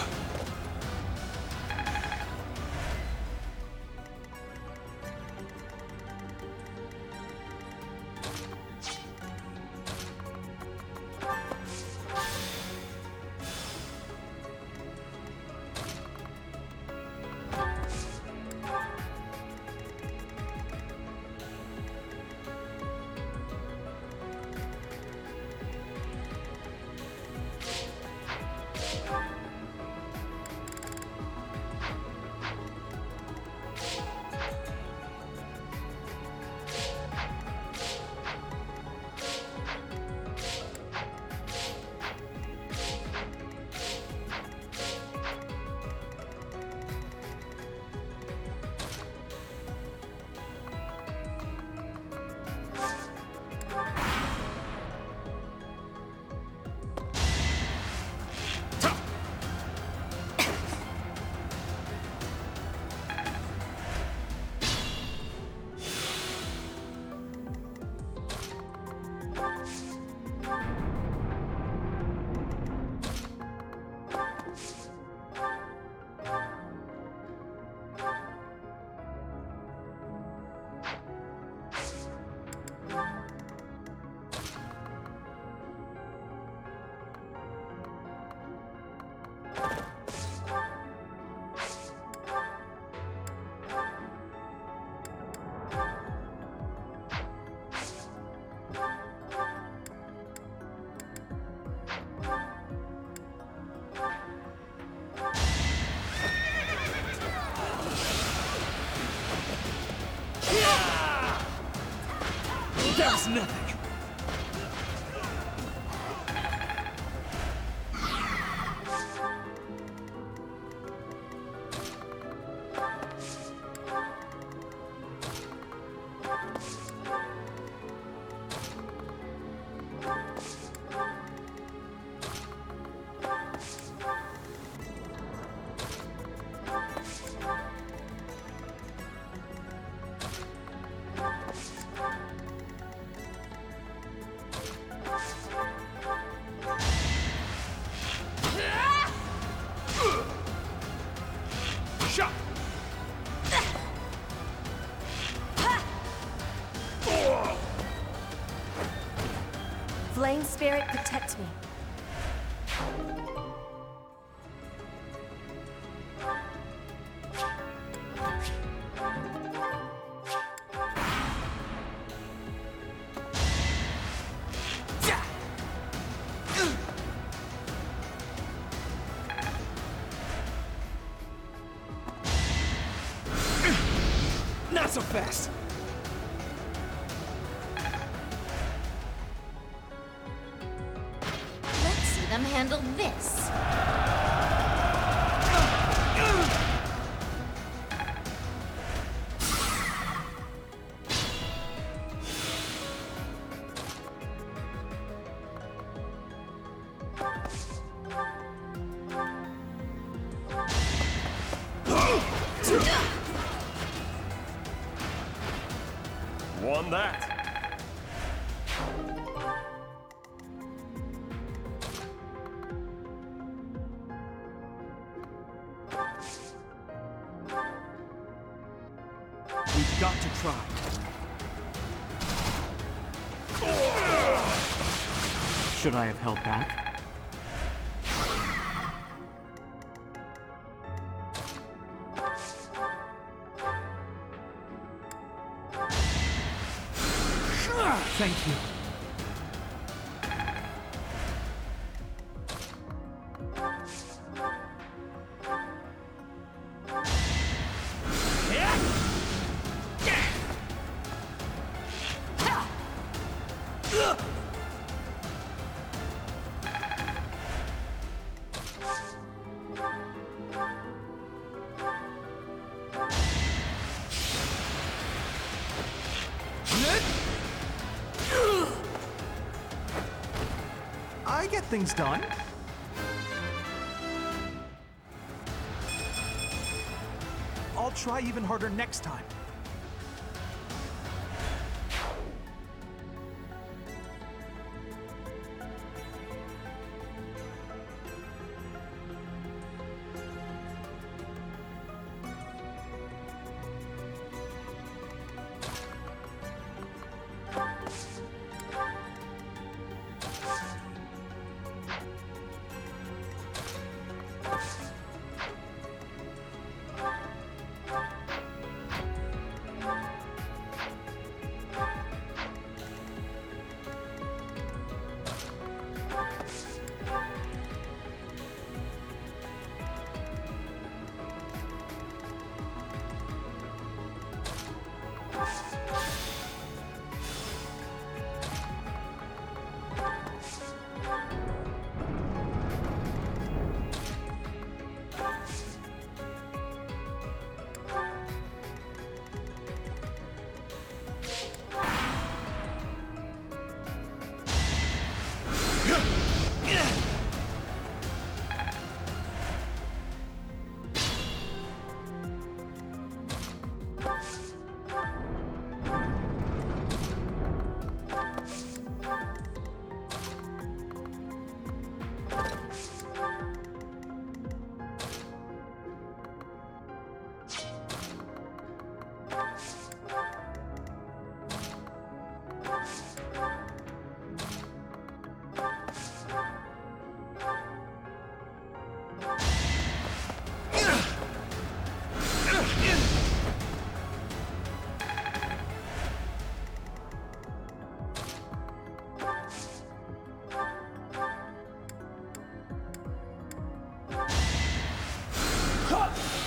That was nothing. Shut! Flame Spirit, protect me. Not so fast! Let's see them handle this. Won that. We've got to try. Should I have held back? Thank you. I get things done. I'll try even harder next time.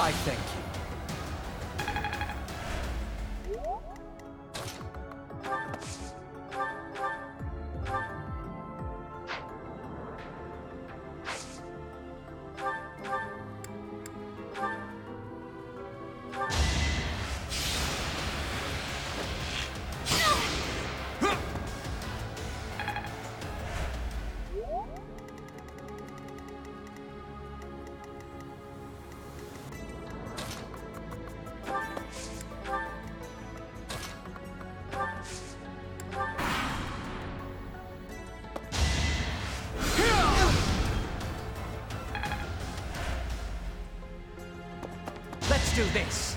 I thank you. do this!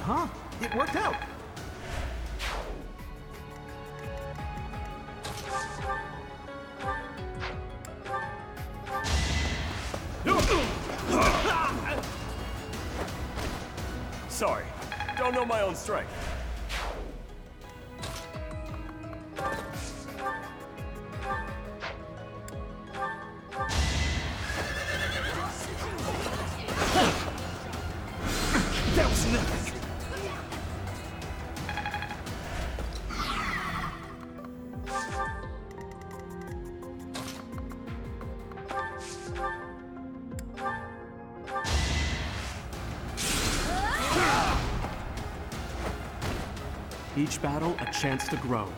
Huh? It worked out. Sorry, don't know my own strength. That was nothing. Each battle, a chance to grow.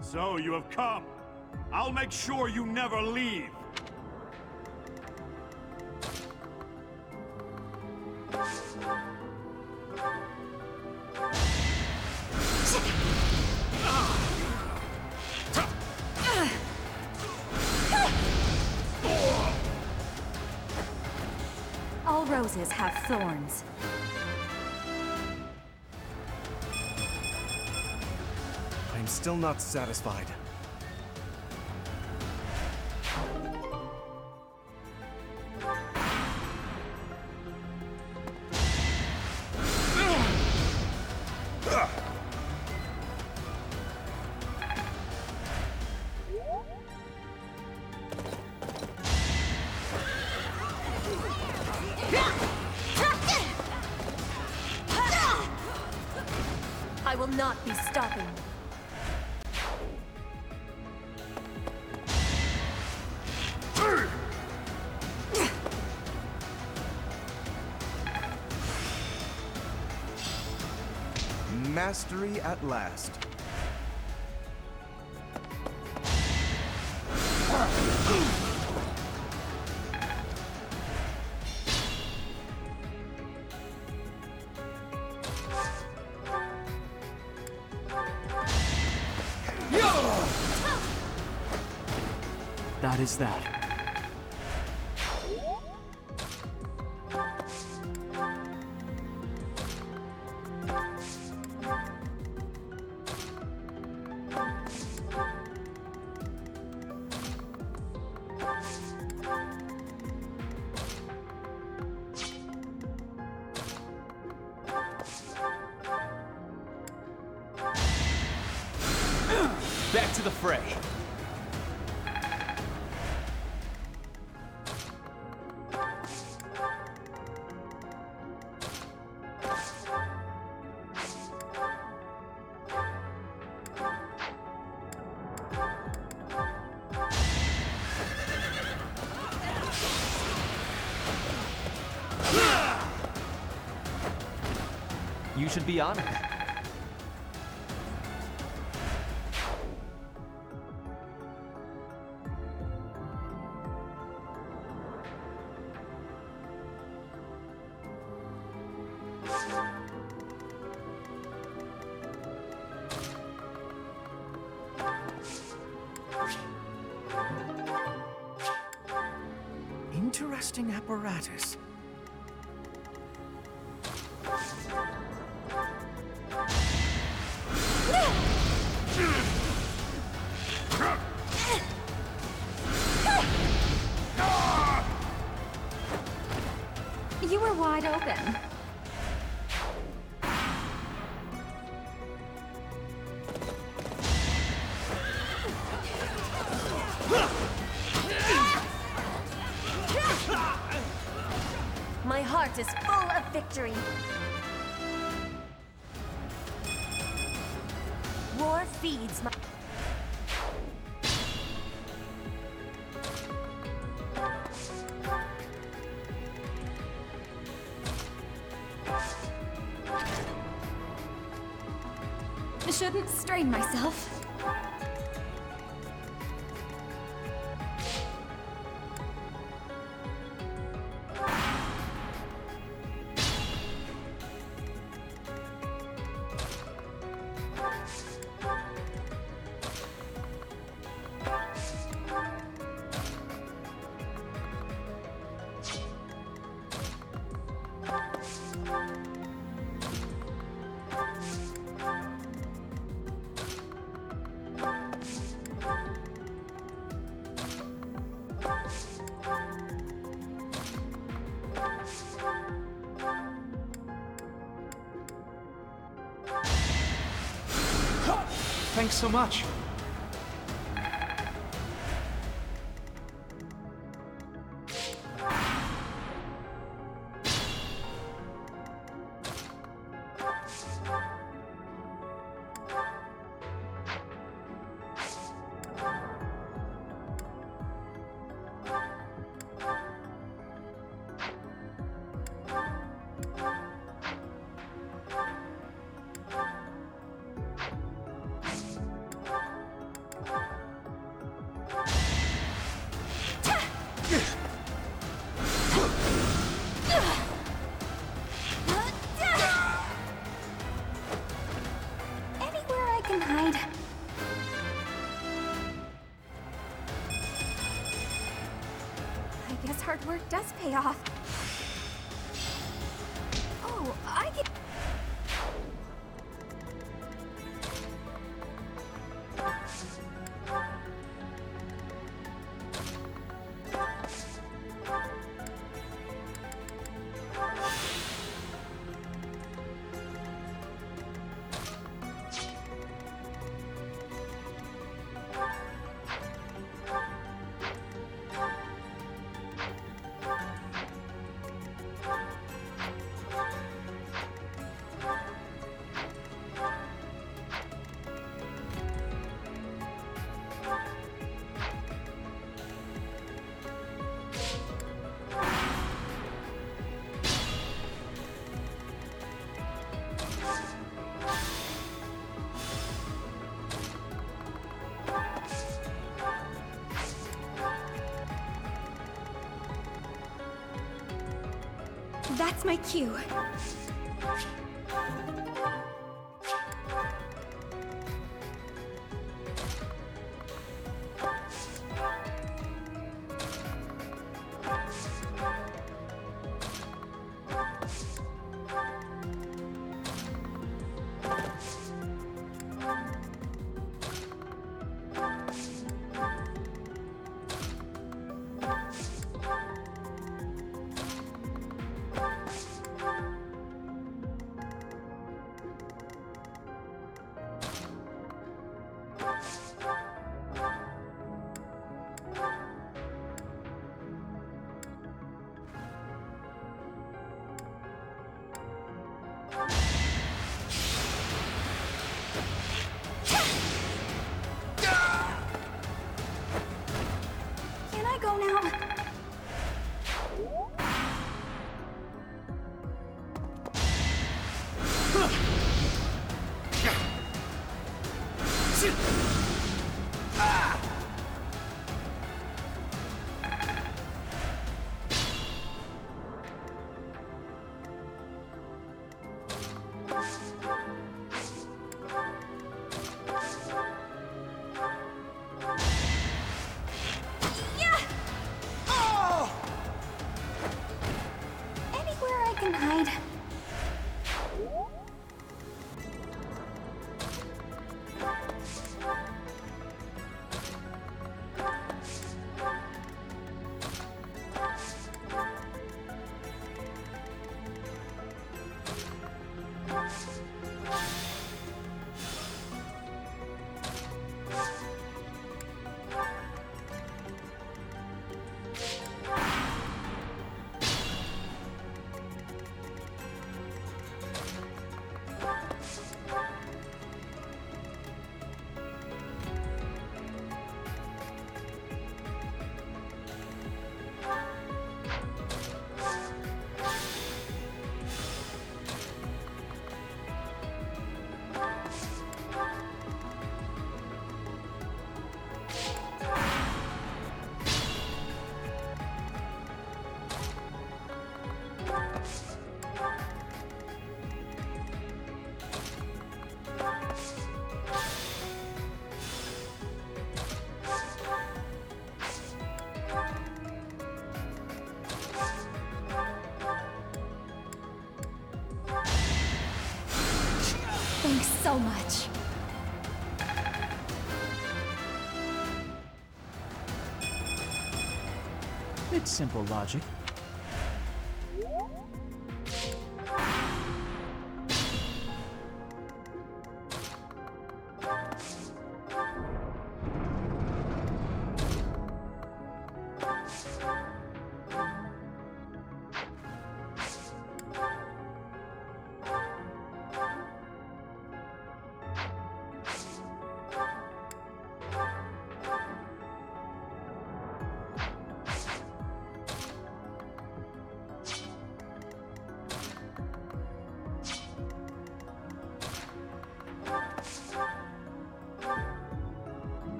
So you have come. I'll make sure you never leave. All roses have thorns. I'm still not satisfied. I will not be stopping. Mastery at last. That is that. Back to the fray. You should be honored. Interesting apparatus. You were wide open. My heart is full of victory. War feeds my... I shouldn't strain myself. Thanks so much. Anywhere I can hide. I guess hard work does pay off. Oh, I can... That's my cue. Can I go now? Anywhere I can hide. so much. It's simple logic.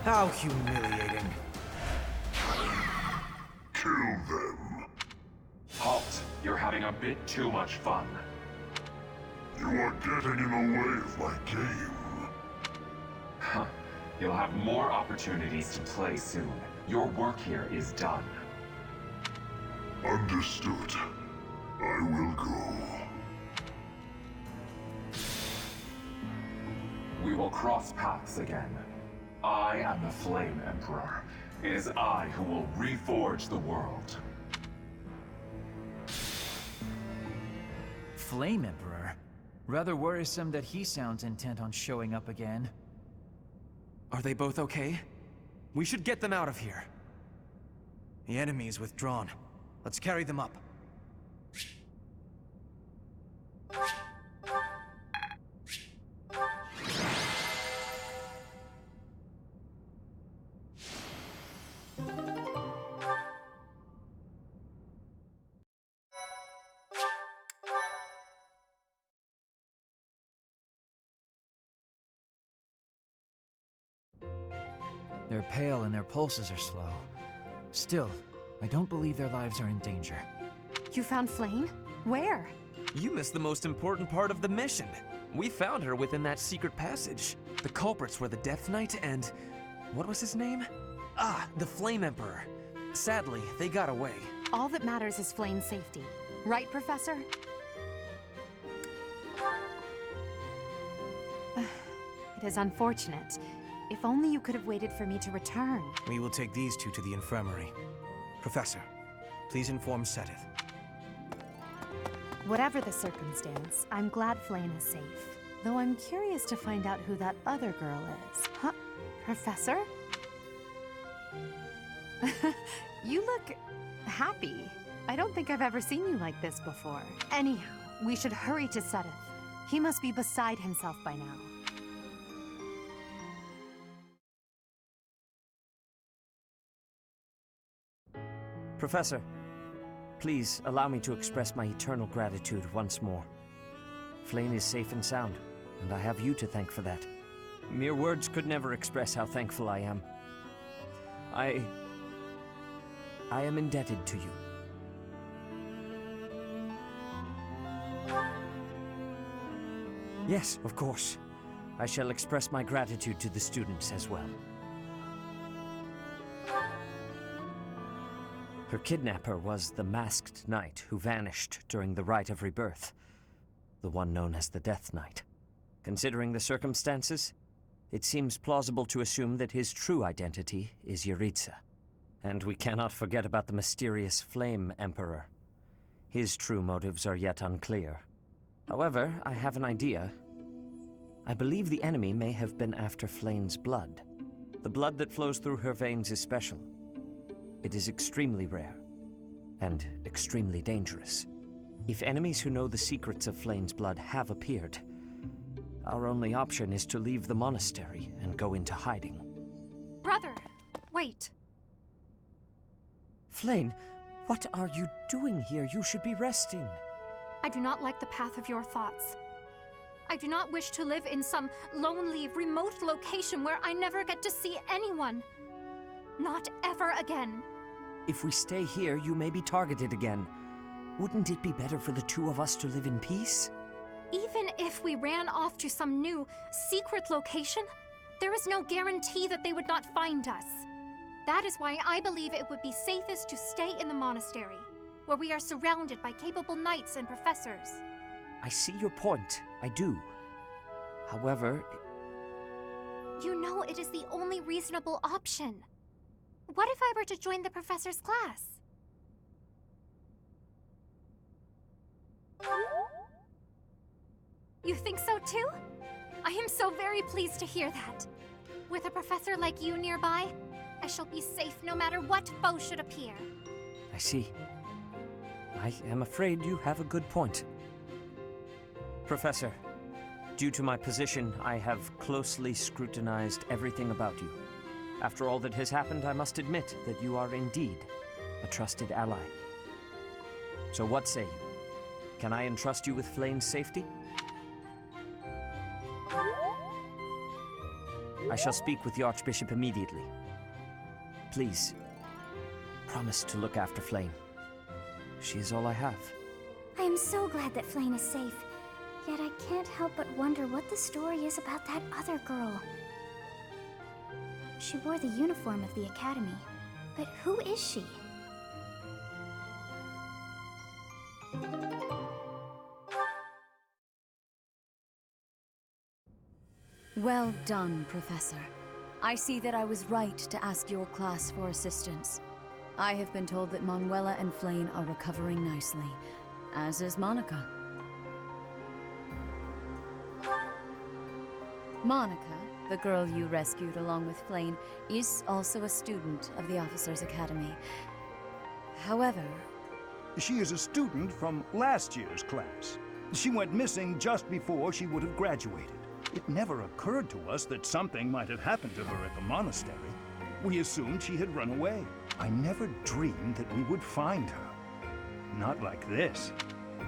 How humiliating. Kill them. Halt! You're having a bit too much fun. You are getting in the way of my game. Huh. You'll have more opportunities to play soon. Your work here is done. Understood. I will go. We will cross paths again. I am the Flame Emperor. It is I who will reforge the world. Flame Emperor? Rather worrisome that he sounds intent on showing up again. Are they both okay? We should get them out of here. The enemy is withdrawn. Let's carry them up. They're pale and their pulses are slow. Still, I don't believe their lives are in danger. You found Flame? Where? You missed the most important part of the mission. We found her within that secret passage. The culprits were the Death Knight and... what was his name? Ah, the Flame Emperor. Sadly, they got away. All that matters is Flame's safety. Right, Professor? It is unfortunate. If only you could have waited for me to return. We will take these two to the infirmary. Professor, please inform Seteth. Whatever the circumstance, I'm glad Flame is safe. Though I'm curious to find out who that other girl is. Huh? Professor? You look happy. I don't think I've ever seen you like this before. Anyhow, we should hurry to Seteth. He must be beside himself by now. Professor, please allow me to express my eternal gratitude once more. Flame is safe and sound, and I have you to thank for that. Mere words could never express how thankful I am. I am indebted to you. Yes, of course. I shall express my gratitude to the students as well. Her kidnapper was the masked knight who vanished during the Rite of Rebirth, the one known as the Death Knight. Considering the circumstances, it seems plausible to assume that his true identity is Yuritsa. And we cannot forget about the mysterious Flame Emperor. His true motives are yet unclear. However, I have an idea. I believe the enemy may have been after Flame's blood. The blood that flows through her veins is special. It is extremely rare, and extremely dangerous. If enemies who know the secrets of Flame's blood have appeared, our only option is to leave the monastery and go into hiding. Brother, wait. Flame, what are you doing here? You should be resting. I do not like the path of your thoughts. I do not wish to live in some lonely, remote location where I never get to see anyone. Not ever again. If we stay here, you may be targeted again. Wouldn't it be better for the two of us to live in peace? Even if we ran off to some new, secret location, there is no guarantee that they would not find us. That is why I believe it would be safest to stay in the monastery, where we are surrounded by capable knights and professors. I see your point. I do. However, You know it is the only reasonable option. What if I were to join the professor's class? You think so too? I am so very pleased to hear that. With a professor like you nearby, I shall be safe no matter what foe should appear. I see. I am afraid you have a good point. Professor, due to my position, I have closely scrutinized everything about you. After all that has happened, I must admit that you are indeed a trusted ally. So what say you? Can I entrust you with Flane's safety? I shall speak with the Archbishop immediately. Please, promise to look after Flame. She is all I have. I am so glad that Flame is safe. Yet I can't help but wonder what the story is about that other girl. She wore the uniform of the Academy. But who is she? Well done, Professor. I see that I was right to ask your class for assistance. I have been told that Manuela and Flane are recovering nicely, as is Monica. Monica, the girl you rescued along with Flane, is also a student of the Officers' Academy. However... She is a student from last year's class. She went missing just before she would have graduated. It never occurred to us that something might have happened to her at the monastery. We assumed she had run away. I never dreamed that we would find her. Not like this.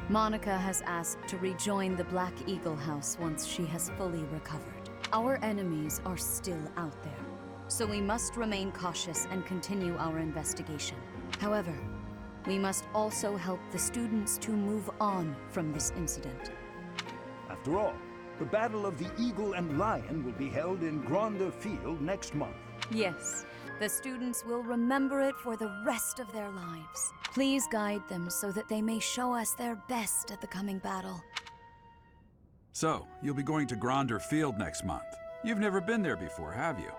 Monica has asked to rejoin the Black Eagle House once she has fully recovered. Our enemies are still out there, so we must remain cautious and continue our investigation. However, we must also help the students to move on from this incident. After all, the Battle of the Eagle and Lion will be held in Gronder Field next month. Yes, the students will remember it for the rest of their lives. Please guide them so that they may show us their best at the coming battle. So, you'll be going to Gronder Field next month. You've never been there before, have you?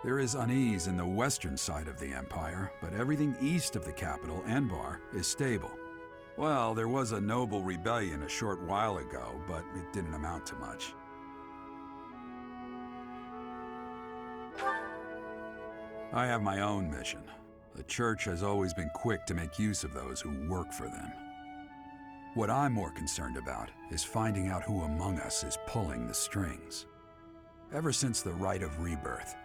There is unease in the western side of the Empire, but everything east of the capital, Enbar, is stable. Well, there was a noble rebellion a short while ago, but it didn't amount to much. I have my own mission. The Church has always been quick to make use of those who work for them. What I'm more concerned about is finding out who among us is pulling the strings. Ever since the Rite of Rebirth,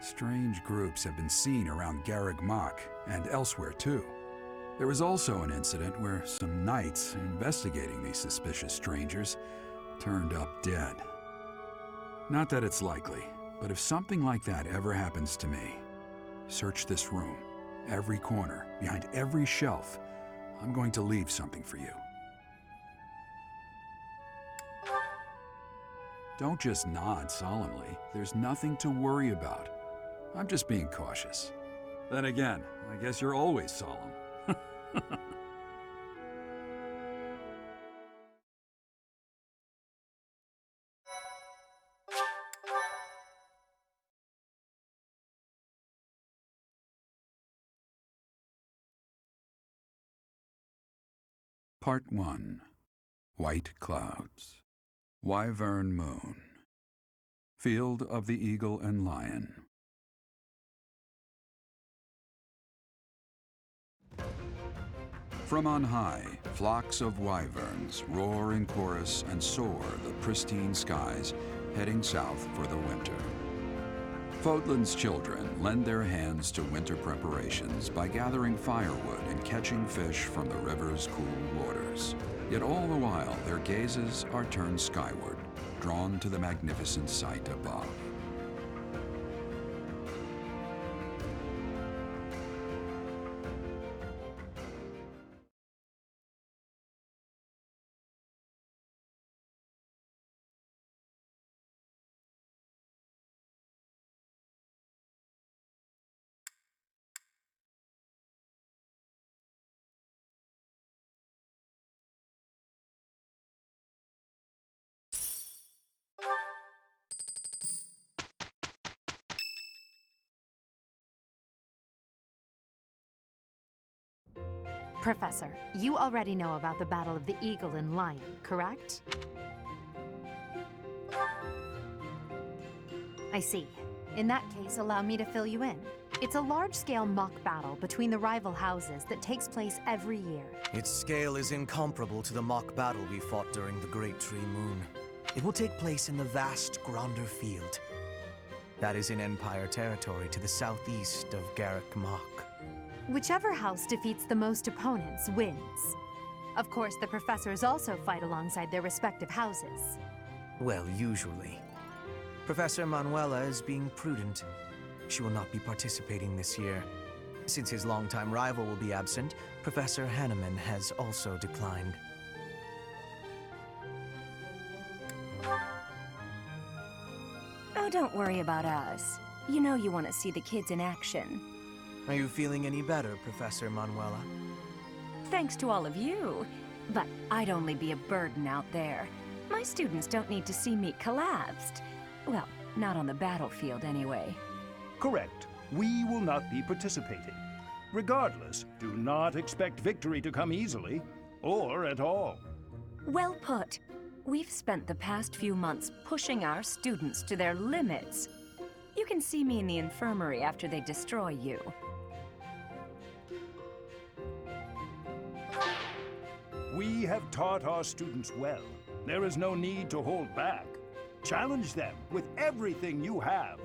strange groups have been seen around Garreg Mach and elsewhere too. There was also an incident where some knights investigating these suspicious strangers turned up dead. Not that it's likely, but if something like that ever happens to me, search this room, every corner, behind every shelf. I'm going to leave something for you. Don't just nod solemnly. There's nothing to worry about. I'm just being cautious. Then again, I guess you're always solemn. Part 1. White Clouds. Wyvern Moon. Field of the Eagle and Lion. From on high, flocks of wyverns roar in chorus and soar the pristine skies, heading south for the winter. Fodlan's children lend their hands to winter preparations by gathering firewood and catching fish from the river's cool waters. Yet all the while, their gazes are turned skyward, drawn to the magnificent sight above. Professor, you already know about the Battle of the Eagle and Lion, correct? I see. In that case, allow me to fill you in. It's a large-scale mock battle between the rival houses that takes place every year. Its scale is incomparable to the mock battle we fought during the Great Tree Moon. It will take place in the vast Gronder Field. That is in Empire territory to the southeast of Garrick Mach. Whichever house defeats the most opponents wins. Of course, the professors also fight alongside their respective houses. Well, usually. Professor Manuela is being prudent. She will not be participating this year. Since his longtime rival will be absent, Professor Hanneman has also declined. Oh, don't worry about us. You know you want to see the kids in action. Are you feeling any better, Professor Manuela? Thanks to all of you. But I'd only be a burden out there. My students don't need to see me collapsed. Well, not on the battlefield anyway. Correct. We will not be participating. Regardless, do not expect victory to come easily, or at all. Well put. We've spent the past few months pushing our students to their limits. You can see me in the infirmary after they destroy you. We have taught our students well. There is no need to hold back. Challenge them with everything you have.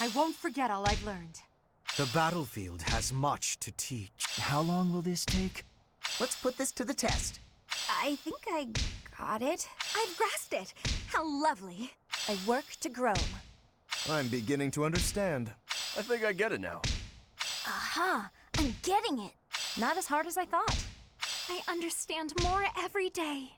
I won't forget all I've learned. The battlefield has much to teach. How long will this take? Let's put this to the test. I think I got it. I've grasped it. How lovely. I work to grow. I'm beginning to understand. I think I get it now. Aha! I'm getting it. Not as hard as I thought. I understand more every day.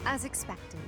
As expected.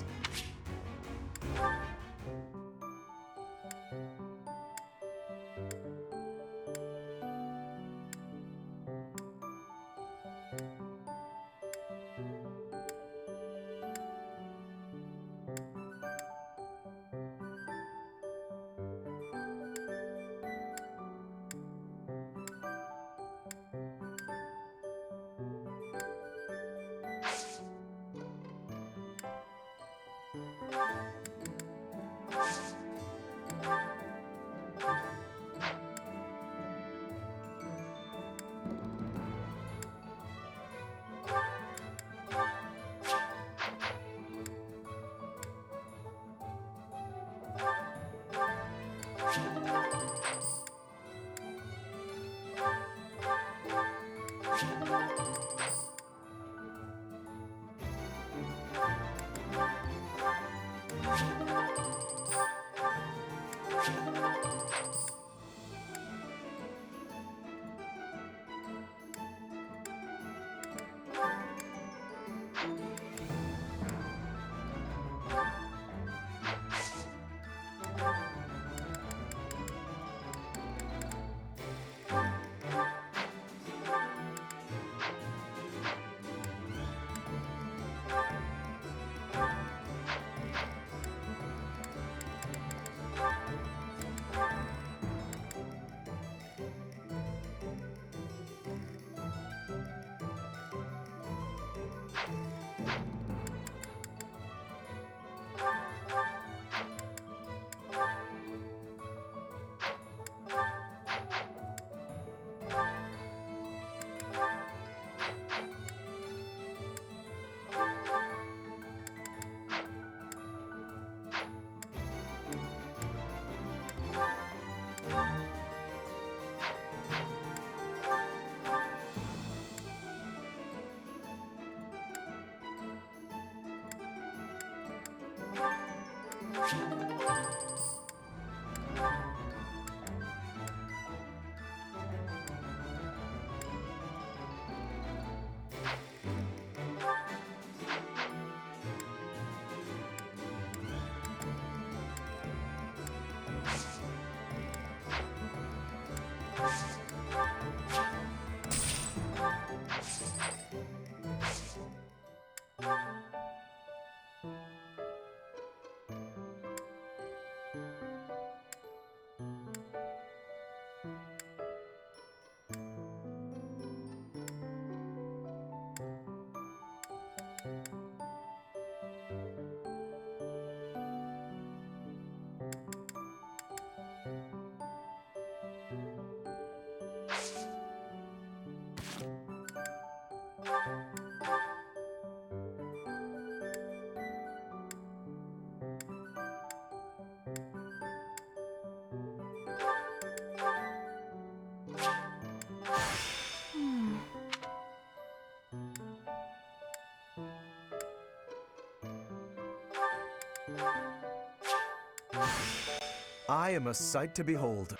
I am a sight to behold.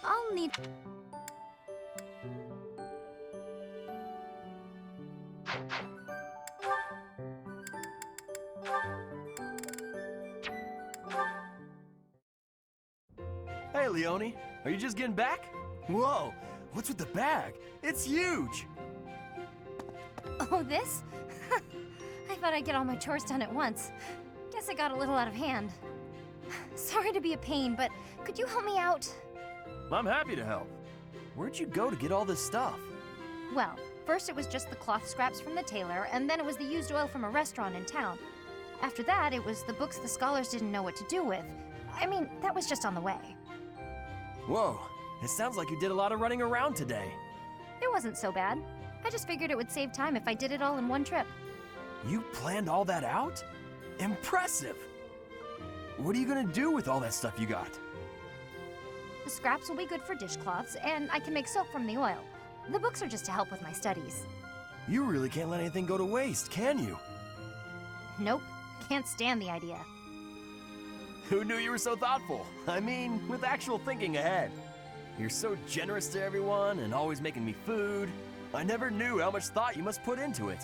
I'll need... Hey, Leone. Are you just getting back? Whoa, what's with the bag? It's huge! Oh, this? I thought I'd get all my chores done at once. Guess it got a little out of hand. Sorry to be a pain, but could you help me out? I'm happy to help. Where'd you go to get all this stuff? Well, first it was just the cloth scraps from the tailor, and then it was the used oil from a restaurant in town. After that, it was the books the scholars didn't know what to do with. I mean, that was just on the way. Whoa, it sounds like you did a lot of running around today. It wasn't so bad. I just figured it would save time if I did it all in one trip. You planned all that out? Impressive! What are you gonna do with all that stuff you got? The scraps will be good for dishcloths, and I can make soap from the oil. The books are just to help with my studies. You really can't let anything go to waste, can you? Nope, can't stand the idea. Who knew you were so thoughtful? I mean, with actual thinking ahead. You're so generous to everyone and always making me food. I never knew how much thought you must put into it.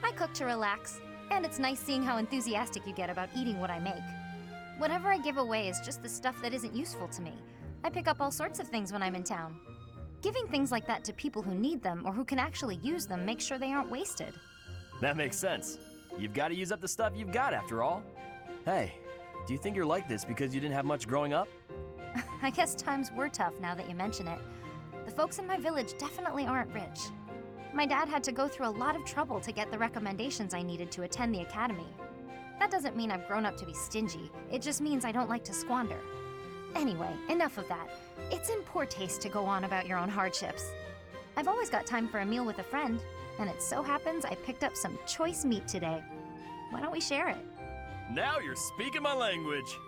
I cook to relax, and it's nice seeing how enthusiastic you get about eating what I make. Whatever I give away is just the stuff that isn't useful to me. I pick up all sorts of things when I'm in town. Giving things like that to people who need them or who can actually use them makes sure they aren't wasted. That makes sense. You've got to use up the stuff you've got, after all. Hey, do you think you're like this because you didn't have much growing up? I guess times were tough now that you mention it. The folks in my village definitely aren't rich. My dad had to go through a lot of trouble to get the recommendations I needed to attend the academy. That doesn't mean I've grown up to be stingy. It just means I don't like to squander. Anyway, enough of that. It's in poor taste to go on about your own hardships. I've always got time for a meal with a friend, and it so happens I picked up some choice meat today. Why don't we share it? Now you're speaking my language.